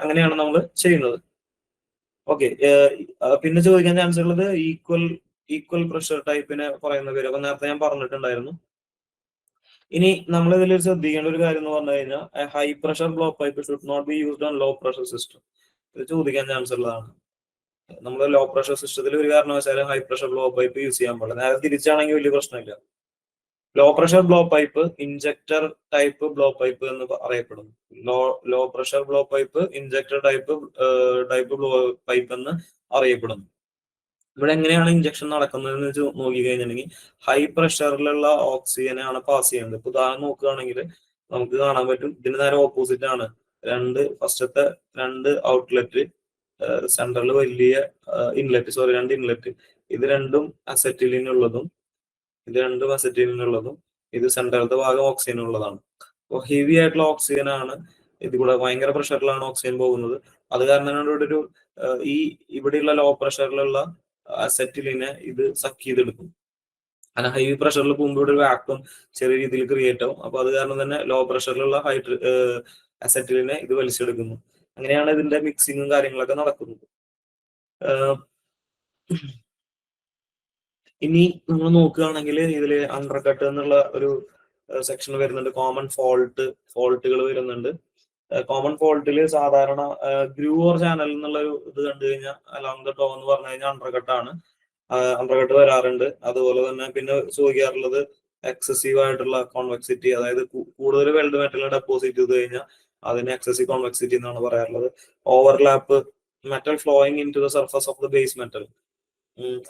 അങ്ങനെയാണ് നമ്മൾ ചെയ്യുന്നത്. ഓക്കെ, പിന്നെ ചോദിക്കാൻ ചാൻസ് ഉള്ളത് ഈക്വൽ പ്രഷർ ടൈപ്പിനെ പറയുന്ന പേര്. അപ്പൊ നേരത്തെ ഞാൻ പറഞ്ഞിട്ടുണ്ടായിരുന്നു. ഇനി നമ്മൾ ഇതിൽ ശ്രദ്ധിക്കേണ്ട ഒരു കാര്യം എന്ന് പറഞ്ഞു കഴിഞ്ഞാൽ, high pressure blow pipe should not be used on low pressure system. ഇത് ചോദിക്കാൻ ചാൻസ് ഉള്ളതാണ്. നമ്മൾ ലോ പ്രഷർ സിസ്റ്റത്തിൽ ഒരു കാരണവശാലും high pressure blow pipe use ചെയ്യാൻ പാടില്ല. നേരെ തിരിച്ചാണെങ്കിൽ വലിയ പ്രശ്നമില്ല. Low pressure blow pipe injector type blow pipe എന്ന് അറിയപ്പെടുന്നു. Low pressure blow pipe injector type blow pipe എന്ന് അറിയപ്പെടുന്നു. ഇവിടെ എങ്ങനെയാണ് ഇഞ്ചക്ഷൻ നടക്കുന്നതെന്ന് നോക്കി കഴിഞ്ഞിട്ടുണ്ടെങ്കിൽ, ഹൈ പ്രഷറിലുള്ള ഓക്സിജനാണ് പാസ് ചെയ്യുന്നത്. ഇപ്പൊ ഉദാഹരണം നോക്കുകയാണെങ്കിൽ നമുക്ക് കാണാൻ പറ്റും, ഇതിന് നേരെ ഓപ്പോസിറ്റ് ആണ്. ഫസ്റ്റത്തെ 2 ഔട്ട്ലെറ്റ്, സെൻട്രൽ വലിയ ഇൻലെറ്റ്, 2 ഇൻലെറ്റ്, ഇത് രണ്ടും അസറ്റിലിനുള്ളതും ഇത് സെൻട്രലത്തെ ഭാഗം ഓക്സിജനുള്ളതാണ്. അപ്പോൾ ഹെവി ആയിട്ടുള്ള ഓക്സിജൻ ആണ് ഇത് കൂടെ, ഭയങ്കര പ്രഷറിലാണ് ഓക്സിജൻ പോകുന്നത്. അത് കാരണം ഇവിടെ ഒരു ഇവിടെയുള്ള ലോ പ്രഷറിലുള്ള അസറ്റിലിനെ ഇത് സക്ക് ചെയ്തെടുക്കും. അങ്ങനെ ഹൈ പ്രഷറിൽ പോകുമ്പോൾ ഒരു വാക്വം ചെറിയ രീതിയിൽ ക്രിയേറ്റ് ആവും. അപ്പൊ അത് കാരണം തന്നെ ലോ പ്രഷറിലുള്ള അസറ്റിലിനെ ഇത് വലിച്ചെടുക്കുന്നു. അങ്ങനെയാണ് ഇതിന്റെ മിക്സിങ്ങും കാര്യങ്ങളൊക്കെ നടക്കുന്നത്. ഇനി നമ്മൾ നോക്കുകയാണെങ്കിൽ ഇതിൽ അണ്ടർ കട്ട് എന്നുള്ള ഒരു സെക്ഷൻ വരുന്നുണ്ട്. കോമൺ ഫോൾട്ടുകൾ വരുന്നുണ്ട്. കോമൺ ഫോൾട്ടിൽ സാധാരണ ഗ്രൂവ് ഓർ ചാനൽ എന്നുള്ള ഒരു ഇത് കണ്ടു കഴിഞ്ഞാൽ അലോങ് ദ ടോ എന്ന് പറഞ്ഞു കഴിഞ്ഞാൽ അണ്ടർ കട്ട് വരാറുണ്ട്. അതുപോലെ തന്നെ പിന്നെ ചോദിക്കാറുള്ളത് എക്സസീവ് ആയിട്ടുള്ള കോൺവെക്സിറ്റി, അതായത് കൂടുതൽ വെൽഡ് മെറ്റൽ ഡെപ്പോസിറ്റ് ചെയ്ത് കഴിഞ്ഞാൽ അതിന് എക്സസീവ് കോൺവെക്സിറ്റി എന്നാണ് പറയാറുള്ളത്. Overlap, metal flowing into the surface of the base metal,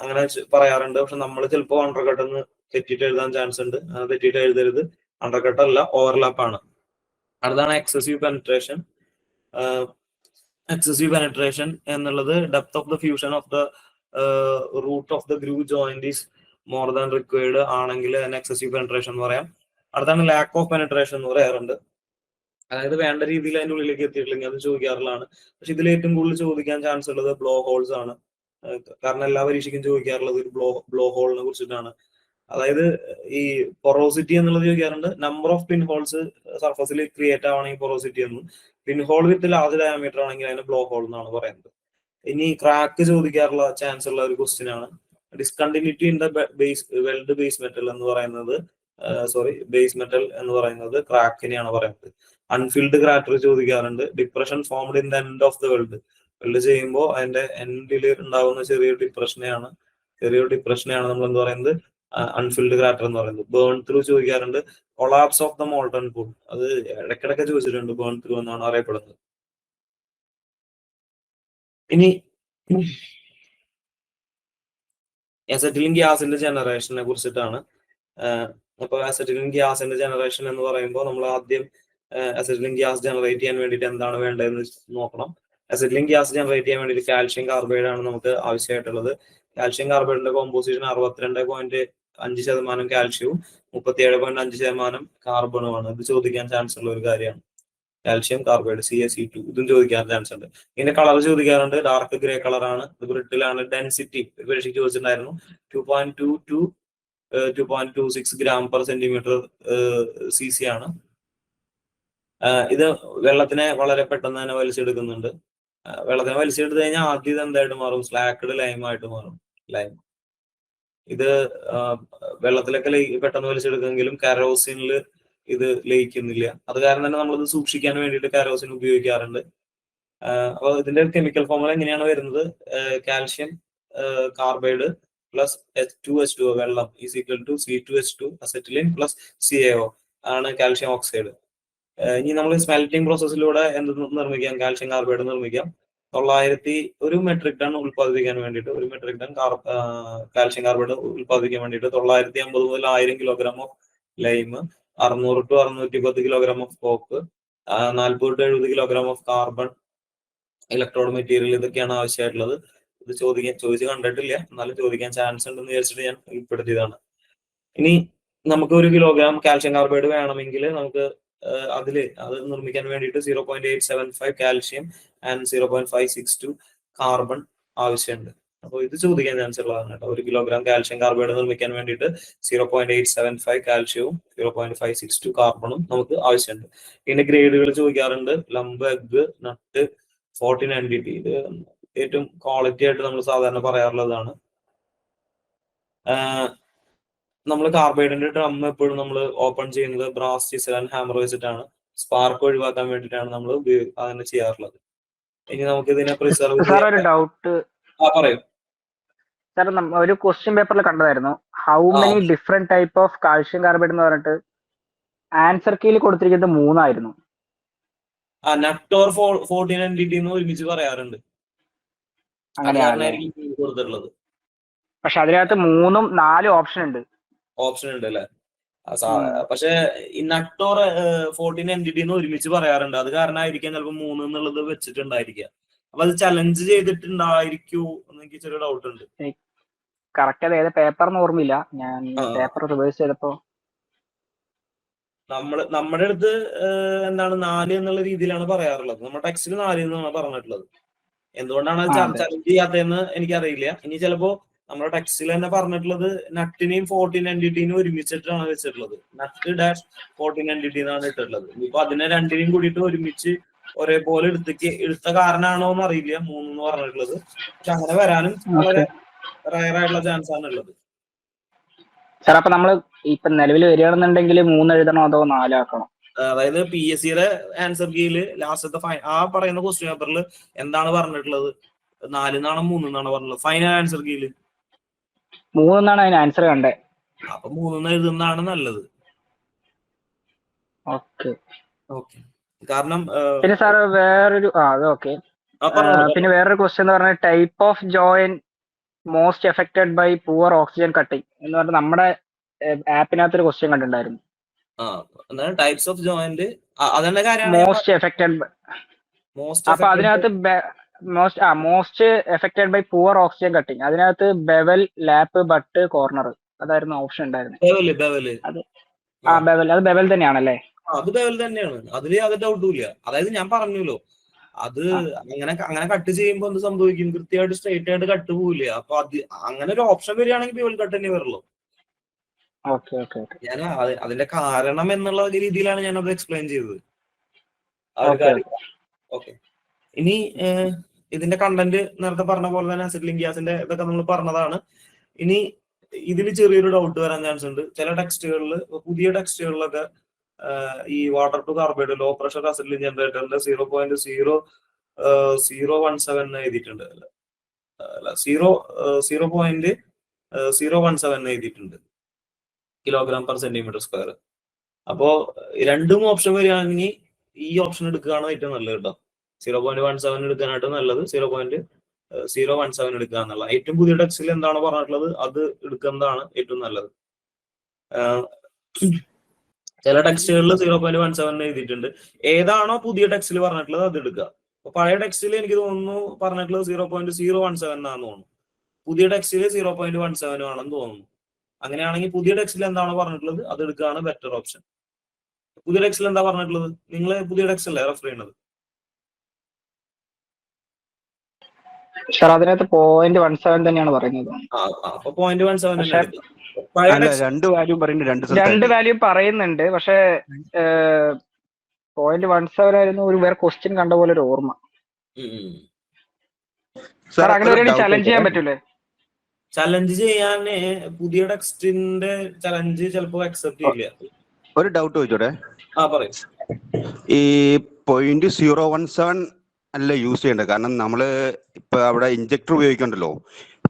അങ്ങനെ പറയാറുണ്ട്. പക്ഷെ നമ്മൾ ചിലപ്പോൾ അണ്ടർ കട്ട് എന്ന് തെറ്റിയിട്ട് എഴുതാൻ ചാൻസ് ഉണ്ട്. തെറ്റിയിട്ട് എഴുതരുത്, അണ്ടർ കട്ട് അല്ല, ഓവർലാപ്പ് ആണ്. അടുത്താണ് എക്സസീവ് പെനട്രേഷൻ. എന്നുള്ളത് depth of the fusion of the root of the groove joint is more than required ആണെങ്കിൽ അതിന് എക്സസീവ് പെനട്രേഷൻ എന്ന് പറയാം. അടുത്താണ് ലാക്ക് ഓഫ് പെനട്രേഷൻ എന്ന് പറയാറുണ്ട്. അതായത് വേണ്ട രീതിയിൽ അതിന്റെ ഉള്ളിലേക്ക് എത്തിയിട്ടില്ലെങ്കിൽ അത് ചോദിക്കാറുള്ളതാണ്. പക്ഷെ ഇതിൽ ഏറ്റവും കൂടുതൽ ചോദിക്കാൻ ചാൻസ് ഉള്ളത് ബ്ലോ ഹോൾസ് ആണ്. കാരണം എല്ലാ പരീക്ഷയ്ക്കും ചോദിക്കാറുള്ളത് ഒരു ബ്ലോ ഹോളിനെ കുറിച്ചിട്ടാണ്. അതായത് ഈ പൊറോസിറ്റി എന്നുള്ളത് ചോദിക്കാറുണ്ട്. നമ്പർ ഓഫ് പിൻ ഹോൾസ് സർഫസിൽ ക്രിയേറ്റ് ആവണമെങ്കിൽ പൊറോസിറ്റി എന്നും, പിൻ ഹോൾ വിത്ത് ലാർജ് ഡയമീറ്റർ ആണെങ്കിൽ അതിന് ബ്ലോ ഹോൾ എന്നാണ് പറയുന്നത്. ഇനി ക്രാക്ക് ചോദിക്കാറുള്ള ചാൻസ് ഉള്ള ഒരു ക്വസ്റ്റ്യൻ ആണ്. Discontinuity in the weld base metal എന്ന് പറയുന്നത് ക്രാക്കിനെയാണ് പറയുന്നത്. അൺഫിൽഡ് ക്രാറ്റർ ചോദിക്കാറുണ്ട്. Depression formed in the end of the weld ചെയ്യുമ്പോൾ അതിന്റെ എൻഡിൽ ഉണ്ടാകുന്ന ചെറിയൊരു ഡിപ്രഷനെയാണ് നമ്മൾ എന്ത് പറയുന്നത്, അൺഫിൽഡ് ക്രാറ്റർ എന്ന് പറയുന്നത്. ബേൺ ത്രൂ ചോദിക്കാറുണ്ട്. Collapse of the molten pool, അത് ഇടയ്ക്കിടയ്ക്ക് ചോദിച്ചിട്ടുണ്ട്. ബേൺ ത്രൂ എന്നാണ് അറിയപ്പെടുന്നത്. ഇനി അസറ്റിലിൻ ഗ്യാസിന്റെ ജനറേഷനെ കുറിച്ചിട്ടാണ്. അപ്പൊ അസറ്റിലിൻ ഗ്യാസിന്റെ ജനറേഷൻ എന്ന് പറയുമ്പോൾ നമ്മൾ ആദ്യം അസറ്റിലിൻ ഗ്യാസ് ജനറേറ്റ് ചെയ്യാൻ വേണ്ടിയിട്ട് എന്താണ് വേണ്ടതെന്ന് നോക്കണം. അസറ്റിലിൻ ഗ്യാസ് ജനറേറ്റ് ചെയ്യാൻ വേണ്ടിയിട്ട് കാൽഷ്യം കാർബൈഡ് ആണ് നമുക്ക് ആവശ്യമായിട്ടുള്ളത്. കാൽഷ്യം കാർബൈഡിന്റെ കോമ്പോസിഷൻ 62.5% കാൽഷ്യവും 37.5% കാർബണുമാണ്. ഇത് ചോദിക്കാൻ ചാൻസ് ഉള്ള ഒരു കാര്യമാണ്. കാൽഷ്യം കാർബൈഡ് CaC2 ഇതും ചോദിക്കാൻ ചാൻസ് ഉണ്ട്. ഇതിന്റെ കളർ ചോദിക്കാറുണ്ട്. ഡാർക്ക് ഗ്രേ കളറാണ്. ഇത് ബ്രിട്ടിലാണ്. ഡെൻസിറ്റി പരീക്ഷയ്ക്ക് ചോദിച്ചിട്ടുണ്ടായിരുന്നു. 2.2 to 2.26 gram per centimeter cc ആണ്. ഇത് വെള്ളത്തിനെ വളരെ പെട്ടെന്ന് തന്നെ വലിച്ചെടുക്കുന്നുണ്ട്. വെള്ളത്തിനെ വലിച്ചെടുത്ത് കഴിഞ്ഞാൽ ആദ്യം ഇത് എന്തായിട്ട് മാറും, സ്ലാക്കഡ് ലൈം ആയിട്ട് മാറും. ലൈം ഇത് വെള്ളത്തിലൊക്കെ പെട്ടെന്ന് വലിച്ചെടുക്കുമെങ്കിലും കരോസിനിൽ ഇത് ലയിക്കുന്നില്ല. അത് കാരണം തന്നെ നമ്മളിത് സൂക്ഷിക്കാൻ വേണ്ടിയിട്ട് കരോസിൻ ഉപയോഗിക്കാറുണ്ട്. അപ്പോൾ ഇതിന്റെ കെമിക്കൽ ഫോർമുല എങ്ങനെയാണ് വരുന്നത്? കാൽഷ്യം കാർബൈഡ് പ്ലസ് H2H2O വെള്ളം is equal to C2H2 acetylene plus CaO ആണ് കാൽഷ്യം ഓക്സൈഡ്. ഇനി നമ്മൾ സ്മെൽറ്റിംഗ് പ്രോസസ്സിലൂടെ എന്ത് നിർമ്മിക്കാം? കാൽഷ്യം കാർബൈഡ് നിർമ്മിക്കാം. 1 മെട്രിക് ടൺ ഉത്പാദിപ്പിക്കാൻ വേണ്ടിയിട്ട്, 1 മെട്രിക് ടൺ കാൽഷ്യം കാർബൈഡ് ഉത്പാദിപ്പിക്കാൻ വേണ്ടിയിട്ട് 950 മുതൽ 1000 kilogram of lime, 600 to 610 kilogram of coke, 40 to 70 kilogram of carbon electrode material, ഇതൊക്കെയാണ് ആവശ്യമായിട്ടുള്ളത്. ഇത് ചോദിച്ച് കണ്ടിട്ടില്ല, എന്നാലും ചോദിക്കാൻ ചാൻസ് ഉണ്ടെന്ന് വിചാരിച്ചിട്ട് ഞാൻ ഉൾപ്പെടുത്തിയതാണ്. ഇനി നമുക്ക് 1 കിലോഗ്രാം കാൽഷ്യം കാർബൈഡ് വേണമെങ്കിൽ നമുക്ക് അത് നിർമ്മിക്കാൻ വേണ്ടിയിട്ട് 0.875 കാൽഷ്യം ആൻഡ് 0.562 കാർബൺ ആവശ്യമുണ്ട്. അപ്പോൾ ഇത് ചോദിക്കാൻ ചാൻസ് ഉള്ളതാണ് കേട്ടോ. 1 കിലോഗ്രാം കാൽഷ്യം കാർബൈഡ് നിർമ്മിക്കാൻ വേണ്ടിയിട്ട് 0.875 കാൽഷ്യവും 0.562 കാർബണും നമുക്ക് ആവശ്യമുണ്ട്. പിന്നെ ഗ്രേഡുകൾ ചോദിക്കാറുണ്ട്. ലംബ്, എഗ്, നട്ട്, 14 NDT. ഇത് ഏറ്റവും ക്വാളിറ്റി ആയിട്ട് നമ്മൾ സാധാരണ പറയാറുള്ളതാണ്. നമ്മൾ കാർബൈഡിന്റെ ഡ്രം എപ്പോഴും നമ്മൾ ഓപ്പൺ ചെയ്യുന്നത് ബ്രാസ് ചിസൽ ആൻഡ് ഹാമർ വെച്ചിട്ടാണ്. സ്പാർക്ക് ഒഴിവാക്കാൻ വേണ്ടിയിട്ടാണ് നമ്മൾ അങ്ങനെ ചെയ്യാറുള്ളത്. ഇനി നമുക്ക് ഇതിനെ പ്രിസർവ് പറയും. സാർ ഒരു ക്വസ്റ്റ്യൻ പേപ്പറിൽ കണ്ടതായിരുന്നു, how many different type of calcium carbide എന്ന് പറഞ്ഞിട്ട് ആൻസർ കീയിൽ കൊടുത്തിരിക്കുന്നത് 3 ആയിരുന്നു. നട്ടോർ 14 NDT എന്ന് ഒരുമിച്ച് പറയാറുണ്ട്. പക്ഷെ അതിനകത്ത് 3ഉം 4 ഓപ്ഷൻ ഉണ്ട് അല്ലേ? പക്ഷെ ഈ നട്ടോർ 14 NDT ഒരുമിച്ച് പറയാറുണ്ട്. അത് കാരണമായിരിക്കാം ചിലപ്പോൾ 3 എന്നുള്ളത് വെച്ചിട്ടുണ്ടായിരിക്കുക. അപ്പൊ അത് ചലഞ്ച് ചെയ്തിട്ടുണ്ടായിരിക്കൂ എന്ന് എനിക്ക് ചെറിയ ഡൗട്ട് ഉണ്ട്. കറക്റ്റ് അത് ഏത് പേപ്പറിന് ഓർമ്മയില്ല, ഞാൻ പേപ്പർ റിവേഴ്സ് ചെയ്തപ്പോ നമ്മുടെ അടുത്ത് എന്താണ് 4 എന്നുള്ള രീതിയിലാണ് പറയാറുള്ളത്. നമ്മുടെ ടെക്സ്റ്റിൽ 4 എന്നാണ് പറഞ്ഞിട്ടുള്ളത്. എന്തുകൊണ്ടാണ് ചലഞ്ച് ചെയ്യാത്തതെന്ന് എനിക്കറിയില്ല. ഇനി ചിലപ്പോ നമ്മുടെ ടെക്സ്റ്റിൽ തന്നെ പറഞ്ഞിട്ടുള്ളത് നട്ടിനെയും 14 NDT ഒരുമിച്ചിട്ടാണ് വെച്ചിട്ടുള്ളത്. നട്ട് ഡാഷ് 14 NDT എന്നാണ് ഇട്ടിട്ടുള്ളത്. ഇപ്പൊ അതിനെ രണ്ടിനെയും കൂടിയിട്ട് ഒരുമിച്ച് ഒരേപോലെ എടുത്ത കാരണമാണോ എന്ന് അറിയില്ല 3 എന്ന് പറഞ്ഞിട്ടുള്ളത്. പക്ഷെ അങ്ങനെ വരാനും വളരെ റയർ ആയിട്ടുള്ള ചാൻസ് ആണ് ഉള്ളത്. സാർ അപ്പൊ നമ്മള് ഇപ്പൊ നിലവിൽ വരികയാണെന്നുണ്ടെങ്കിൽ 3 എഴുതണോ അതോ 4 ആക്കണോ? അതായത് PSCയുടെ ആൻസർ കീയില് ലാസ്റ്റത്തെ ആ പറയുന്ന ക്വസ്റ്റ്യൻ പേപ്പറിൽ എന്താണ് പറഞ്ഞിട്ടുള്ളത്? 4 എന്നാണോ 3 എന്നാണോ പറഞ്ഞിട്ടുള്ളത് ഫൈനൽ ആൻസർ കീയില്? 3 എന്നാണ് അതിന് ആൻസർ കണ്ടേ. അപ്പൊ 3 എഴുതുന്നതാണ് നല്ലത്. ഓക്കെ. കാരണം പിന്നെ സാർ വേറൊരു അത് ഓക്കെ. പിന്നെ വേറൊരു ക്വസ്റ്റ്യൻ എന്ന് പറഞ്ഞാൽ type of join most affected by poor oxygen cutting എന്ന് പറഞ്ഞാൽ നമ്മുടെ ആപ്പിനകത്തൊരു ക്വസ്റ്റ്യൻ കണ്ടിട്ടുണ്ടായിരുന്നു. Types of joint most affected. അപ്പൊ അതിനകത്ത് most affected by poor oxygen cutting, അതിനകത്ത് ബെവൽ, ലാപ്പ്, ബട്ട്, കോർണർ അതായിരുന്നു ഓപ്ഷൻ ഉണ്ടായിരുന്നത്. ബെവൽ, അത് ബെവൽ തന്നെയാണല്ലേ? അത് ബെവൽ തന്നെയാണ്, അതിൽ യാതൊരു ഡൗട്ടും ഇല്ല. അതായത് ഞാൻ പറഞ്ഞല്ലോ, അത് അങ്ങനെ കട്ട് ചെയ്യുമ്പോൾ എന്ത് സംഭവിക്കും? കൃത്യമായിട്ട് സ്ട്രേറ്റ് ആയിട്ട് കട്ട് പോവില്ല. അപ്പൊ അത് അങ്ങനെ ഒരു ഓപ്ഷൻ വരികയാണെങ്കിൽ ബെവൽ കട്ട് തന്നെ വരുള്ളൂ. ഞാൻ അതിന്റെ കാരണം എന്നുള്ള രീതിയിലാണ് ഞാൻ അത് എക്സ്പ്ലെയിൻ ചെയ്തത്. ഓക്കെ. ഇനി ഇതിന്റെ കണ്ടന്റ് നേരത്തെ പറഞ്ഞ പോലെ തന്നെ അസിറ്റിലിക് ഗ്യാസിന്റെ ഇതൊക്കെ നമ്മൾ പറഞ്ഞതാണ്. ഇനി ഇതിൽ ചെറിയൊരു ഡൗട്ട് വരാൻ ചാൻസ് ഉണ്ട്. ചില ടെക്സ്റ്റുകളിൽ, പുതിയ ടെക്സ്റ്റുകളിലൊക്കെ ഈ water to carbide low pressure acetylene ജനറേറ്ററിന്റെ 0.017 എഴുതിയിട്ടുണ്ട്. 0.017 എഴുതിയിട്ടുണ്ട് കിലോഗ്രാം പെർ സെന്റിമീറ്റർ സ്ക്വയർ. അപ്പോ രണ്ടും ഓപ്ഷൻ വരികയാണെങ്കിൽ ഈ ഓപ്ഷൻ എടുക്കുകയാണ് ഏറ്റവും നല്ലത് കേട്ടോ. 0.17 എടുക്കാനായിട്ട് നല്ലത് 0.017 എടുക്കുക എന്നുള്ള. ഏറ്റവും പുതിയ ടെക്സ്റ്റിൽ എന്താണോ പറഞ്ഞിട്ടുള്ളത് അത് എടുക്കുന്നതാണ് ഏറ്റവും നല്ലത്. ചില ടെക്സ്റ്റുകളിൽ 0.17 എഴുതിയിട്ടുണ്ട്. ഏതാണോ പുതിയ ടെക്സ്റ്റിൽ പറഞ്ഞിട്ടുള്ളത് അത് എടുക്കുക. അപ്പൊ പഴയ ടെക്സ്റ്റിൽ എനിക്ക് തോന്നുന്നു പറഞ്ഞിട്ടുള്ളത് 0.017 എന്നാണെന്ന് തോന്നുന്നു. പുതിയ ടെക്സ്റ്റിൽ 0.17 ആണെന്ന് തോന്നുന്നു. അങ്ങനെയാണെങ്കിൽ പുതിയ ടെക്സ്റ്റിൽ എന്താണോ പറഞ്ഞിട്ടുള്ളത് അത് എടുക്കുകയാണ് ബെറ്റർ ഓപ്ഷൻ. പുതിയ ടെക്സ്റ്റിൽ എന്താ പറഞ്ഞിട്ടുള്ളത്? നിങ്ങൾ പുതിയ ടെക്സ്റ്റ് അല്ലേ റെഫർ ചെയ്യുന്നത്? സാർ അതിനകത്ത് 0.17 തന്നെയാണ് പറയുന്നത്. അപ്പൊ 0.17 രണ്ട് വാല്യൂ പറയുന്നുണ്ട്. പക്ഷെ 0.17 ആയിരുന്നു ഒരു വേറെ ക്വസ്റ്റ്യൻ കണ്ട പോലെ ഒരു ഓർമ്മ. സാർ അങ്ങനെ ഒരു ചലഞ്ച് ചെയ്യാൻ പറ്റൂലേ? ചലഞ്ച് ചെയ്യാൻ പുതിയ ടെക്സ്റ്റിന്റെ ചലഞ്ച് ചിലപ്പോ അക്സെപ്റ്റ് ചെയ്യില്ല. ഒരു ഡൗട്ട് ചോദിച്ചോട്ടെ. പറയും. ഈ 0.017 അല്ല യൂസ് ചെയ്യേണ്ടത്. കാരണം നമ്മള് ഇപ്പൊ അവിടെ ഇഞ്ചക്ടർ ഉപയോഗിക്കണ്ടല്ലോ.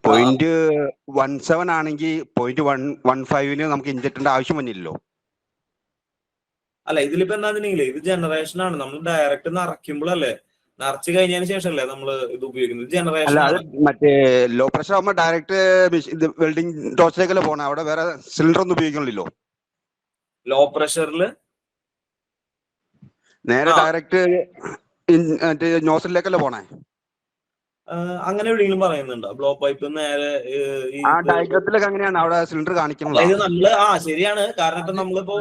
0.17 ആണെങ്കിൽ 0.15 നമുക്ക് ഇഞ്ചക്ടറിന്റെ ആവശ്യം വന്നില്ലല്ലോ. അല്ല, ഇതിലിപ്പോ എന്താണെന്നുണ്ടെങ്കിൽ ഇത് ജനറേഷൻ ആണ്. നമ്മൾ ഡയറക്റ്റ് നിറയ്ക്കുമ്പോഴല്ലേ, നിറച്ച് കഴിഞ്ഞതിന് ശേഷമല്ലേ നമ്മൾ ഇത് ഉപയോഗിക്കുന്നത്. ജനറേഷൻ മറ്റേ ലോ പ്രഷർ ആകുമ്പോൾ ഡയറക്റ്റ് വെൽഡിംഗ് ടോർച്ചിലേക്കല്ലേ പോണേ. അവിടെ വേറെ സിലിണ്ടർ ഒന്നും ഉപയോഗിക്കണില്ലല്ലോ. ലോ പ്രഷറിൽ നേരെ ഡയറക്റ്റ് നോസിലേക്കല്ലേ പോണേ. അങ്ങനെ എവിടെയെങ്കിലും പറയുന്നുണ്ടോ? ബ്ലോ പൈപ്പ് നേരെ ഡയഗ്രത്തിലൊക്കെ അങ്ങനെയാണ് അവിടെ സിലിണ്ടർ കാണിക്കുന്നത്. അതായത് നമ്മള് ശരിയാണ്. കാരണം ഇപ്പൊ നമ്മളിപ്പോ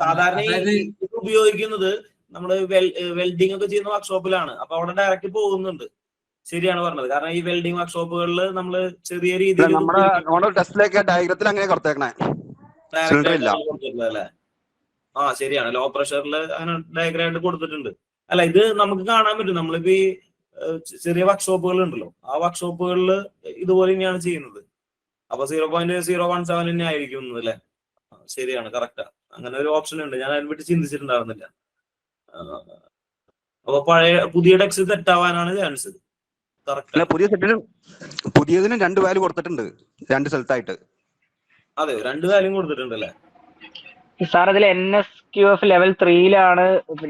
സാധാരണ ഉപയോഗിക്കുന്നത് നമ്മള് വെൽഡിംഗ് ഒക്കെ ചെയ്യുന്ന വർക്ക്ഷോപ്പിലാണ്. അപ്പൊ അവിടെ ഡയറക്റ്റ് പോകുന്നുണ്ട്. ശരിയാണ് പറഞ്ഞത്. കാരണം ഈ വെൽഡിംഗ് വർക്ക്ഷോപ്പുകളിൽ നമ്മള് ചെറിയ രീതിയിൽ ടെസ്റ്റിലേക്ക് ഡയഗ്രത്തിൽ അങ്ങനെ കൊടുത്തേക്കണേ അല്ലേ? ശരിയാണ്. ലോ പ്രഷറിൽ അങ്ങനെ ഡയഗ്രായിട്ട് കൊടുത്തിട്ടുണ്ട്. അല്ല, ഇത് നമുക്ക് കാണാൻ പറ്റും. നമ്മളിപ്പോ ഈ ചെറിയ വർക്ക്ഷോപ്പുകൾ ഉണ്ടല്ലോ, ആ വർക്ക്ഷോപ്പുകളിൽ ഇതുപോലെ തന്നെയാണ് ചെയ്യുന്നത്. അപ്പൊ 0.017 തന്നെ ആയിരിക്കും അല്ലേ? ശരിയാണ്, കറക്റ്റാ. അങ്ങനെ ഒരു ഓപ്ഷൻ ഉണ്ട്. ഞാൻ അതിനെ പറ്റി ചിന്തിച്ചിട്ടുണ്ടായിരുന്നില്ല. അപ്പൊ പുതിയ ടെക്സ്റ്റ് തെറ്റാവാനാണ് ചാൻസ്. പുതിയതിന് 2 വാല്യൂ കൊടുത്തിട്ടുണ്ട് 2 സ്ഥലത്തായിട്ട്. അതെ, 2 വാല്യൂ കൊടുത്തിട്ടുണ്ടല്ലേ സാർ? അതിൽ NSQF ലെവൽ 3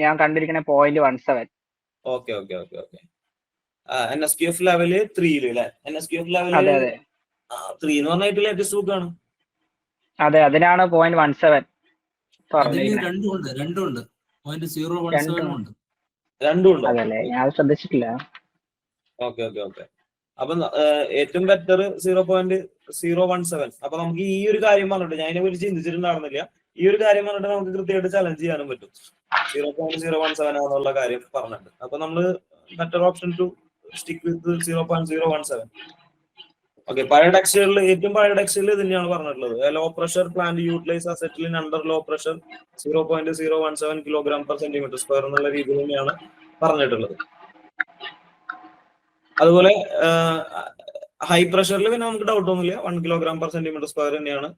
ഞാൻ കണ്ടിരിക്കുന്ന 0.17. ഓക്കെ. NSQF ലെവല് 3 അല്ലേ? NSQF ലെവല് 3 എന്ന് പറഞ്ഞാൽ ലേറ്റസ്റ്റ് ബുക്കാണ്. അതെ, അതിനാണ് 0.17. രണ്ടുണ്ട് 0.017 ഉണ്ട്. രണ്ടും ഉണ്ടോ? അതല്ലേ, ഞാൻ ശ്രദ്ധിച്ചിട്ടില്ല. ഓക്കെ. അപ്പൊ ഏറ്റവും ബെറ്റർ 0.017. അപ്പൊ നമുക്ക് ഈ ഒരു കാര്യം പറഞ്ഞിട്ട് ഞാൻ ഇതിനെ കുറിച്ച് ചിന്തിച്ചിട്ടുണ്ടായിരുന്നില്ല. ഈ ഒരു കാര്യം പറഞ്ഞിട്ട് നമുക്ക് കൃത്യമായിട്ട് ചലഞ്ച് ചെയ്യാനും പറ്റും. 0.017 ആണെന്നുള്ള കാര്യം പറഞ്ഞിട്ട്. അപ്പൊ നമ്മള് better option to stick with 0.017. Okay. പഴയ ടെക്സ്റ്റുകളിൽ ഏറ്റവും പഴയ ടെക്സ്റ്റുകളിൽ തന്നെയാണ് പറഞ്ഞിട്ടുള്ളത്. Low pressure plant utilise acetylene under low pressure 0.017 kg/cm² എന്നുള്ള രീതിയിൽ തന്നെയാണ് പറഞ്ഞിട്ടുള്ളത്. അതുപോലെ ഹൈ പ്രഷറിൽ പിന്നെ നമുക്ക് ഡൗട്ട് ഒന്നുമില്ല, 1 kg/cm² തന്നെയാണ്.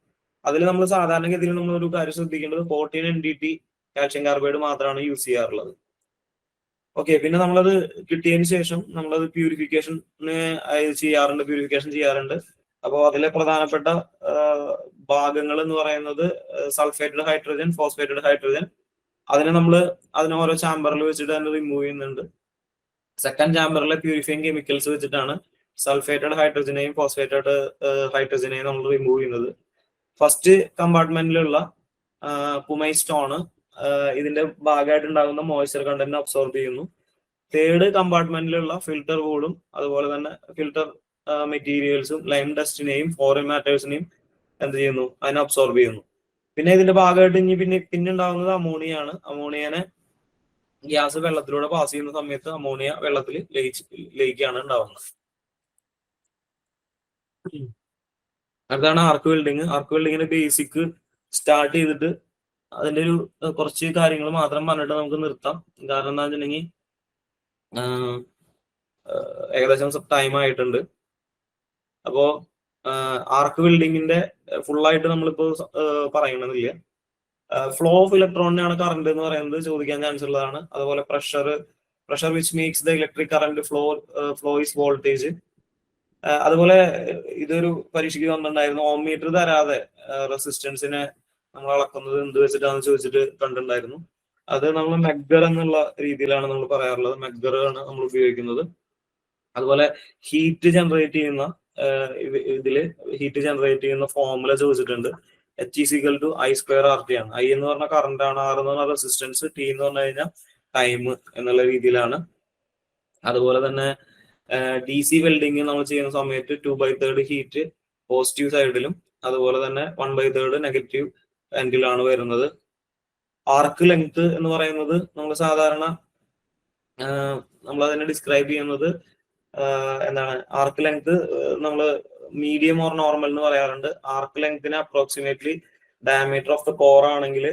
അതിൽ നമ്മൾ സാധാരണഗതിയിൽ നമ്മൾ ഒരു കാര്യം ശ്രദ്ധിക്കേണ്ടത് 14 NDT കാൽഷ്യം കാർബൈഡ് മാത്രമാണ് യൂസ് ചെയ്യാറുള്ളത്. ഓക്കെ. പിന്നെ നമ്മളത് കിട്ടിയതിന് ശേഷം നമ്മളത് പ്യൂരിഫിക്കേഷൻ ചെയ്യാറുണ്ട്. അപ്പോൾ അതിലെ പ്രധാനപ്പെട്ട ഭാഗങ്ങൾ എന്ന് പറയുന്നത് സൾഫേറ്റഡ് ഹൈഡ്രജൻ, ഫോസ്ഫേറ്റഡ് ഹൈഡ്രജൻ. അതിനെ ഓരോ ചാമ്പറിൽ വെച്ചിട്ട് തന്നെ റിമൂവ് ചെയ്യുന്നുണ്ട്. സെക്കൻഡ് ചാമ്പറിലെ പ്യൂരിഫൈങ് കെമിക്കൽസ് വെച്ചിട്ടാണ് സൾഫേറ്റഡ് ഹൈഡ്രജനെയും ഫോസ്ഫേറ്റഡ് ഹൈഡ്രജനെയും നമ്മൾ റിമൂവ് ചെയ്യുന്നത്. ഫസ്റ്റ് കമ്പാർട്ട്മെന്റിലുള്ള പുമൈസ്റ്റോണ് ഇതിന്റെ ഭാഗമായിട്ടുണ്ടാകുന്ന മോയ്സ്ചർ കണ്ടന്റ് അബ്സോർബ് ചെയ്യുന്നു. തേർഡ് കമ്പാർട്ട്മെന്റിലുള്ള ഫിൽട്ടർ വൂളും അതുപോലെ തന്നെ ഫിൽട്ടർ മെറ്റീരിയൽസും ലൈം ഡസ്റ്റിനെയും ഫോറിൻ മാറ്റേഴ്സിനെയും എന്ത് ചെയ്യുന്നു, അതിനെ അബ്സോർബ് ചെയ്യുന്നു. പിന്നെ ഇതിന്റെ ഭാഗമായിട്ട് പിന്നെ ഉണ്ടാകുന്നത് അമോണിയാണ്. അമോണിയനെ ഗ്യാസ് വെള്ളത്തിലൂടെ പാസ് ചെയ്യുന്ന സമയത്ത് അമോണിയ വെള്ളത്തിൽ ലയിക്കുകയാണ് ഉണ്ടാവുന്നത്. അതാണ് ആർക്ക് വെൽഡിങ്. ആർക്ക് വെൽഡിങ്ങിന്റെ ബേസിക് സ്റ്റാർട്ട് ചെയ്തിട്ട് അതിന്റെ ഒരു കുറച്ച് കാര്യങ്ങൾ മാത്രം പറഞ്ഞിട്ട് നമുക്ക് നിർത്താം. കാരണം എന്താ വെച്ചിട്ടുണ്ടെങ്കിൽ ഏകദേശം ടൈം ആയിട്ടുണ്ട്. അപ്പോ ആർക്ക് വെൽഡിങ്ങിന്റെ ഫുള്ളായിട്ട് നമ്മളിപ്പോ പറയണമെന്നില്ല. ഫ്ലോ ഓഫ് ഇലക്ട്രോണിനാണ് കറണ്ട് എന്ന് പറയുന്നത് ചോദിക്കാൻ ചാൻസ് ഉള്ളതാണ്. അതുപോലെ pressure which makes the electric current flow is voltage. അതുപോലെ ഇതൊരു പരീക്ഷയ്ക്ക് വന്നിട്ടുണ്ടായിരുന്നു, ഓം മീറ്റർ തരാതെ റെസിസ്റ്റൻസിനെ നമ്മൾ അളക്കുന്നത് എന്ത് വെച്ചിട്ടാണെന്ന് ചോദിച്ചിട്ട് കണ്ടിട്ടുണ്ടായിരുന്നു. അത് നമ്മൾ മെഗർ എന്നുള്ള രീതിയിലാണ് നമ്മൾ പറയാറുള്ളത്. മെഗർ ആണ് നമ്മൾ ഉപയോഗിക്കുന്നത്. അതുപോലെ ഹീറ്റ് ജനറേറ്റ് ചെയ്യുന്ന ഫോർമുല ചോദിച്ചിട്ടുണ്ട്. H=I²RT ആണ്. I എന്ന് പറഞ്ഞ കറണ്ട് ആണ്, R എന്ന് പറഞ്ഞ റെസിസ്റ്റൻസ്, T എന്ന് പറഞ്ഞു കഴിഞ്ഞാൽ ടൈം എന്നുള്ള രീതിയിലാണ്. അതുപോലെ തന്നെ DC വെൽഡിങ് നമ്മൾ ചെയ്യുന്ന സമയത്ത് 2/3 ഹീറ്റ് പോസിറ്റീവ് സൈഡിലും അതുപോലെ തന്നെ 1/3 നെഗറ്റീവ് എൻഡിലാണ് വരുന്നത്. ആർക്ക് ലെങ്ത് എന്ന് പറയുന്നത് നമ്മൾ സാധാരണ നമ്മൾ അതിനെ ഡിസ്ക്രൈബ് ചെയ്യുന്നത് എന്താണ്, ആർക്ക് ലെങ്ത് നമ്മൾ മീഡിയം ഓർ നോർമൽ എന്ന് പറയാറുണ്ട്. ആർക്ക് ലെങ്തിന് approximately diameter of the core ആണെങ്കിൽ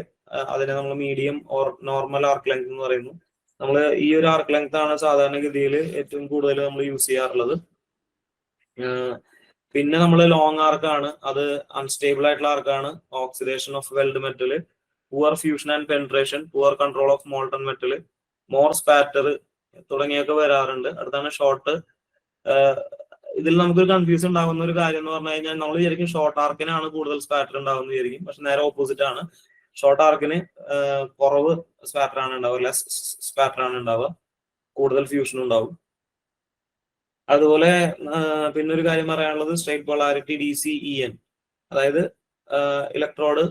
അതിനെ നമ്മൾ medium or normal arc length എന്ന് പറയുന്നു. നമ്മൾ ഈ ഒരു ആർക്ക് ലെങ്ത് ആണ് സാധാരണഗതിയിൽ ഏറ്റവും കൂടുതൽ നമ്മൾ യൂസ് ചെയ്യാറുള്ളത്. പിന്നെ നമ്മൾ ലോങ് ആർക്കാണ്, അത് അൺസ്റ്റേബിൾ ആയിട്ടുള്ള ആർക്കാണ്. Oxidation of weld metal, poor fusion and penetration, poor control of molten metal, more spatter തുടങ്ങിയൊക്കെ വരാറുണ്ട്. അടുത്താണ് ഷോർട്ട്. ഇതിൽ നമുക്കൊരു കൺഫ്യൂഷൻ ഉണ്ടാകുന്ന ഒരു കാര്യം എന്ന് പറഞ്ഞു കഴിഞ്ഞാൽ നമ്മൾ വിചാരിക്കും ഷോർട്ട് ആർക്കിനാണ് കൂടുതൽ സ്പാറ്റർ ഉണ്ടാവുന്ന വിചാരിക്കും. പക്ഷെ നേരെ ഓപ്പോസിറ്റ് ആണ്. ഷോർട്ട് ആർക്കിന് കുറവ് സ്പാറ്റർ ആണ് ഉണ്ടാവുക, ലെസ് സ്പാറ്റർ ആണ് ഉണ്ടാവുക, കൂടുതൽ ഫ്യൂഷൻ ഉണ്ടാവും. അതുപോലെ പിന്നെ ഒരു കാര്യം പറയാനുള്ളത് സ്ട്രൈറ്റ് പൊളാരിറ്റി DC-EN, അതായത് ഇലക്ട്രോഡ്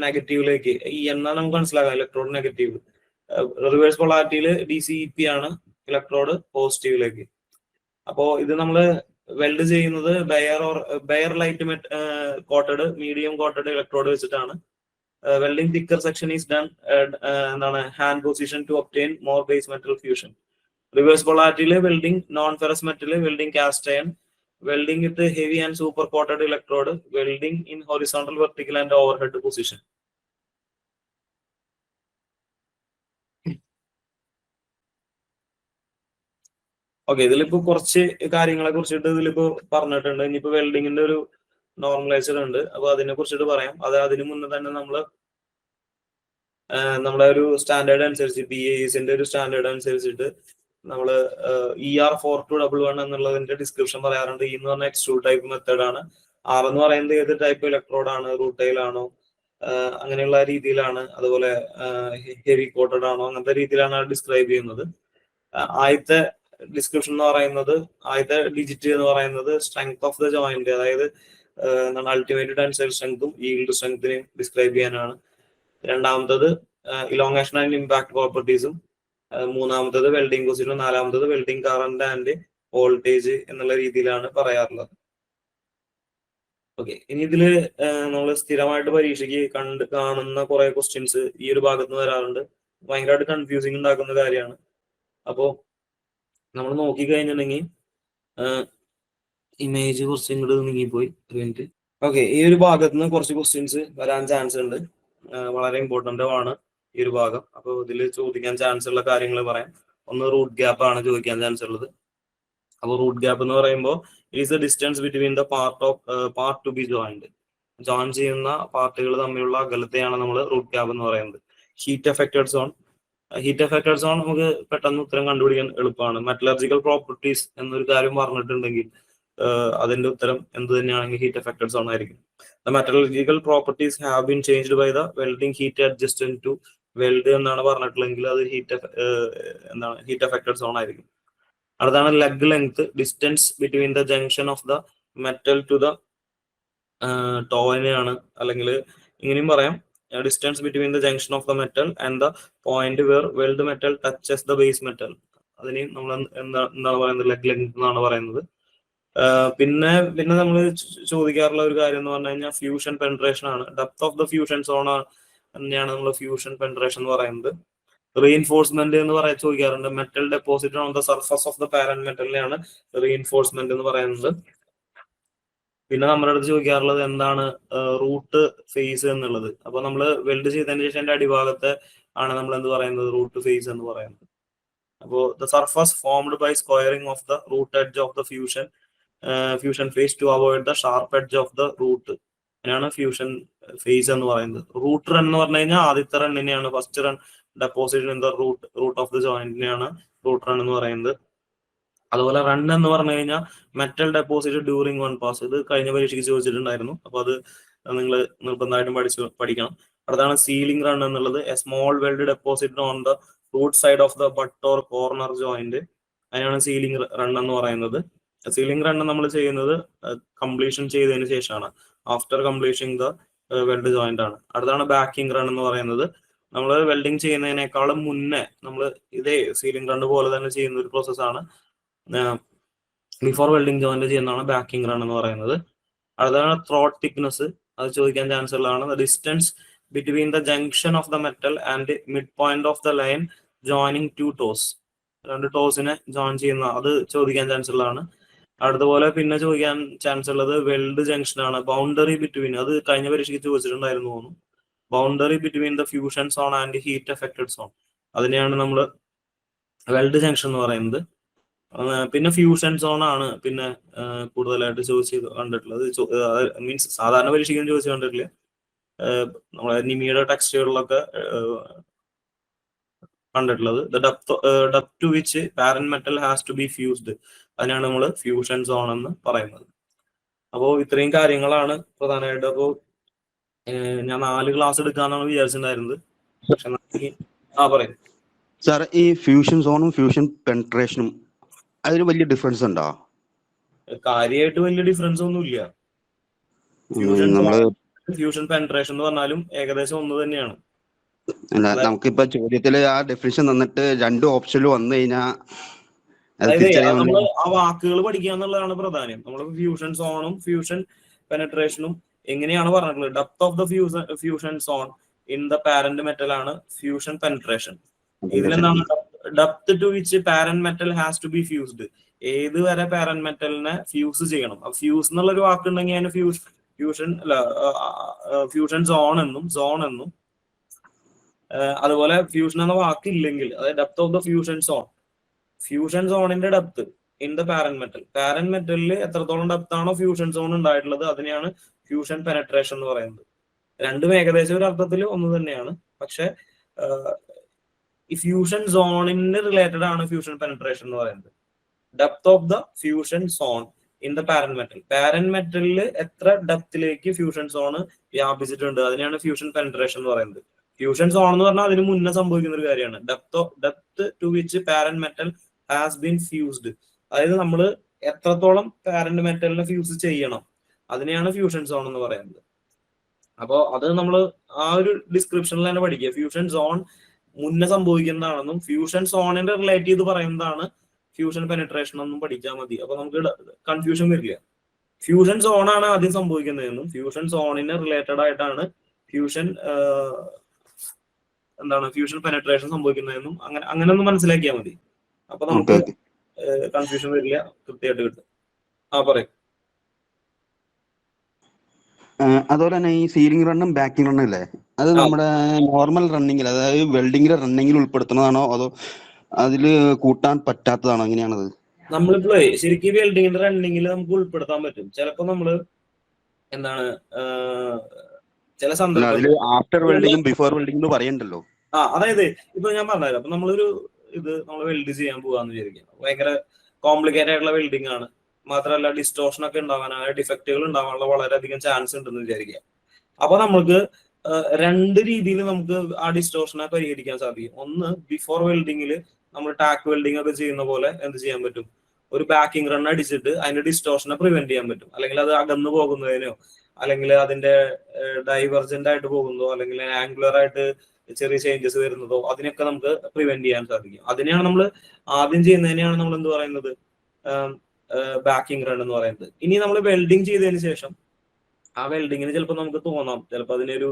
നെഗറ്റീവിലേക്ക്, എന്നാണ് നമുക്ക് മനസ്സിലാക്കാം ഇലക്ട്രോഡ് നെഗറ്റീവ്. റിവേഴ്സ് പൊളാരിറ്റിയിൽ DC-EP ആണ്, ഇലക്ട്രോഡ് പോസിറ്റീവിലേക്ക്. അപ്പോ ഇത് നമ്മൾ വെൽഡ് ചെയ്യുന്നത് bare light coated, medium coated electrode വെച്ചിട്ടാണ്. Welding thicker section is done എന്താണ് hand position to obtain more base metal fusion. Reverse പൊളാരിറ്റിയിൽ welding non ferrous metal, welding cast iron, welding with heavy and super coated electrode, welding in horizontal, vertical and overhead position. Okay. ഇതിലിപ്പോ കുറച്ച് കാര്യങ്ങളെ കുറിച്ചിട്ട് ഇതിലിപ്പോ പറഞ്ഞിട്ടുണ്ട്. ഇനിയിപ്പോ വെൽഡിങ്ങിന്റെ ഒരു നോർമലൈസർ ഉണ്ട്, അപ്പൊ അതിനെ കുറിച്ചിട്ട് പറയാം. അതിനു മുന്നേ തന്നെ നമ്മളെ ഒരു സ്റ്റാൻഡേർഡ് അനുസരിച്ച് BAESന്റെ ഒരു സ്റ്റാൻഡേർഡ് അനുസരിച്ചിട്ട് നമ്മള് ER4211 എന്നുള്ളതിന്റെ ഡിസ്ക്രിപ്ഷൻ പറയാറുണ്ട്. E എന്ന് പറഞ്ഞ എക്സ്ട്രൂഡ് ടൈപ്പ് മെത്തേഡ് ആണ്. R എന്ന് പറയുന്നത് ഏത് ടൈപ്പ് ഇലക്ട്രോഡ് ആണ്, റൂട്ടൈൽ ആണോ, അങ്ങനെയുള്ള രീതിയിലാണ്. അതുപോലെ ഹെവി കോട്ടഡ് ആണോ, അങ്ങനത്തെ രീതിയിലാണ് ഡിസ്ക്രൈബ് ചെയ്യുന്നത്. ആദ്യത്തെ ഡിസ്ക്രിപ്ഷൻ എന്ന് പറയുന്നത്, ആദ്യത്തെ ഡിജിറ്റ് എന്ന് പറയുന്നത് സ്ട്രെങ്ത് ഓഫ് ദ ജോയിന്റ്, അതായത് അൾട്ടിമേറ്റ് ടെൻസൈൽ സ്ട്രെങ്തും ഈൽഡ് സ്ട്രെങ്തിനെയും ഡിസ്ക്രൈബ് ചെയ്യാനാണ്. രണ്ടാമത്തത് ഇലോങ്ങേഷൻ ആൻഡ് ഇമ്പാക്ട് പ്രോപ്പർട്ടീസും, മൂന്നാമത്തത് വെൽഡിംഗ് പൊസിഷനും, നാലാമത്തത് വെൽഡിംഗ് കറന്റ് ആൻഡ് വോൾട്ടേജ് എന്നുള്ള രീതിയിലാണ് പറയാറുള്ളത്. ഓക്കെ, ഇനി ഇതില് നമ്മൾ സ്ഥിരമായിട്ട് പരീക്ഷയ്ക്ക് കാണുന്ന കുറെ ക്വസ്റ്റ്യൻസ് ഈ ഒരു ഭാഗത്ത് നിന്ന് വരാറുണ്ട്. ഭയങ്കരമായിട്ട് കൺഫ്യൂസിങ് ഉണ്ടാക്കുന്ന കാര്യമാണ്. അപ്പോൾ നമ്മൾ നോക്കിക്കഴിഞ്ഞിട്ടുണ്ടെങ്കിൽ ഇമേജ് കുറച്ച് ഇങ്ങോട്ട് നീങ്ങിപ്പോയി. ഓക്കെ, ഈ ഒരു ഭാഗത്ത് നിന്ന് കുറച്ച് ക്വസ്റ്റ്യൻസ് വരാൻ ചാൻസ് ഉണ്ട്. വളരെ ഇമ്പോർട്ടന്റ് ആണ് ഈ ഒരു ഭാഗം. അപ്പോൾ ഇതിൽ ചോദിക്കാൻ ചാൻസ് ഉള്ള കാര്യങ്ങൾ പറയാം. ഒന്ന് റൂട്ട് ഗ്യാപ്പ് ആണ് ചോദിക്കാൻ ചാൻസ് ഉള്ളത്. അപ്പോൾ റൂട്ട് ഗ്യാപ്പ് എന്ന് പറയുമ്പോൾ is the distance between the part two B joined. Join ചെയ്യുന്ന പാർട്ടുകൾ തമ്മിലുള്ള അകലത്തെയാണ് നമ്മൾ റൂട്ട് ഗ്യാപ്പ് എന്ന് പറയുന്നത്. ഹീറ്റ് എഫക്റ്റഡ് സോൺ നമുക്ക് പെട്ടെന്ന് ഉത്തരം കണ്ടുപിടിക്കാൻ എളുപ്പമാണ്. മെറ്റലർജിക്കൽ പ്രോപ്പർട്ടീസ് എന്നൊരു കാര്യം പറഞ്ഞിട്ടുണ്ടെങ്കിൽ അതിന്റെ ഉത്തരം എന്ത് തന്നെയാണെങ്കിൽ ഹീറ്റ് എഫക്റ്റഡ് സോൺ ആയിരിക്കും. The metallurgical properties have been changed by the welding heat adjacent to weld എന്നാണ് പറഞ്ഞിട്ടുള്ളെങ്കിൽ അത് ഹീറ്റ് എഫക്റ്റഡ് സോൺ ആയിരിക്കും. അടുത്താണ് leg length, distance between the junction of the metal to the ടോയിനെയാണ്, അല്ലെങ്കിൽ ഇങ്ങനെയും പറയാം, distance between the junction of the metal and the point where weld metal touches the base metal. അതിനെയും നമ്മൾ എന്താണ് പറയുന്നത്, ലെഗ് ലെങ്ത് എന്നാണ് പറയുന്നത്. പിന്നെ നമ്മൾ ചോദിക്കാറുള്ള ഒരു കാര്യം എന്ന് പറഞ്ഞു കഴിഞ്ഞാൽ ഫ്യൂഷൻ പെൻട്രേഷൻ ആണ്. Depth of the fusion zone തന്നെയാണ് നമ്മൾ ഫ്യൂഷൻ പെൻട്രേഷൻ എന്ന് പറയുന്നത്. റീഇൻഫോഴ്സ്മെന്റ് എന്ന് ചോദിക്കാറുണ്ട്. Metal deposit on the surface of the parent മെറ്റലിനെയാണ് റീഇൻഫോഴ്സ്മെന്റ് എന്ന് പറയുന്നത്. പിന്നെ നമ്മുടെ അടുത്ത് ചോദിക്കാറുള്ളത് എന്താണ് റൂട്ട് ഫേസ് എന്നുള്ളത്. അപ്പൊ നമ്മൾ വെൽഡ് ചെയ്തതിന് ശേഷം അതിന്റെ അടിഭാഗത്തെ ആണ് നമ്മൾ എന്ത് പറയുന്നത്, റൂട്ട് ഫേസ് എന്ന് പറയുന്നത്. അപ്പോൾ the surface formed by squaring of the root edge of the fusion face to avoid the sharp edge of the root, അതിനാണ് ഫ്യൂഷൻ ഫേസ് എന്ന് പറയുന്നത്. റൂട്ട് റൺ എന്ന് പറഞ്ഞു കഴിഞ്ഞാൽ ആദ്യത്തെ റണ്ണിനെയാണ്, first run deposit in the root of the ജോയിന്റിനെയാണ് root run എന്ന് പറയുന്നത്. അതുപോലെ റൺ എന്ന് പറഞ്ഞു കഴിഞ്ഞാൽ metal deposit during one pass. ഇത് കഴിഞ്ഞ പരീക്ഷയ്ക്ക് ചോദിച്ചിട്ടുണ്ടായിരുന്നു. അപ്പൊ അത് നിങ്ങൾ നിർബന്ധമായിട്ടും പഠിക്കണം. അതാണ് സീലിംഗ് റൺ എന്നുള്ളത്. A small weld deposit on the root side of the butt or corner joint, അതിനാണ് സീലിംഗ് റൺ എന്ന് പറയുന്നത്. സീലിംഗ് റൺ നമ്മൾ ചെയ്യുന്നത് കംപ്ലീഷൻ ചെയ്തതിന് ശേഷമാണ്, after completing the weld joint ആണ്. അടുത്താണ് ബാക്കിംഗ് റൺ എന്ന് പറയുന്നത്. നമ്മൾ വെൽഡിങ് ചെയ്യുന്നതിനേക്കാളും മുന്നേ നമ്മൾ ഇതേ സീലിംഗ് റൺ പോലെ തന്നെ ചെയ്യുന്ന ഒരു പ്രോസസ്സാണ്. ബിഫോർ വെൽഡിംഗ് ജോയിന്റ് ചെയ്യുന്നതാണ് ബാക്കിംഗ് റൺ എന്ന് പറയുന്നത്. അടുത്താണ് ത്രോട്ട് തിക്നെസ്, അത് ചോദിക്കാൻ ചാൻസ് ഉള്ളതാണ്. Distance between the junction of the metal and mid point of the line joining two toes, രണ്ട് ടോസിനെ ജോയിൻ ചെയ്യുന്ന, അത് ചോദിക്കാൻ ചാൻസ് ഉള്ളതാണ്. അടുത്തപോലെ പിന്നെ ചോദിക്കാൻ ചാൻസ് ഉള്ളത് വെൽഡ് ജംഗ്ഷൻ ആണ്. ബൗണ്ടറി ബിറ്റ്വീൻ, അത് കഴിഞ്ഞ പരീക്ഷയ്ക്ക് ചോദിച്ചിട്ടുണ്ടായിരുന്നു തോന്നുന്നു. Boundary between the fusion zone and heat affected zone, അതിനെയാണ് നമ്മൾ വെൽഡ് ജംഗ്ഷൻ എന്ന് പറയുന്നത്. പിന്നെ ഫ്യൂഷൻ സോൺ ആണ് പിന്നെ കൂടുതലായിട്ട് ചോദിച്ച് കണ്ടിട്ടുള്ളത്. മീൻസ് സാധാരണ പരീക്ഷയ്ക്കും ചോദിച്ചു കണ്ടിട്ടില്ല. നമ്മളെ നിമിയുടെ ടെക്സ്റ്റുകളിലൊക്കെ കണ്ടിട്ടുള്ളത്. Depth to which parent metal has to be fused, അതിനാണ് നമ്മൾ ഫ്യൂഷൻ സോൺ എന്ന് പറയുന്നത്. അപ്പോൾ ഇത്രയും കാര്യങ്ങളാണ് പ്രധാനമായിട്ട്. അപ്പോൾ ഞാൻ 4 ക്ലാസ് എടുക്കാന്നാണ് വിചാരിച്ചിട്ടുണ്ടായിരുന്നത്. പക്ഷെ പറയും സാർ, ഈ ഫ്യൂഷൻ സോണും ഫ്യൂഷൻ പെൻട്രേഷനും അതിന് വലിയ ഡിഫറൻസ് ഉണ്ടോ? കാര്യമായിട്ട് വലിയ ഡിഫറൻസ് ഒന്നുമില്ല. ഫ്യൂഷൻ പെൻട്രേഷൻ എന്ന് പറഞ്ഞാലും ഏകദേശം ഒന്ന് തന്നെയാണ്. നമുക്കിപ്പോ ചോദ്യത്തില് ആ ഡെഫിനിഷൻ തന്നിട്ട് 2 ഓപ്ഷനിൽ വന്നു കഴിഞ്ഞാൽ നമ്മൾ ആ വാക്കുകൾ പഠിക്കുക എന്നുള്ളതാണ് പ്രധാനം. നമ്മൾ ഫ്യൂഷൻ സോണും ഫ്യൂഷൻ പെനട്രേഷനും എങ്ങനെയാണ് പറഞ്ഞിട്ടുള്ളത്. Depth of the fusion zone in the parent metal ആണ് ഫ്യൂഷൻ പെനട്രേഷൻ. ഇതിലെന്താണ് depth to which parent metal has to be fused, ഏത് വരെ പാരന്റ് മെറ്റലിനെ ഫ്യൂസ് ചെയ്യണം. ഫ്യൂസ് എന്നുള്ളൊരു വാക്കുണ്ടെങ്കിൽ അതിന് ഫ്യൂഷൻ സോൺ എന്നും അതുപോലെ ഫ്യൂഷൻ എന്ന വാക്കില്ലെങ്കിൽ, അതായത് ഡെപ്ത് ഓഫ് ദ ഫ്യൂഷൻ സോണിന്റെ ഡെപ്ത് ഇൻ ദ പാരന്റ് മെറ്റലിൽ എത്രത്തോളം ഡെപ്ത് ആണോ ഫ്യൂഷൻ സോൺ ഉണ്ടായിട്ടുള്ളത് അതിനെയാണ് ഫ്യൂഷൻ പെനട്രേഷൻ എന്ന് പറയുന്നത്. രണ്ടും ഏകദേശം ഒരു അർത്ഥത്തിൽ ഒന്ന് തന്നെയാണ്. പക്ഷെ ഈ ഫ്യൂഷൻ സോണിന് റിലേറ്റഡ് ആണ് ഫ്യൂഷൻ പെനട്രേഷൻ എന്ന് പറയുന്നത്. Depth of the fusion zone in the parent മെറ്റലിൽ എത്ര ഡെപ്തിലേക്ക് ഫ്യൂഷൻ സോൺ വ്യാപിച്ചിട്ടുണ്ട് അതിനെയാണ് ഫ്യൂഷൻ പെനട്രേഷൻ എന്ന് പറയുന്നത്. ഫ്യൂഷൻ സോൺ എന്ന് പറഞ്ഞാൽ അതിന് മുന്നേ സംഭവിക്കുന്ന ഒരു കാര്യമാണ്. Depth to which parent metal has been fused, അതായത് നമ്മൾ എത്രത്തോളം പാരന്റ് മെറ്റലിനെ ഫ്യൂസ് ചെയ്യണം അതിനെയാണ് ഫ്യൂഷൻ സോൺ എന്ന് പറയുന്നത്. അപ്പോൾ അത് നമ്മൾ ആ ഒരു ഡിസ്ക്രിപ്ഷനിൽ തന്നെ പഠിക്കുക. ഫ്യൂഷൻ സോൺ മുന്നേ സംഭവിക്കുന്നതാണെന്നും ഫ്യൂഷൻ സോണിന്റെ റിലേറ്റ് ചെയ്ത് പറയുന്നതാണ് ഫ്യൂഷൻ പെനിട്രേഷൻ എന്നും പഠിച്ചാൽ മതി. അപ്പൊ നമുക്ക് കൺഫ്യൂഷൻ വരില്ല. ഫ്യൂഷൻ സോൺ ആണ് ആദ്യം സംഭവിക്കുന്നതെന്നും ഫ്യൂഷൻ സോണിന് റിലേറ്റഡ് ആയിട്ടാണ് ഫ്യൂഷൻ ഫ്യൂഷൻ പെനിട്രേഷൻ സംഭവിക്കുന്നതെന്നും അങ്ങനെ ഒന്ന് മനസ്സിലാക്കിയാൽ മതി. അപ്പൊ നമുക്ക് കൺഫ്യൂഷൻ വരില്ല, കൃത്യമായിട്ട് കിട്ടും. പറയും. അതുപോലെ തന്നെ ഈ സീലിംഗ് റണ്ണും ബാക്കിംഗ് റണ്ണും ഇല്ലേ, അത് നമ്മുടെ നോർമൽ റണ്ണിങ്ങിൽ, അതായത് വെൽഡിങ്ങിലെ റണ്ണിങ്ങിൽ ഉൾപ്പെടുത്തുന്നതാണോ അതോ അതില് കൂട്ടാൻ പറ്റാത്തതാണോ, എങ്ങനെയാണത്? നമ്മളിപ്പോ ശരിക്കും വെൽഡിങ്ങിന്റെ റണ്ണിങ്ങിൽ നമുക്ക് ഉൾപ്പെടുത്താൻ പറ്റും. ചിലപ്പോ നമ്മള് ചില സന്ദർഭത്തിൽ ആഫ്റ്റർ വെൽഡിങ്ങും ബിഫോർ വെൽഡിങ്ങും പറയണ്ടല്ലോ. അതായത് ഇപ്പൊ ഞാൻ പറഞ്ഞത്, അപ്പൊ നമ്മളൊരു നമ്മൾ വെൽഡ് ചെയ്യാൻ പോവാന്ന് വിചാരിക്കാം. ഭയങ്കര കോംപ്ലിക്കേറ്റഡ് ആയിട്ടുള്ള വെൽഡിംഗ് ആണ്. മാത്രമല്ല ഡിസ്റ്റോർഷൻ ഒക്കെ ഉണ്ടാവാനായ ഡിഫക്റ്റുകൾ ഉണ്ടാവാനുള്ള വളരെയധികം ചാൻസ് ഉണ്ടെന്ന് വിചാരിക്കാം. അപ്പൊ നമുക്ക് രണ്ട് രീതിയിൽ നമുക്ക് ആ ഡിസ്റ്റോർഷനെ പരിഹരിക്കാൻ സാധിക്കും. ഒന്ന്, ബിഫോർ വെൽഡിങ്ങിൽ നമ്മൾ ടാക്ക് വെൽഡിംഗ് ഒക്കെ ചെയ്യുന്ന പോലെ എന്ത് ചെയ്യാൻ പറ്റും, ഒരു ബാക്കിംഗ് റൺ അടിച്ചിട്ട് അതിന്റെ ഡിസ്റ്റോർഷനെ പ്രിവെന്റ് ചെയ്യാൻ പറ്റും. അല്ലെങ്കിൽ അത് അകന്നു പോകുന്നതിനോ, അല്ലെങ്കിൽ അതിന്റെ ഡൈവർജന്റ് ആയിട്ട് പോകുന്നതോ, അല്ലെങ്കിൽ ആംഗുലർ ആയിട്ട് ചെറിയ ചേഞ്ചസ് വരുന്നതോ, അതിനൊക്കെ നമുക്ക് പ്രിവെന്റ് ചെയ്യാൻ സാധിക്കും. അതിനെയാണ് നമ്മൾ ആദ്യം ചെയ്യുന്നതിനെയാണ് നമ്മൾ എന്ത് പറയുന്നത്, ബാക്കിംഗ് റൺ എന്ന് പറയുന്നത്. ഇനി നമ്മൾ വെൽഡിങ് ചെയ്തതിന് ശേഷം ആ വെൽഡിങ്ങിന് ചിലപ്പോൾ നമുക്ക് തോന്നാം, ചിലപ്പോൾ അതിനൊരു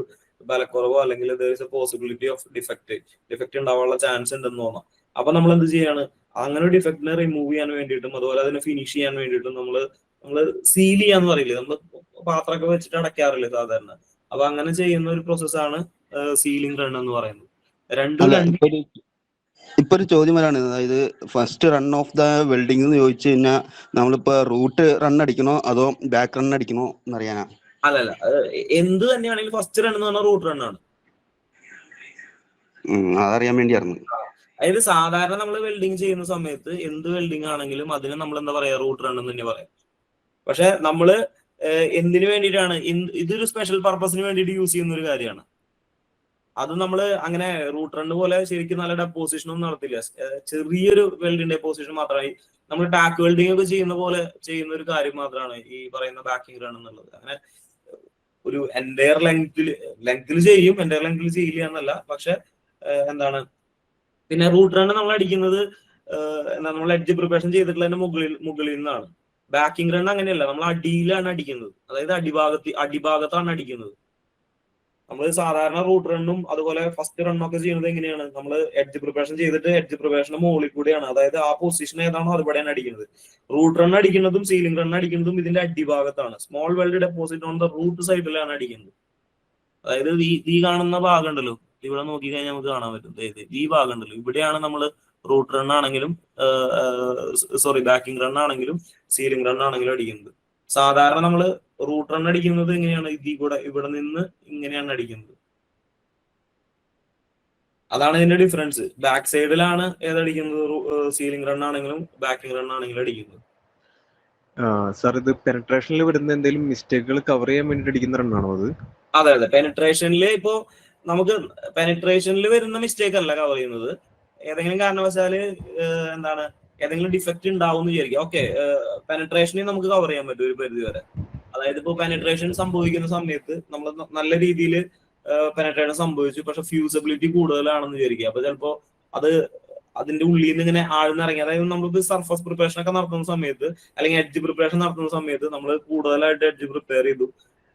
ബലക്കുറവോ അല്ലെങ്കിൽ പോസിബിലിറ്റി ഓഫ് ഡിഫക്റ്റ് ഉണ്ടാവാനുള്ള ചാൻസ് ഉണ്ടെന്ന് തോന്നാം. അപ്പൊ നമ്മൾ എന്ത് ചെയ്യാണ്, അങ്ങനെ ഒരു ഡിഫക്റ്റിനെ റിമൂവ് ചെയ്യാൻ വേണ്ടിയിട്ടും അതുപോലെ അതിനെ ഫിനിഷ് ചെയ്യാൻ വേണ്ടിയിട്ടും നമ്മൾ സീൽ ചെയ്യാന്ന് പറയില്ലേ, നമ്മൾ പാത്രമൊക്കെ വെച്ചിട്ട് അടയ്ക്കാറില്ലേ സാധാരണ. അപ്പൊ അങ്ങനെ ചെയ്യുന്ന ഒരു പ്രോസസ്സാണ് സീലിംഗ് റൺ എന്ന് പറയുന്നത്. ഇപ്പൊ ഒരു ചോദ്യം വരാണ്, അതായത് first run off the welding എന്ന് ചോദിച്ചു കഴിഞ്ഞാൽ നമ്മളിപ്പോ റൂട്ട് റൺ അടിക്കണോ അതോ ബാക്ക് റൺ അടിക്കണോ എന്നറിയാനാ? അല്ലല്ല, എന്ത് തന്നെയാണെങ്കിലും ഫസ്റ്റ് റൺ എന്ന് പറഞ്ഞാൽ റൂട്ട് റൺ ആണ്. അതറിയാൻ വേണ്ടിയായിരുന്നു. അതായത് സാധാരണ നമ്മൾ വെൽഡിങ് ചെയ്യുന്ന സമയത്ത് എന്ത് വെൽഡിങ് ആണെങ്കിലും അതിന് നമ്മൾ എന്താ പറയാ, റൂട്ട് റൺ എന്ന് തന്നെ പറയാം. പക്ഷെ നമ്മള് എന്തിനു വേണ്ടിയിട്ടാണ്, ഇതൊരു സ്പെഷ്യൽ പർപ്പസിന് വേണ്ടിയിട്ട് യൂസ് ചെയ്യുന്ന ഒരു കാര്യമാണ്. അത് നമ്മൾ അങ്ങനെ റൂട്ട് റൺ പോലെ ശരിക്കും നല്ല ഡെപ്പോസിഷൻ ഒന്നും നടത്തില്ല. ചെറിയൊരു വെൽഡിങ് ഡെപ്പോസിഷൻ മാത്രമായി നമ്മൾ ടാക്ക് വെൽഡിംഗ് ഒക്കെ ചെയ്യുന്ന പോലെ ചെയ്യുന്ന ഒരു കാര്യം മാത്രമാണ് ഈ പറയുന്ന ബാക്കിംഗ് റൺ എന്നുള്ളത്. അങ്ങനെ ഒരു എൻറ്റയർ ലെങ്തിൽ ചെയ്യും, എൻറ്റയർ ലെങ്തിൽ ചെയ്യില്ല എന്നല്ല. പക്ഷെ പിന്നെ റൂട്ട് റൺ നമ്മൾ അടിക്കുന്നത് നമ്മൾ എഡ്ജ് പ്രിപ്പറേഷൻ ചെയ്തിട്ടുള്ളതിന്റെ മുകളിൽ നിന്നാണ്. ബാക്കിംഗ് റൺ അങ്ങനെയല്ല, നമ്മൾ അടിയിലാണ് അടിക്കുന്നത്, അതായത് അടിഭാഗത്താണ് അടിക്കുന്നത്. നമ്മൾ സാധാരണ റൂട്ട് റണ്ണും അതുപോലെ ഫസ്റ്റ് റണ്ണും ഒക്കെ ചെയ്യുന്നത് എങ്ങനെയാണ്, നമ്മൾ എഡ്ജ് പ്രിപ്പറേഷൻ ചെയ്തിട്ട് എഡ്ജ് പ്രിപ്പറേഷന്റെ മുകളിൽ കൂടിയാണ്, അതായത് ആ പൊസിഷൻ ഏതാണോ അതുപടിയാണ് അടിക്കുന്നത്. റൂട്ട് റൺ അടിക്കുന്നതും സീലിംഗ് റൺ അടിക്കുന്നതും ഇതിന്റെ അടിഭാഗത്താണ്. Small weld deposit on the root സൈഡിലാണ് അടിക്കുന്നത്. അതായത് ഈ കാണുന്ന ഭാഗം ഉണ്ടല്ലോ, ഇവിടെ നോക്കി കഴിഞ്ഞാൽ നമുക്ക് കാണാൻ പറ്റും, ഈ ഭാഗം ഉണ്ടല്ലോ, ഇവിടെയാണ് നമ്മൾ റൂട്ട് റൺ ആണെങ്കിലും ബാക്കിംഗ് റൺ ആണെങ്കിലും സീലിംഗ് റൺ ആണെങ്കിലും അടിക്കുന്നത്. സാധാരണ നമ്മൾ റൂട്ട് റൺ അടിക്കുന്നത് എങ്ങനെയാണ്, ഇവിടെ നിന്ന് ഇങ്ങനെയാണ് അടിക്കുന്നത്. അതാണ് ഇതിന്റെ ഡിഫറൻസ്. ബാക്ക് സൈഡിലാണ് ഏതടിക്കുന്നത്, സീലിംഗ് റൺ ആണെങ്കിലും ബാക്കിംഗ് റൺ ആണെങ്കിലും അടിക്കുന്നത്. സാർ, ഇത് പെനിട്രേഷനിൽ വരുന്ന എന്തെങ്കിലും മിസ്റ്റേക്കുകൾ കവർ ചെയ്യാൻ വേണ്ടി അടിക്കുന്ന റണ്ണാണോ അത്? അതെ, പെനിട്രേഷനിൽ ഇപ്പോ നമുക്ക് പെനിട്രേഷനിൽ വരുന്ന മിസ്റ്റേക്ക് അല്ല കവർ ചെയ്യുന്നത്. ഏതെങ്കിലും കാരണവശാല് ഏതെങ്കിലും ഡിഫക്റ്റ് ഉണ്ടാവും എന്ന് വിചാരിക്കുക. ഓക്കെ, പെനിട്രേഷനിൽ നമുക്ക് കവർ ചെയ്യാൻ പറ്റും ഒരു പരിധി വരെ. അതായത് ഇപ്പോൾ പെനിട്രേഷൻ സംഭവിക്കുന്ന സമയത്ത് നമ്മൾ നല്ല രീതിയിൽ പെനിട്രേഷൻ സംഭവിച്ചു, പക്ഷെ ഫ്യൂസിബിലിറ്റി കൂടുതലാണെന്ന് വിചാരിക്കുക. അപ്പൊ ചിലപ്പോ അതിന്റെ ഉള്ളിൽ നിന്ന് ഇങ്ങനെ ആഴ്ന്നിറങ്ങി, അതായത് നമ്മളിപ്പോ സർഫസ് പ്രിപ്പറേഷൻ ഒക്കെ നടത്തുന്ന സമയത്ത് അല്ലെങ്കിൽ എഡ്ജ് പ്രിപ്പറേഷൻ നടത്തുന്ന സമയത്ത് നമ്മൾ കൂടുതലായിട്ട് എഡ്ജ് പ്രിപ്പയർ ചെയ്തു.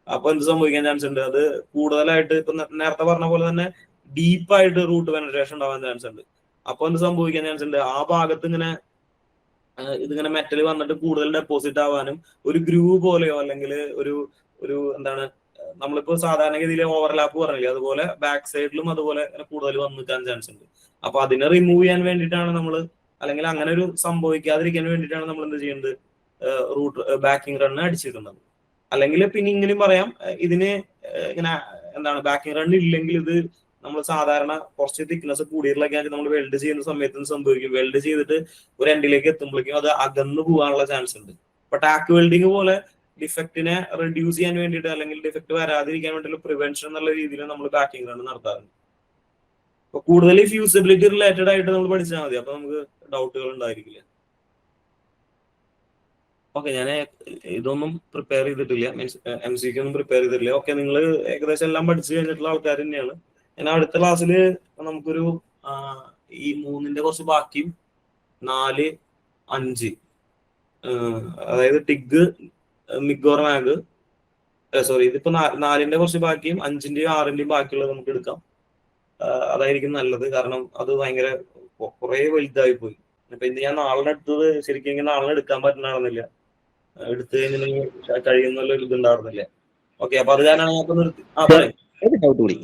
അപ്പൊ എന്ത് സംഭവിക്കാൻ ചാൻസ് ഉണ്ട്, അത് കൂടുതലായിട്ട് ഇപ്പൊ നേരത്തെ പറഞ്ഞ പോലെ തന്നെ ഡീപ്പായിട്ട് റൂട്ട് പെനിട്രേഷൻ ഉണ്ടാവാൻ ചാൻസ് ഉണ്ട്. അപ്പൊ എന്ത് സംഭവിക്കാൻ ചാൻസ് ഉണ്ട്, ആ ഭാഗത്ത് ഇതിങ്ങനെ മെറ്റൽ വന്നിട്ട് കൂടുതൽ ഡെപ്പോസിറ്റ് ആവാനും ഒരു ഗ്രൂവ് പോലെയോ അല്ലെങ്കിൽ ഒരു നമ്മളിപ്പോ സാധാരണഗതിയിലെ ഓവർലാപ്പ് പറഞ്ഞില്ലേ, അതുപോലെ ബാക്ക് സൈഡിലും അതുപോലെ കൂടുതൽ വന്നു നിൽക്കാൻ ചാൻസ് ഉണ്ട്. അപ്പൊ അതിനെ റിമൂവ് ചെയ്യാൻ വേണ്ടിയിട്ടാണ് നമ്മൾ, അല്ലെങ്കിൽ അങ്ങനെ ഒരു സംഭവിക്കാതിരിക്കാൻ വേണ്ടിയിട്ടാണ് നമ്മൾ എന്ത് ചെയ്യുന്നത്, ബാക്കിംഗ് റണ്ണ് അടിച്ചിട്ടുള്ളത്. അല്ലെങ്കിൽ പിന്നെ ഇങ്ങനെയും പറയാം, ഇതിന് ഇങ്ങനെ ബാക്കിംഗ് റൺ ഇല്ലെങ്കിൽ ഇത് നമ്മൾ സാധാരണ കുറച്ച് തിക്നെസ് കൂടിയിട്ടുള്ള നമ്മൾ വെൽഡ് ചെയ്യുന്ന സമയത്ത് സംഭവിക്കും, വെൽഡ് ചെയ്തിട്ട് ഒരു എൻഡിലേക്ക് എത്തുമ്പോഴേക്കും അത് അകന്നു പോകാനുള്ള ചാൻസ് ഉണ്ട്. അപ്പൊ ടാക്ക് വെൽഡിങ് പോലെ ഡിഫക്റ്റിനെ റെഡ്യൂസ് ചെയ്യാൻ വേണ്ടിയിട്ട് അല്ലെങ്കിൽ ഡിഫക്റ്റ് വരാതിരിക്കാൻ വേണ്ടിയിട്ടുള്ള പ്രിവെൻഷൻ എന്നുള്ള രീതിയിൽ നമ്മൾ ബാക്കിംഗ് റൺ നടത്താറുണ്ട്. അപ്പൊ കൂടുതൽ ഫ്യൂസിബിലിറ്റി റിലേറ്റഡ് ആയിട്ട് നമ്മൾ പഠിച്ചാൽ മതി, അപ്പൊ നമുക്ക് ഡൗട്ടുകൾ ഉണ്ടായിരിക്കില്ല. ഓക്കെ, ഞാൻ ഇതൊന്നും പ്രിപ്പയർ ചെയ്തിട്ടില്ല, മീൻസ് MCQ ഒന്നും പ്രിപ്പയർ ചെയ്തിട്ടില്ല. ഓക്കെ, നിങ്ങൾ ഏകദേശം എല്ലാം പഠിച്ചു കഴിഞ്ഞിട്ടുള്ള ആൾക്കാർ തന്നെയാണ്. ഞാൻ അടുത്ത ക്ലാസ്സിൽ നമുക്കൊരു ഈ 3ന്റെ കുറച്ച് ബാക്കിയും 4, 5, അതായത് ടിഗ്, മിഗ് മാഗ്, സോറി, ഇതിപ്പോ 4ന്റെ കുറച്ച് ബാക്കിയും 5ന്റെയും 6ന്റെയും ബാക്കിയുള്ളത് നമുക്ക് എടുക്കാം. അതായിരിക്കും നല്ലത്. കാരണം അത് ഭയങ്കര കുറെ വലുതായി പോയി. ഇപ്പൊ ഇത് ഞാൻ നാളെ എടുത്തത് ശരിക്കും നാളെ എടുക്കാൻ പറ്റുന്നതാണെന്നില്ല, എടുത്തു കഴിഞ്ഞിട്ടുണ്ടെങ്കിൽ കഴിയുന്നുള്ള ഒരു ഇതുണ്ടായിരുന്നില്ല. ഓക്കെ, അപ്പൊ അത് കാരണം ഞാൻ നിർത്തി. പറയും. ഡൗട്ട് കൂടി.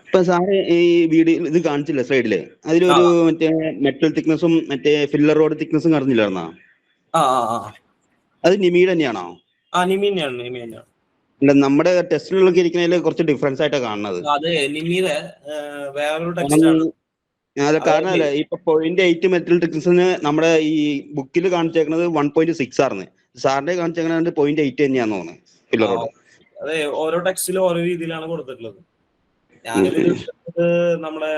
ഇപ്പൊ സാറ് ഈ വീഡിയോ ഇത് കാണിച്ചില്ല സ്ലൈഡില്, അതിലൊരു മറ്റേ മെറ്റൽ തിക്നെസ്സും മറ്റേ ഫില്ലർ റോഡ് തിക്നെസ്സും കാണിച്ചില്ലായിരുന്നാ? അത് നിമിയുടെ തന്നെയാണോ? നിമി തന്നെയാണ്. അല്ല, നമ്മുടെ ടെസ്റ്റിലൊക്കെ ഇരിക്കുന്നതിൽ കുറച്ച് ഡിഫറൻസ് ആയിട്ടാണ് കാണുന്നത്. അതെ, നിമിയുടെ വേറൊരു ടെക്സ്റ്റ് ആണ്. അത് കാരണമല്ല, ഇപ്പൊ 0.8 മെറ്റൽ തിക്നെസ്സിന് നമ്മുടെ ഈ ബുക്കിൽ കാണിച്ചേക്കുന്നത് 1.6 ആർന്ന്. സാറിന്റെ കാണിച്ചേക്കുന്നത് 0.8 തന്നെയാന്ന് തോന്നുന്നു ഫില്ലർ റോഡ്. അതെ, ഓരോ ടെക്സ്റ്റിലും ഓരോ രീതിയിലാണ് കൊടുത്തിട്ടുള്ളത്. ഞാനിത് നമ്മുടെ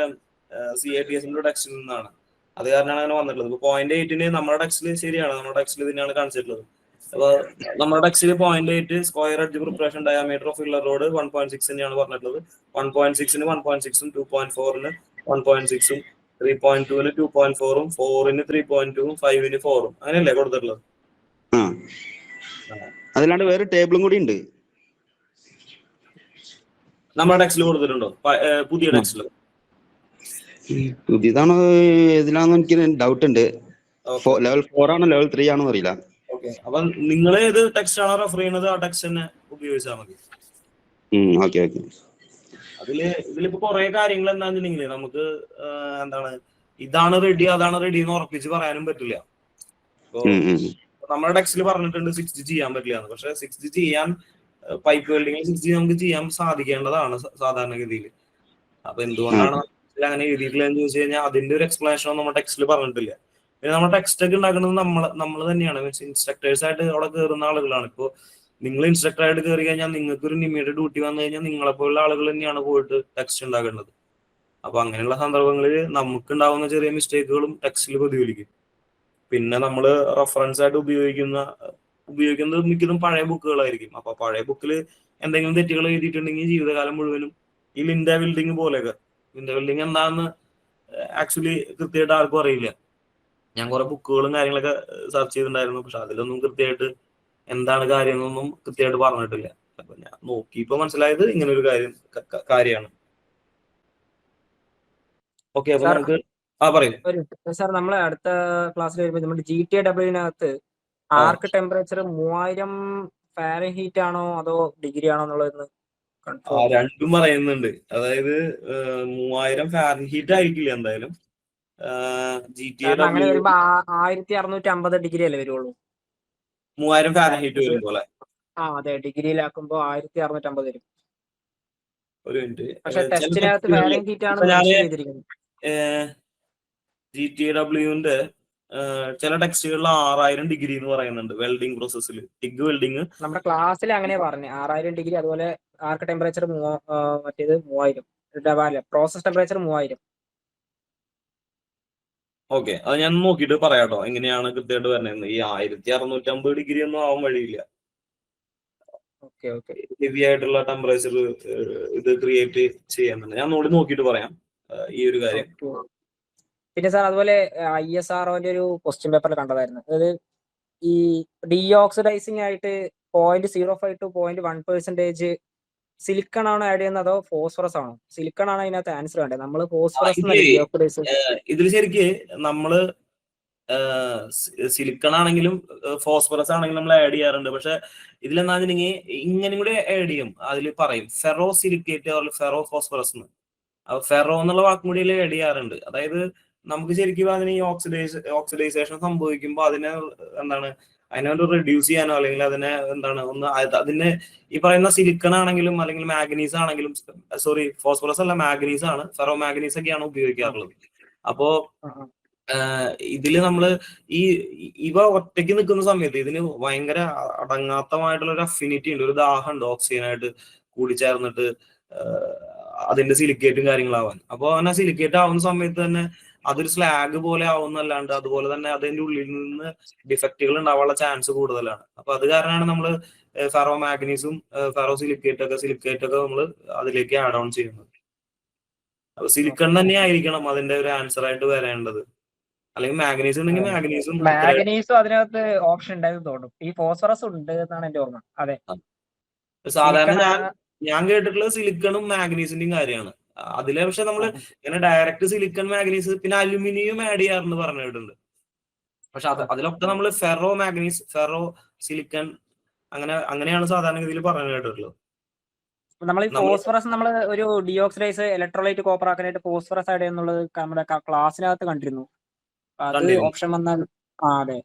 CITS ടെക്സ്റ്റിൽ നിന്നാണ്, അത് കാരണമാണ് അങ്ങനെ വന്നിട്ടുള്ളത്. ഇപ്പൊ 0.8 നമ്മുടെ ടെക്സ്റ്റിൽ ശരിയാണ്, നമ്മുടെ ടെക്സ്റ്റിൽ തന്നെയാണ് കാണിച്ചിട്ടുള്ളത്. അപ്പൊ നമ്മുടെ ടെക്സ്റ്റിൽ 0.8 square edge preparation diameter of filler road 1.6 തന്നെയാണ് പറഞ്ഞിട്ടുള്ളത്. 1.6ന് 1.6ഉം 2.4ന് 1.6ഉം 3.2ന് 2.4ഉം 4ന് 3.2ഉം 5ന് 4ഉം അങ്ങനെയല്ലേ കൊടുത്തിട്ടുള്ളത്? അതിലാണ്ട് വേറെ ടേബിളും കൂടി ഉണ്ട് നമ്മുടെ ടെക്സ്റ്റിൽ കൊടുത്തിട്ടുണ്ടോ? പുതിയ ടെക്സ്റ്റിൽ പുതിയതാണോ ഇതിലാണെന്ന് എനിക്ക് ഡൗട്ട് ഉണ്ട്. ലെവൽ 4 ആണോ ലെവൽ 3 ആണോ അറിയില്ല. ഓക്കെ, അപ്പൊ നിങ്ങൾ ഏത് ടെക്സ്റ്റ് ആണോ റെഫർ ചെയ്യുന്നത് ആ ടെക്സ്റ്റ് തന്നെ ഉപയോഗിച്ചാൽ മതി. Okay okay. ഇതിലിപ്പോ കുറെ കാര്യങ്ങൾ എന്താണെന്നുണ്ടെങ്കിൽ നമുക്ക് എന്താണ് ഇതാണ് റെഡി അതാണ് റെഡി എന്ന് ഉറപ്പിച്ച് പറയാനും പറ്റില്ല. ഇപ്പൊ നമ്മുടെ ടെക്സ്റ്റിൽ പറഞ്ഞിട്ടുണ്ട് 6G ചെയ്യാൻ പറ്റില്ല എന്ന്. പക്ഷെ 6G ചെയ്യാൻ പൈപ്പ് വെൽഡിങ്ങിൽ 6G നമുക്ക് ചെയ്യാൻ സാധിക്കേണ്ടതാണ് സാധാരണഗതിയിൽ. അപ്പൊ എന്തുകൊണ്ടാണ് അങ്ങനെ എഴുതിയിട്ടില്ലെന്ന് ചോദിച്ചു കഴിഞ്ഞാൽ അതിന്റെ ഒരു എക്സ്പ്ലനേഷൻ നമ്മുടെ ടെക്സ്റ്റിൽ പറഞ്ഞിട്ടില്ല. പിന്നെ നമ്മുടെ ടെക്സ്റ്റ് ഒക്കെ ഉണ്ടാക്കുന്നത് നമ്മൾ തന്നെയാണ്, മീൻസ് ഇൻസ്ട്രക്ടേഴ്സ് ആയിട്ട് അവിടെ കയറുന്ന ആളുകളാണ്. ഇപ്പോൾ നിങ്ങൾ ഇൻസ്ട്രക്ടർ ആയിട്ട് കയറി കഴിഞ്ഞാൽ നിങ്ങൾക്ക് ഒരു നിമിയുടെ ഡ്യൂട്ടി വന്നു കഴിഞ്ഞാൽ നിങ്ങളെപ്പോലുള്ള ആളുകൾ തന്നെയാണ് പോയിട്ട് ടെക്സ്റ്റ് ഉണ്ടാക്കേണ്ടത്. അപ്പൊ അങ്ങനെയുള്ള സന്ദർഭങ്ങളിൽ നമുക്ക് ഉണ്ടാവുന്ന ചെറിയ മിസ്റ്റേക്കുകളും ടെക്സ്റ്റിൽ പ്രതിഫലിക്കും. പിന്നെ നമ്മൾ റെഫറൻസ് ആയിട്ട് ഉപയോഗിക്കുന്നത് മിക്കതും പഴയ ബുക്കുകളായിരിക്കും. അപ്പൊ പഴയ ബുക്കിൽ എന്തെങ്കിലും തെറ്റുകൾ എഴുതിയിട്ടുണ്ടെങ്കിൽ ജീവിതകാലം മുഴുവനും ഈ ലിൻഡ ബിൽഡിംഗ് പോലെയൊക്കെ. ലിൻഡ ബിൽഡിംഗ് എന്താണെന്ന് ആക്ച്വലി കൃത്യമായിട്ട് ആർക്കും അറിയില്ല. ഞാൻ കുറെ ബുക്കുകളും കാര്യങ്ങളൊക്കെ സെർച്ച് ചെയ്തിട്ടുണ്ടായിരുന്നു, പക്ഷെ അതിലൊന്നും കൃത്യമായിട്ട് എന്താണ് കാര്യം എന്നൊന്നും കൃത്യമായിട്ട് പറഞ്ഞിട്ടില്ല. അപ്പൊ ഞാൻ നോക്കിയപ്പോ മനസ്സിലായത് ഇങ്ങനെ ഒരു കാര്യമാണ്. ഓക്കെ, അപ്പൊ നമുക്ക് പറയും സാർ, നമ്മളെ അടുത്ത ക്ലാസ്സിൽ വരുമ്പോൾ നമ്മുടെ GTAW ആർക്ക് ടെമ്പറേച്ചർ 3000 ഫാരൻഹീറ്റ് ആണോ അതോ ഡിഗ്രി ആണോ എന്നുള്ളത് രണ്ടും പറയുന്നുണ്ട്. അതായത് 3000 ഫാരൻഹീറ്റ് ആയിരിക്കില്ല എന്തായാലും. അങ്ങനെ വരുമ്പോ 1650 ഡിഗ്രി അല്ലേ വരുള്ളൂ 3000 ഫാരൻഹീറ്റ് വരുമ്പോൾ. അതെ, ഡിഗ്രിയിലാക്കുമ്പോ 1650 വരും. ഒരു മിനിറ്റ്, പക്ഷെ ടെസ്റ്റിനകത്ത് ഫാരൻഹീറ്റ് ആണ് മെൻഷൻ ചെയ്തിരിക്കുന്നത്. GTAWന്റെ ചില ടെക്സ്റ്റുകളിൽ 6000 ഡിഗ്രി എന്ന് പറയുന്നുണ്ട് വെൽഡിംഗ് പ്രോസസ്സിൽ. ടിഗ് വെൽഡിംഗ് നമ്മുടെ ക്ലാസ്സിൽ അങ്ങനെ പറഞ്ഞു 6000 ഡിഗ്രി. അതുപോലെ ആർക്ക് ടെമ്പറേച്ചർ മറ്റേത് 3000, പ്രോസസ് ടെമ്പറേച്ചർ 3000. ഓക്കെ, അത് ഞാൻ നോക്കിയിട്ട് പറയാട്ടോ എങ്ങനെയാണ് കൃത്യമായിട്ട് വരുന്നത്. ഈ 1650 ഡിഗ്രി ഒന്നും ആവാൻ വഴിയില്ല. ഹെവി ആയിട്ടുള്ള ടെമ്പറേച്ചർ ഇത് ക്രിയേറ്റ് ചെയ്യാനുണ്ട്. ഞാൻ നോക്കിയിട്ട് പറയാം ഈ ഒരു കാര്യം. പിന്നെ സാർ, അതുപോലെ ISROന്റെ ഒരു ക്വസ്റ്റ്യൻ പേപ്പറിൽ കണ്ടതായിരുന്നു. അതായത് ഈ ഡീഓക്സിഡൈസിങ് ആയിട്ട് 0.05 to 0.1% സിലിക്കൺ ആണോ ആഡ് ചെയ്യുന്നത് അതോ ഫോസ്ഫറസ് ആണോ? സിലിക്കൺ ആണ് അതിനകത്ത് ആൻസർ വേണ്ടത്. നമ്മൾ ഫോസ്ഫറസ് ഇതിൽ ശരിക്ക് നമ്മള് സിലിക്കൺ ആണെങ്കിലും ഫോസ്ഫറസ് ആണെങ്കിലും നമ്മൾ ആഡ് ചെയ്യാറുണ്ട്. പക്ഷെ ഇതിലെന്താ വെച്ചിട്ടുണ്ടെങ്കിൽ ഇങ്ങനെ കൂടി ആഡ് ചെയ്യും. അതിൽ പറയും ഫെറോ സിലിക്കേറ്റ് ഫെറോ ഫോസ്ഫറസ് എന്ന്. ഫെറോ എന്നുള്ള വാക്കും കൂടി ആഡ് ചെയ്യാറുണ്ട്. അതായത് നമുക്ക് ശരിക്കും അതിന് ഈ ഓക്സിഡൈസേഷൻ സംഭവിക്കുമ്പോൾ അതിനെ അതിനെ റെഡ്യൂസ് ചെയ്യാനോ അല്ലെങ്കിൽ അതിനെ അതിന് ഈ പറയുന്ന സിലിക്കൺ ആണെങ്കിലും അല്ലെങ്കിൽ മാഗ്നീസ് ആണെങ്കിലും, സോറി ഫോസ്ഫറസ് അല്ല മാഗ്നീസ് ആണ്, ഫെറോ മാഗ്നീസ് ഒക്കെയാണ് ഉപയോഗിക്കാറുള്ളത്. അപ്പോ ഇതില് നമ്മള് ഇവ ഒറ്റയ്ക്ക് നിൽക്കുന്ന സമയത്ത് ഇതിന് ഭയങ്കര അടങ്ങാത്തമായിട്ടുള്ള ഒരു അഫിനിറ്റി ഉണ്ട്, ഒരു ദാഹം ഉണ്ട് ഓക്സിജനായിട്ട് കൂടിച്ചേർന്നിട്ട് അതിന്റെ സിലിക്കേറ്റും കാര്യങ്ങളാവാൻ. അപ്പോൾ അങ്ങനെ സിലിക്കേറ്റ് ആവുന്ന സമയത്ത് തന്നെ അതൊരു സ്ലാഗ് പോലെ ആവുന്നല്ലാണ്ട് അതുപോലെ തന്നെ അതിന്റെ ഉള്ളിൽ നിന്ന് ഡിഫക്റ്റുകൾ ഉണ്ടാവാനുള്ള ചാൻസ് കൂടുതലാണ്. അപ്പൊ അത് കാരണമാണ് നമ്മൾ ഫെറോ മാഗ്നീസും ഫെറോ സിലിക്കേറ്റ് ഒക്കെ നമ്മൾ അതിലേക്ക് ആഡ് ഓൺ ചെയ്യുന്നത്. അപ്പൊ സിലിക്കൺ തന്നെ ആയിരിക്കണം അതിന്റെ ഒരു ആൻസർ ആയിട്ട് വരേണ്ടത്. അല്ലെങ്കിൽ മാഗ്നീസ് ഉണ്ടെങ്കിൽ മാഗ്നീസും മാഗ്നീസും അതിനകത്ത് ഓപ്ഷൻ ഉണ്ടായിരുന്നു തോന്നും. ഈ ഫോസ്ഫറസ് ഉണ്ട് എന്നാണ് എന്റെ ഓർമ്മ. അതെ, സാധാരണ ഞാൻ കേട്ടിട്ടുള്ളത് സിലിക്കണും മാഗ്നീസിന്റെയും കാര്യമാണ്. അതിലെ പക്ഷെ നമ്മള് ഇങ്ങനെ ഡയറക്റ്റ് സിലിക്കൺ മാഗ്നീസ് പിന്നെ അലുമിനിയം ആഡ് ചെയ്യാറുണ്ട് പറഞ്ഞു കേട്ടിട്ടുണ്ട്. പക്ഷെ അതിലൊക്കെ നമ്മൾ ഫെറോ മാഗ്നീസ്, ഫെറോ സിലിക്കൺ അങ്ങനെയാണ് സാധാരണ ഗതിയിൽ പറഞ്ഞു കേട്ടിട്ടുള്ളത്. നമ്മൾ ഈ ഫോസ്ഫറസ് നമ്മൾ ഒരു ഡിയോക്സിഡൈസ് ഇലക്ട്രോലൈറ്റ് കോപ്പർ ആക്കാനായിട്ട് ഫോസ്ഫറസ് ആഡ് എന്നുള്ളത് നമ്മുടെ ക്ലാസ്സിനകത്ത് കണ്ടിരുന്നു. അത് ഓപ്ഷൻ വന്നാൽ അതെ,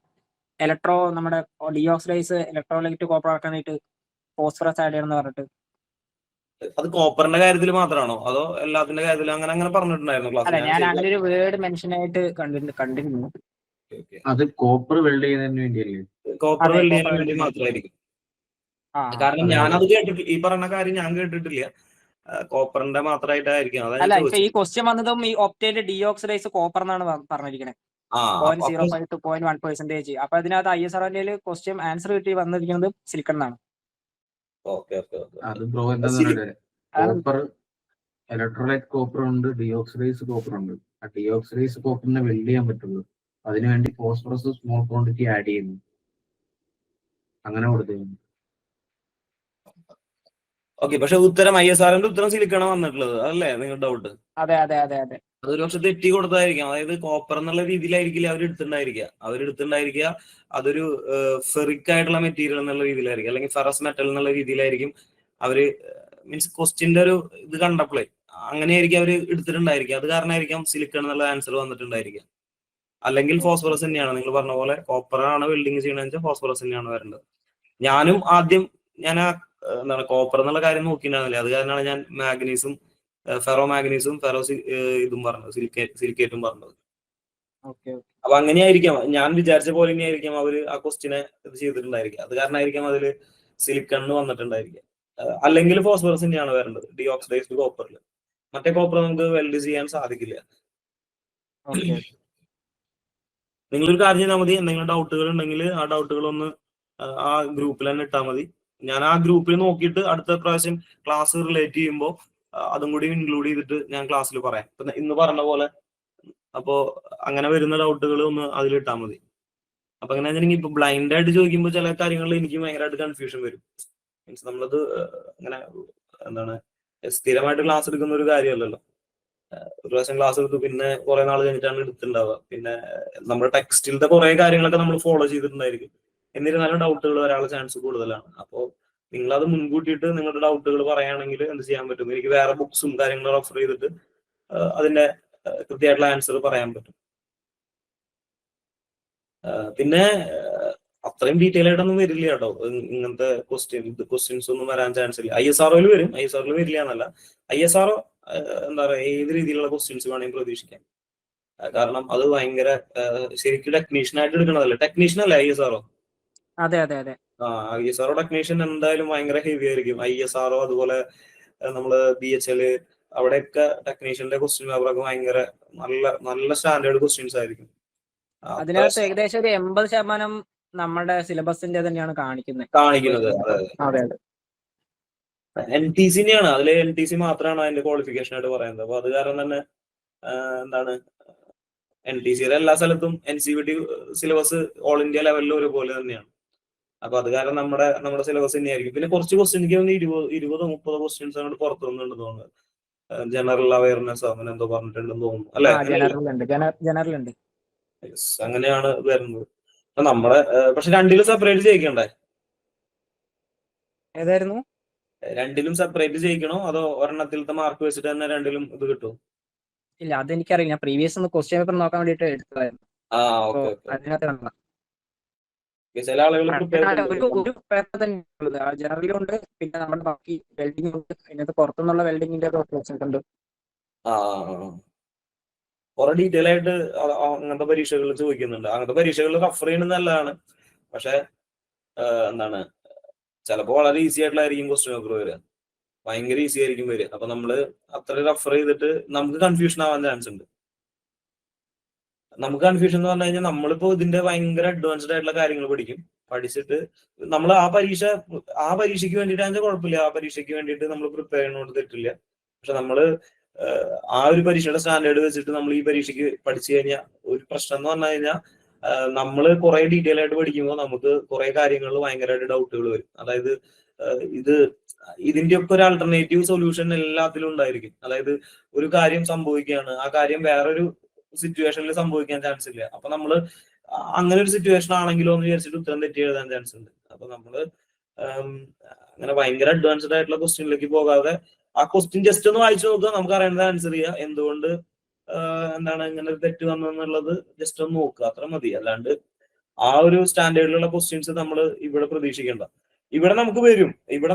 നമ്മുടെ ഡിയോക്സിഡൈസ് ഇലക്ട്രോലൈറ്റ് കോപ്പർ ആക്കാനായിട്ട് ഫോസ്ഫറസ് ആഡ് ചെയ്യണമെന്ന് പറഞ്ഞിട്ട്. അത് കോപ്പറിന്റെ കാര്യത്തിൽ മാത്രമാണോ അതോ എല്ലാത്തിന്റെ കാര്യത്തിലും അങ്ങനെ പറഞ്ഞിട്ടുണ്ടായിരുന്നു? അല്ല, ഞാൻ അങ്ങനെ ഒരു വേർഡ് മെൻഷൻ ആയിട്ട് കണ്ടിരുന്നു. അത് കോപ്പർ വെൽഡ് ചെയ്യുന്നതിന് വേണ്ടിയല്ലേ? കോപ്പർ വെൽഡ് ചെയ്യാൻ വേണ്ടി മാത്രമായിരിക്കും. കാരണം ഞാനത് കേട്ടിട്ട് ഈ പറഞ്ഞ കാര്യം ഞാൻ കേട്ടിട്ടില്ല. കോപ്പറിന്റെ മാത്രമായിട്ടായിരിക്കും. അല്ല, ഇപ്പൊ ഈ ക്വസ്റ്റ്യൻ വന്നതും ഈ ഒപ്റ്റൈൻഡ് ഡിയോക്സിഡൈസ് കോപ്പർ എന്നാണ് പറഞ്ഞിരിക്കണേ. 0.05 to 0.1%. അപ്പൊ അതിനകത്ത് ISROയിൽ ക്വസ്റ്റ്യൻ ആൻസർ കിട്ടി വന്നിരിക്കുന്നത് സിലിക്കൺ എന്നാണ്. അത് ബ്രോ എന്താ പറയുക, കോപ്പർ ഇലക്ട്രോലൈറ്റ് കോപ്പർ ഉണ്ട്, ഡിയോക്സിഡൈസ് കോപ്പർ ഉണ്ട്. ആ ഡിയോക്സിഡൈസ് കോപ്പറിനെ വെൽഡ് ചെയ്യാൻ പറ്റുള്ളൂ. അതിനുവേണ്ടി ഫോസ്ഫറസ് സ്മോൾ ക്വാണ്ടിറ്റി ആഡ് ചെയ്യുന്നു, അങ്ങനെ കൊടുത്തു. ഓക്കെ, പക്ഷെ ഉത്തരം ISRന്റെ ഉത്തരം സിലിക്കണ വന്നിട്ടുള്ളത് അതല്ലേ നിങ്ങളുടെ ഡൗട്ട്? അതെ അതെ അതെ അതെ, അതൊരു പക്ഷെ തെറ്റി കൊടുത്തായിരിക്കും. അതായത് കോപ്പർ എന്നുള്ള രീതിയിലായിരിക്കില്ല അവരെടുത്തിട്ടുണ്ടായിരിക്കുക. അതൊരു ഫെറിക് ആയിട്ടുള്ള മെറ്റീരിയൽ എന്നുള്ള രീതിയിലായിരിക്കും, അല്ലെങ്കിൽ ഫെറസ് മെറ്റൽ എന്നുള്ള രീതിയിലായിരിക്കും അവര് മീൻസ് ക്വസ്റ്റ്യന്റെ ഒരു ഇത് കണ്ടപ്പോഴേ അങ്ങനെയായിരിക്കും അവർ എടുത്തിട്ടുണ്ടായിരിക്കുക. അത് കാരണമായിരിക്കും സിലിക്കൺ എന്നുള്ള ആൻസർ വന്നിട്ടുണ്ടായിരിക്കുക. അല്ലെങ്കിൽ ഫോസ്ഫറസ് തന്നെയാണ് നിങ്ങൾ പറഞ്ഞ പോലെ. കോപ്പറാണ് വെൽഡിങ് ചെയ്യണമെന്ന് വെച്ചാൽ ഫോസ്ഫറസ് തന്നെയാണ് വരേണ്ടത്. ഞാനും ആദ്യം എന്താണ് കോപ്പർ എന്നുള്ള കാര്യം നോക്കിയിട്ടുണ്ടായിരുന്നില്ല. അത് കാരണമാണ് ഞാൻ മാഗ്നീസും ഫെറോ മാഗ്നീസും ഫെറോ ഇതും പറഞ്ഞത്, സിലിക്കേറ്റും പറഞ്ഞത്. അപ്പൊ അങ്ങനെയായിരിക്കാം ഞാൻ വിചാരിച്ച പോലെ തന്നെയായിരിക്കും അവര് ആ ക്വസ്റ്റിനെ ഇത് ചെയ്തിട്ടുണ്ടായിരിക്കുക. അത് കാരണമായിരിക്കും അതില് സിലിക്കൺ വന്നിട്ടുണ്ടായിരിക്കുക. അല്ലെങ്കിൽ ഫോസ്ഫറസ് തന്നെയാണ് വരേണ്ടത് ഡിയോക്സിഡൈസ്ഡ് കോപ്പറിൽ. മറ്റേ കോപ്പർ നമുക്ക് വെൽഡ് ചെയ്യാൻ സാധിക്കില്ല. നിങ്ങളൊരു കാര്യം ചെയ്താൽ മതി, എന്തെങ്കിലും ഡൗട്ടുകൾ ഉണ്ടെങ്കിൽ ആ ഡൗട്ടുകൾ ഒന്ന് ആ ഗ്രൂപ്പിൽ തന്നെ ഇട്ടാൽ മതി. ഞാൻ ആ ഗ്രൂപ്പിൽ നോക്കിയിട്ട് അടുത്ത പ്രാവശ്യം ക്ലാസ് റിലേറ്റ് ചെയ്യുമ്പോൾ അതും കൂടി ഇൻക്ലൂഡ് ചെയ്തിട്ട് ഞാൻ ക്ലാസ്സിൽ പറയാം. ഇന്ന് പറഞ്ഞ പോലെ. അപ്പോ അങ്ങനെ വരുന്ന ഡൗട്ടുകൾ ഒന്ന് അതിലിട്ടാൽ മതി. അപ്പൊ അങ്ങനെ വെച്ചിട്ടുണ്ടെങ്കിൽ ഇപ്പൊ ബ്ലൈൻഡ് ആയിട്ട് ചോദിക്കുമ്പോൾ ചില കാര്യങ്ങളിൽ എനിക്ക് ഭയങ്കരമായിട്ട് കൺഫ്യൂഷൻ വരും. മീൻസ് നമ്മളത് അങ്ങനെ എന്താണ് സ്ഥിരമായിട്ട് ക്ലാസ് എടുക്കുന്ന ഒരു കാര്യമല്ലല്ലോ. ഒരു പ്രാവശ്യം ക്ലാസ് എടുത്തു പിന്നെ കുറെ നാൾ കഴിഞ്ഞിട്ടാണ് എടുത്തിട്ടുണ്ടാവുക. പിന്നെ നമ്മുടെ ടെക്സ്റ്റിലത്തെ കുറെ കാര്യങ്ങളൊക്കെ നമ്മൾ ഫോളോ ചെയ്തിട്ടുണ്ടായിരിക്കും. എന്നിരുന്നാലും ഡൗട്ടുകൾ വരാനുള്ള ചാൻസ് കൂടുതലാണ്. അപ്പോൾ നിങ്ങളത് മുൻകൂട്ടിയിട്ട് നിങ്ങളുടെ ഡൗട്ടുകൾ പറയുകയാണെങ്കിൽ എന്ത് ചെയ്യാൻ പറ്റും, എനിക്ക് വേറെ ബുക്സും കാര്യങ്ങളും റെഫർ ചെയ്തിട്ട് അതിന്റെ കൃത്യമായിട്ടുള്ള ആൻസർ പറയാൻ പറ്റും. പിന്നെ അത്രയും ഡീറ്റെയിൽ ആയിട്ടൊന്നും വരില്ല കേട്ടോ ഇങ്ങനത്തെ ക്വസ്റ്റ്യൻസ് ഒന്നും വരാൻ ചാൻസ് ഇല്ല. ISROയിൽ വരും, ISROയിൽ വരില്ല എന്നല്ല. ISRO എന്താ പറയാ ഏത് രീതിയിലുള്ള ക്വസ്റ്റ്യൻസ് വേണമെങ്കിൽ പ്രതീക്ഷിക്കാം. കാരണം അത് ഭയങ്കര ശരിക്കും ടെക്നീഷ്യനായിട്ട് എടുക്കണതല്ലേ. ടെക്നീഷ്യൻ അല്ലേ ISRO? അതെ അതെ അതെ. ISRO ടെക്നീഷ്യൻ എന്തായാലും ഭയങ്കര ഹെവി ആയിരിക്കും. ISRO അതുപോലെ നമ്മള് BHL അവിടെയൊക്കെ ടെക്നീഷ്യന്റെ ക്വസ്റ്റ്യൻ പേപ്പറൊക്കെ ഭയങ്കര നല്ല നല്ല സ്റ്റാൻഡേർഡ് ക്വസ്റ്റ്യൻസ് ആയിരിക്കും. അതിനകത്ത് ഏകദേശം ഒരു 80% നമ്മുടെ സിലബസിന്റെ തന്നെയാണ് കാണിക്കുന്നത്. അതെ അതെ. NTC നെയാണ് അതില് NTC മാത്രമാണ് അതിന്റെ ക്വാളിഫിക്കേഷൻ ആയിട്ട് പറയുന്നത്. അപ്പൊ അത് കാരണം തന്നെ എന്താണ് NTCയുടെ എല്ലാ സ്ഥലത്തും NCVT സിലബസ് ഓൾ ഇന്ത്യ ലെവലിൽ ഒരുപോലെ തന്നെയാണ്. അപ്പൊ അത് കാരണം നമ്മുടെ സിലബസ് തന്നെയായിരിക്കും. പിന്നെ കുറച്ച് ക്വസ്റ്റ്യൻ എനിക്ക് 20-30 ക്വസ്റ്റ്യൻസ് അങ്ങോട്ട് പുറത്തു വന്നിട്ടുണ്ടെന്ന് തോന്നുന്നത്. ജനറൽ അവയർനെസ് അങ്ങനെ എന്തോ പറഞ്ഞിട്ടുണ്ടെന്ന് തോന്നുന്നു അല്ലെ? ജനറൽ ഉണ്ട്. അങ്ങനെയാണ് വരുന്നത്. നമ്മുടെ പക്ഷെ രണ്ടിലും സെപ്പറേറ്റ് ചെയ്യിക്കണ്ടേ? ഏതായിരുന്നു? രണ്ടിലും സെപ്പറേറ്റ് ചെയ്യിക്കണോ അതോ ഒരെണ്ണത്തിലത്തെ മാർക്ക് വെച്ചിട്ട് തന്നെ രണ്ടിലും ഇത് കിട്ടും? ഇല്ല, അതെനിക്കറിയില്ല. ഞാൻ പ്രീവിയസ് ഒന്ന് ക്വസ്റ്റ്യൻ പേപ്പർ നോക്കാൻ വേണ്ടിട്ട് എടുത്തതായിരുന്നു. ചില ആളുകൾ ഒരു പേപ്പർ തന്നെയുള്ളത് ജനറലും ഉണ്ട്, പിന്നെ നമ്മുടെ ബാക്കി വെൽഡിംഗ് ഉണ്ട്, അതിനകത്ത് പുറത്തുനിന്നുള്ള വെൽഡിങ്ങിന്റെ ഉണ്ട്. കുറെ ഡീറ്റെയിൽ ആയിട്ട് അങ്ങനത്തെ പരീക്ഷകൾ ചോദിക്കുന്നുണ്ട്. അങ്ങനത്തെ പരീക്ഷകൾ റഫർ ചെയ്യുന്നത് നല്ലതാണ്. പക്ഷെ എന്താണ് ചിലപ്പോൾ വളരെ ഈസി ആയിട്ടുള്ളതായിരിക്കും ക്വസ്റ്റ്യൻ പേപ്പർ വരിക, ഭയങ്കര ഈസി ആയിരിക്കും വരിക. അപ്പൊ നമ്മള് അത്ര റഫർ ചെയ്തിട്ട് നമുക്ക് കൺഫ്യൂഷൻ ആവാൻ ചാൻസ് ഉണ്ട്. നമുക്ക് കൺഫ്യൂഷൻ എന്ന് പറഞ്ഞു കഴിഞ്ഞാൽ നമ്മളിപ്പോ ഇതിന്റെ ഭയങ്കര അഡ്വാൻസ്ഡ് ആയിട്ടുള്ള കാര്യങ്ങൾ പഠിച്ചിട്ട് നമ്മൾ ആ പരീക്ഷയ്ക്ക് വേണ്ടിയിട്ടാണെന്ന് കുഴപ്പമില്ല, ആ പരീക്ഷയ്ക്ക് വേണ്ടിയിട്ട് നമ്മൾ പ്രിപ്പയർ ചെയ്യുന്നതുകൊണ്ട് തെറ്റില്ല. പക്ഷെ നമ്മള് ആ ഒരു പരീക്ഷയുടെ സ്റ്റാൻഡേർഡ് വെച്ചിട്ട് നമ്മൾ ഈ പരീക്ഷയ്ക്ക് പഠിച്ചു കഴിഞ്ഞാൽ ഒരു പ്രശ്നം എന്ന് പറഞ്ഞു കഴിഞ്ഞാൽ നമ്മൾ കുറെ ഡീറ്റെയിൽ ആയിട്ട് പഠിക്കുമ്പോൾ നമുക്ക് കുറെ കാര്യങ്ങളിൽ ഭയങ്കരമായിട്ട് ഡൗട്ടുകൾ വരും. അതായത് ഇതിന്റെ ഒക്കെ ഒരു ആൾട്ടർനേറ്റീവ് സൊല്യൂഷൻ എല്ലാത്തിലും ഉണ്ടായിരിക്കും. അതായത് ഒരു കാര്യം സംഭവിക്കുകയാണ്, ആ കാര്യം വേറൊരു സിറ്റുവേഷനിൽ സംഭവിക്കാൻ ചാൻസ് ഇല്ല. അപ്പൊ നമ്മള് അങ്ങനെ ഒരു സിറ്റുവേഷൻ ആണെങ്കിലോ എന്ന് വിചാരിച്ചിട്ട് ഉത്തരം തെറ്റി എഴുതാൻ ചാൻസ് ഉണ്ട്. അപ്പൊ നമ്മള് അങ്ങനെ ഭയങ്കര അഡ്വാൻസ്ഡ് ആയിട്ടുള്ള ക്വസ്റ്റ്യനിലേക്ക് പോകാതെ ആ ക്വസ്റ്റ്യൻ ജസ്റ്റ് ഒന്ന് വായിച്ചു നോക്കുക, നമുക്ക് അറിയേണ്ടത് ആൻസർ ചെയ്യുക, എന്തുകൊണ്ട് എന്താണ് ഇങ്ങനെ ഒരു തെറ്റ് വന്നെന്നുള്ളത് ജസ്റ്റ് ഒന്ന് നോക്കുക, അത്ര മതി. അല്ലാണ്ട് ആ ഒരു സ്റ്റാൻഡേർഡിലുള്ള ക്വസ്റ്റ്യൻസ് നമ്മൾ ഇവിടെ പ്രതീക്ഷിക്കേണ്ട. ഇവിടെ നമുക്ക് വരും, ഇവിടെ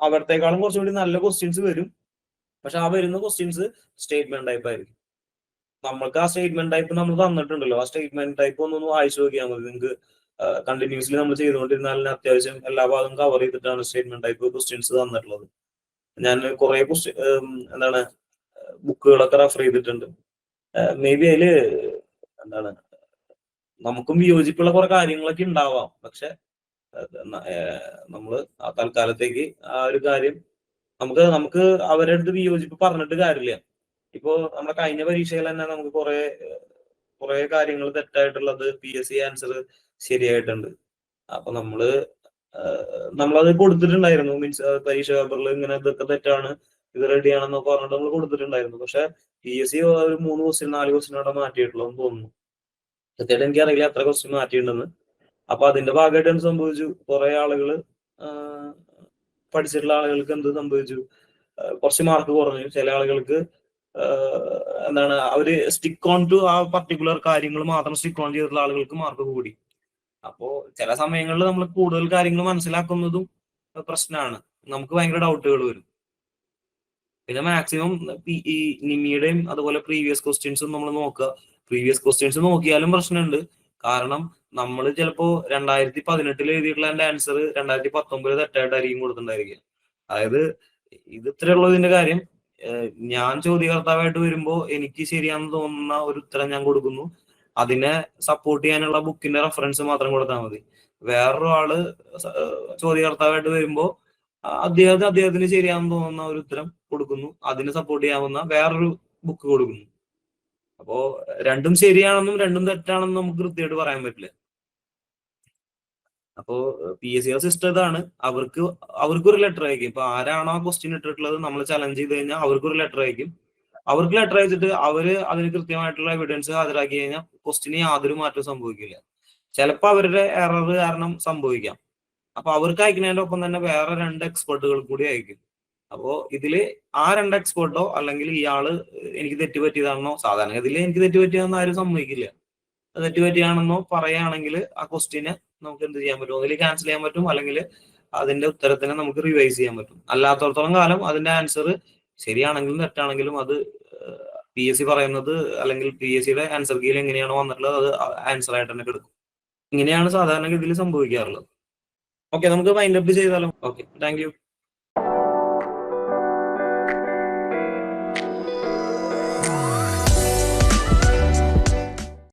അവിടത്തേക്കാളും കുറച്ചുകൂടി നല്ല ക്വസ്റ്റ്യൻസ് വരും. പക്ഷെ ആ വരുന്ന ക്വസ്റ്റ്യൻസ് സ്റ്റേറ്റ്മെന്റ് ടൈപ്പ് ആയിരിക്കും. നമ്മൾക്ക് ആ സ്റ്റേറ്റ്മെന്റ് ടൈപ്പ് നമ്മൾ തന്നിട്ടുണ്ടല്ലോ, ആ സ്റ്റേറ്റ്മെന്റ് ടൈപ്പ് ഒന്ന് വായിച്ചു നോക്കിയാൽ മതി. നിങ്ങൾക്ക് കണ്ടിന്യൂസ്ലി നമ്മൾ ചെയ്തുകൊണ്ടിരുന്നാലും അത്യാവശ്യം എല്ലാ ഭാഗവും കവർ ചെയ്തിട്ടാണ് സ്റ്റേറ്റ്മെന്റ് ടൈപ്പ് ക്വസ്റ്റ്യൻസ് തന്നിട്ടുള്ളത്. ഞാൻ കുറെ എന്താണ് ബുക്കുകളൊക്കെ റെഫർ ചെയ്തിട്ടുണ്ട്. മേ ബി അതില് എന്താണ് നമുക്കും വിയോജിപ്പുള്ള കുറെ കാര്യങ്ങളൊക്കെ ഉണ്ടാവാം. പക്ഷെ നമ്മള് ആ തൽക്കാലത്തേക്ക് ആ ഒരു കാര്യം നമുക്ക് അവരുടെ അടുത്ത് വിയോജിപ്പ് പറഞ്ഞിട്ട് കാര്യമില്ല. ഇപ്പോ നമ്മുടെ കഴിഞ്ഞ പരീക്ഷയിൽ തന്നെ നമുക്ക് കുറെ കാര്യങ്ങൾ തെറ്റായിട്ടുള്ളത് PSC ആൻസർ ശരിയായിട്ടുണ്ട്. അപ്പൊ നമ്മളത് കൊടുത്തിട്ടുണ്ടായിരുന്നു. മീൻസ് പരീക്ഷ പേപ്പറിൽ ഇങ്ങനെ ഇതൊക്കെ തെറ്റാണ്, ഇത് റെഡി ആണെന്നൊക്കെ പറഞ്ഞിട്ട് നമ്മൾ കൊടുത്തിട്ടുണ്ടായിരുന്നു. പക്ഷെ PSC ഒരു 3 ക്വസ്റ്റ്യൻ 4 ക്വസ്റ്റ്യൻ അവിടെ മാറ്റിയിട്ടുള്ളൂ എന്ന് തോന്നുന്നു. കൃത്യമായിട്ട് എനിക്കറിയില്ല എത്ര ക്വസ്റ്റ്യൻ മാറ്റിയിട്ടുണ്ടെന്ന്. അപ്പൊ അതിന്റെ ഭാഗമായിട്ട് എന്ത് സംഭവിച്ചു, കുറെ ആളുകൾ പഠിച്ചിട്ടുള്ള ആളുകൾക്ക് എന്ത് സംഭവിച്ചു, കുറച്ച് മാർക്ക് കുറഞ്ഞു. ചില ആളുകൾക്ക് എന്താണ് അവര് സ്റ്റിക്ക് ഓൺ ടു ആ പർട്ടിക്കുലർ കാര്യങ്ങൾ മാത്രം സ്റ്റിക്ക് ഓൺ ചെയ്തിട്ടുള്ള ആളുകൾക്ക് മാർക്ക് കൂടി. അപ്പോ ചില സമയങ്ങളിൽ നമ്മൾ കൂടുതൽ കാര്യങ്ങൾ മനസ്സിലാക്കുന്നതും പ്രശ്നമാണ്, നമുക്ക് ഭയങ്കര ഡൗട്ടുകൾ വരും. പിന്നെ മാക്സിമം ഈ നിമിയുടെയും അതുപോലെ പ്രീവിയസ് ക്വസ്റ്റ്യൻസും നമ്മൾ നോക്കുക. പ്രീവിയസ് ക്വസ്റ്റ്യൻസ് നോക്കിയാലും പ്രശ്നമുണ്ട്. കാരണം നമ്മൾ ചിലപ്പോ 2018 എഴുതിയിട്ടുള്ള എന്റെ ആൻസർ 2019 തെറ്റായിട്ടായിരിക്കും കൊടുത്തിട്ടുണ്ടായിരിക്കുക. അതായത് ഇത് ഇത്രയുള്ളതിന്റെ കാര്യം, ഞാൻ ചോദ്യകർത്താവായിട്ട് വരുമ്പോ എനിക്ക് ശരിയാണെന്ന് തോന്നുന്ന ഒരു ഉത്തരം ഞാൻ കൊടുക്കുന്നു. അതിനെ സപ്പോർട്ട് ചെയ്യാനുള്ള ബുക്കിന്റെ റെഫറൻസ് മാത്രം കൊടുത്താൽ മതി. വേറൊരു ആള് ചോദ്യകർത്താവായിട്ട് വരുമ്പോ അദ്ദേഹത്തിന് ശരിയാണെന്ന് തോന്നുന്ന ഒരു ഉത്തരം കൊടുക്കുന്നു, അതിനെ സപ്പോർട്ട് ചെയ്യാവുന്ന വേറൊരു ബുക്ക് കൊടുക്കുന്നു. അപ്പോ രണ്ടും ശരിയാണെന്നും രണ്ടും തെറ്റാണെന്നും നമുക്ക് കൃത്യമായിട്ട് പറയാൻ പറ്റില്ല. അപ്പോ PSC സിസ്റ്റം ഇതാണ്, അവർക്കൊരു ലെറ്റർ അയക്കും. ഇപ്പൊ ആരാണോ ക്വസ്റ്റ്യൻ ഇട്ടിട്ടുള്ളത് നമ്മൾ ചലഞ്ച് ചെയ്ത് കഴിഞ്ഞാൽ അവർക്കൊരു ലെറ്റർ അയക്കും. അവർക്ക് ലെറ്റർ അയച്ചിട്ട് അവര് അതിന് കൃത്യമായിട്ടുള്ള എവിഡൻസ് ഹാജരാക്കി കഴിഞ്ഞാൽ ക്വസ്റ്റ്യന് യാതൊരു മാറ്റവും സംഭവിക്കില്ല. ചിലപ്പോൾ അവരുടെ എറർ കാരണം സംഭവിക്കാം. അപ്പൊ അവർക്ക് അയക്കുന്നതിന്റെ ഒപ്പം തന്നെ വേറെ 2 എക്സ്പെർട്ടുകൾ കൂടി അയക്കും. അപ്പോ ഇതില് ആ 2 എക്സ്പെർട്ടോ അല്ലെങ്കിൽ ഇയാള് എനിക്ക് തെറ്റുപറ്റിയതാണെന്നോ, സാധാരണ ഇതിൽ എനിക്ക് തെറ്റുപറ്റിയതെന്ന് ആരും സമ്മതിക്കില്ല, തെറ്റുപറ്റിയാണെന്നോ പറയുകയാണെങ്കിൽ ആ ക്വസ്റ്റ്യന് നമുക്ക് എന്ത് ചെയ്യാൻ പറ്റും, അതിൽ ക്യാൻസൽ ചെയ്യാൻ പറ്റും, അല്ലെങ്കിൽ അതിന്റെ ഉത്തരത്തിനെ നമുക്ക് റിവൈസ് ചെയ്യാൻ പറ്റും. അല്ലാത്തടത്തോളം കാലം അതിന്റെ ആൻസർ ശരിയാണെങ്കിലും തെറ്റാണെങ്കിലും അത് PSC പറയുന്നത് അല്ലെങ്കിൽ PSCയുടെ ആൻസർ കീയിൽ എങ്ങനെയാണോ വന്നിട്ടുള്ളത് അത് ആൻസർ ആയിട്ട് തന്നെ കിടക്കും. ഇങ്ങനെയാണ് സാധാരണ ഇതിൽ സംഭവിക്കാറുള്ളത്. ഓക്കെ, നമുക്ക് വൈൻഡ് അപ്പ് ചെയ്താലോ? Okay, thank you.